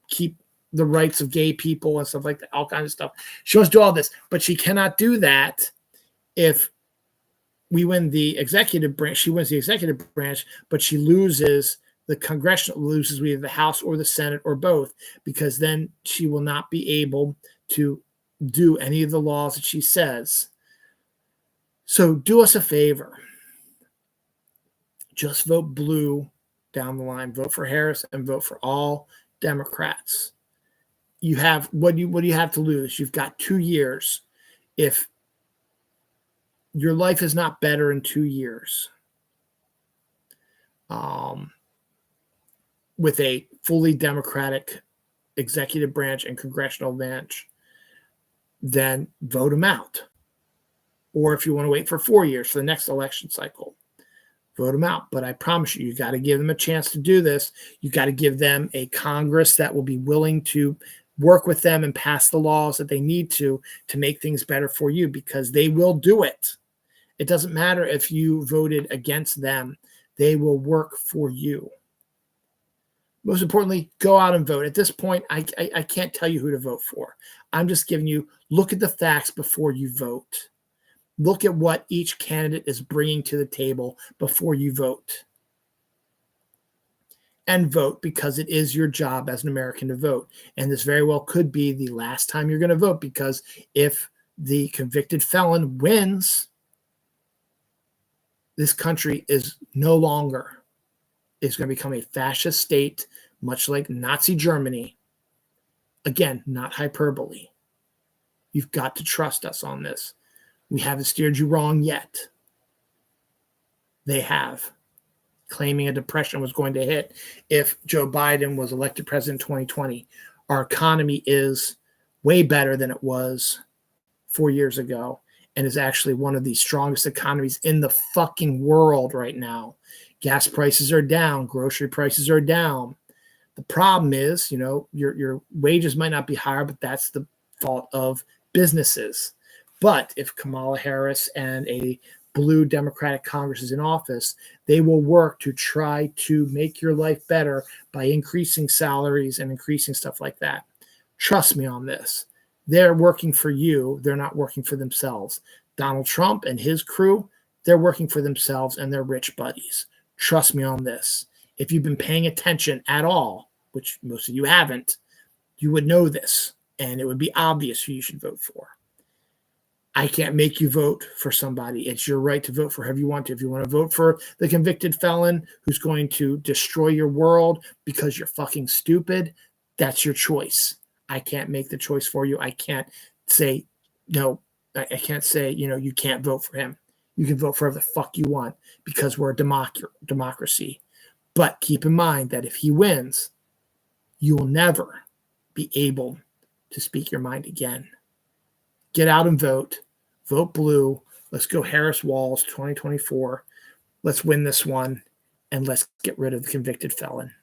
keep the rights of gay people and stuff like that, all kinds of stuff. She wants to do all this, but she cannot do that if we win the executive branch. She wins the executive branch, but she loses the congressional, either the House or the Senate or both, because then she will not be able to do any of the laws that she says. So do us a favor. Just vote blue down the line. Vote for Harris and vote for all Democrats. You have what do you have to lose? You've got 2 years. If your life is not better in 2 years, with a fully Democratic executive branch and congressional branch, then vote them out. Or if you want to wait for 4 years for the next election cycle, vote them out. But I promise you, you got to give them a chance to do this. You got to give them a Congress that will be willing to work with them and pass the laws that they need to make things better for you, because they will do it. It doesn't matter if you voted against them. They will work for you. Most importantly, go out and vote. At this point, I can't tell you who to vote for. I'm just giving you, look at the facts before you vote. Look at what each candidate is bringing to the table before you vote. And vote, because it is your job as an American to vote. And this very well could be the last time you're going to vote, because if the convicted felon wins, this country is no longer is going to become a fascist state, much like Nazi Germany. Again, not hyperbole. You've got to trust us on this. We haven't steered you wrong yet. They have, claiming a depression was going to hit if Joe Biden was elected president in 2020. Our economy is way better than it was 4 years ago, and is actually one of the strongest economies in the fucking world right now. Gas prices are down. Grocery prices are down. The problem is, your wages might not be higher, but that's the fault of businesses. But if Kamala Harris and a blue Democratic Congress is in office, they will work to try to make your life better by increasing salaries and increasing stuff like that. Trust me on this. They're working for you. They're not working for themselves. Donald Trump and his crew, they're working for themselves and their rich buddies. Trust me on this. If you've been paying attention at all, which most of you haven't, you would know this, and it would be obvious who you should vote for. I can't make you vote for somebody. It's your right to vote for whoever you want to. If you want to vote for the convicted felon who's going to destroy your world because you're fucking stupid, that's your choice. I can't make the choice for you. I can't say, no, I can't say, you can't vote for him. You can vote for whoever the fuck you want, because we're a democracy. But keep in mind that if he wins, you will never be able to speak your mind again. Get out and vote. Vote blue. Let's go Harris-Walz 2024. Let's win this one, and let's get rid of the convicted felon.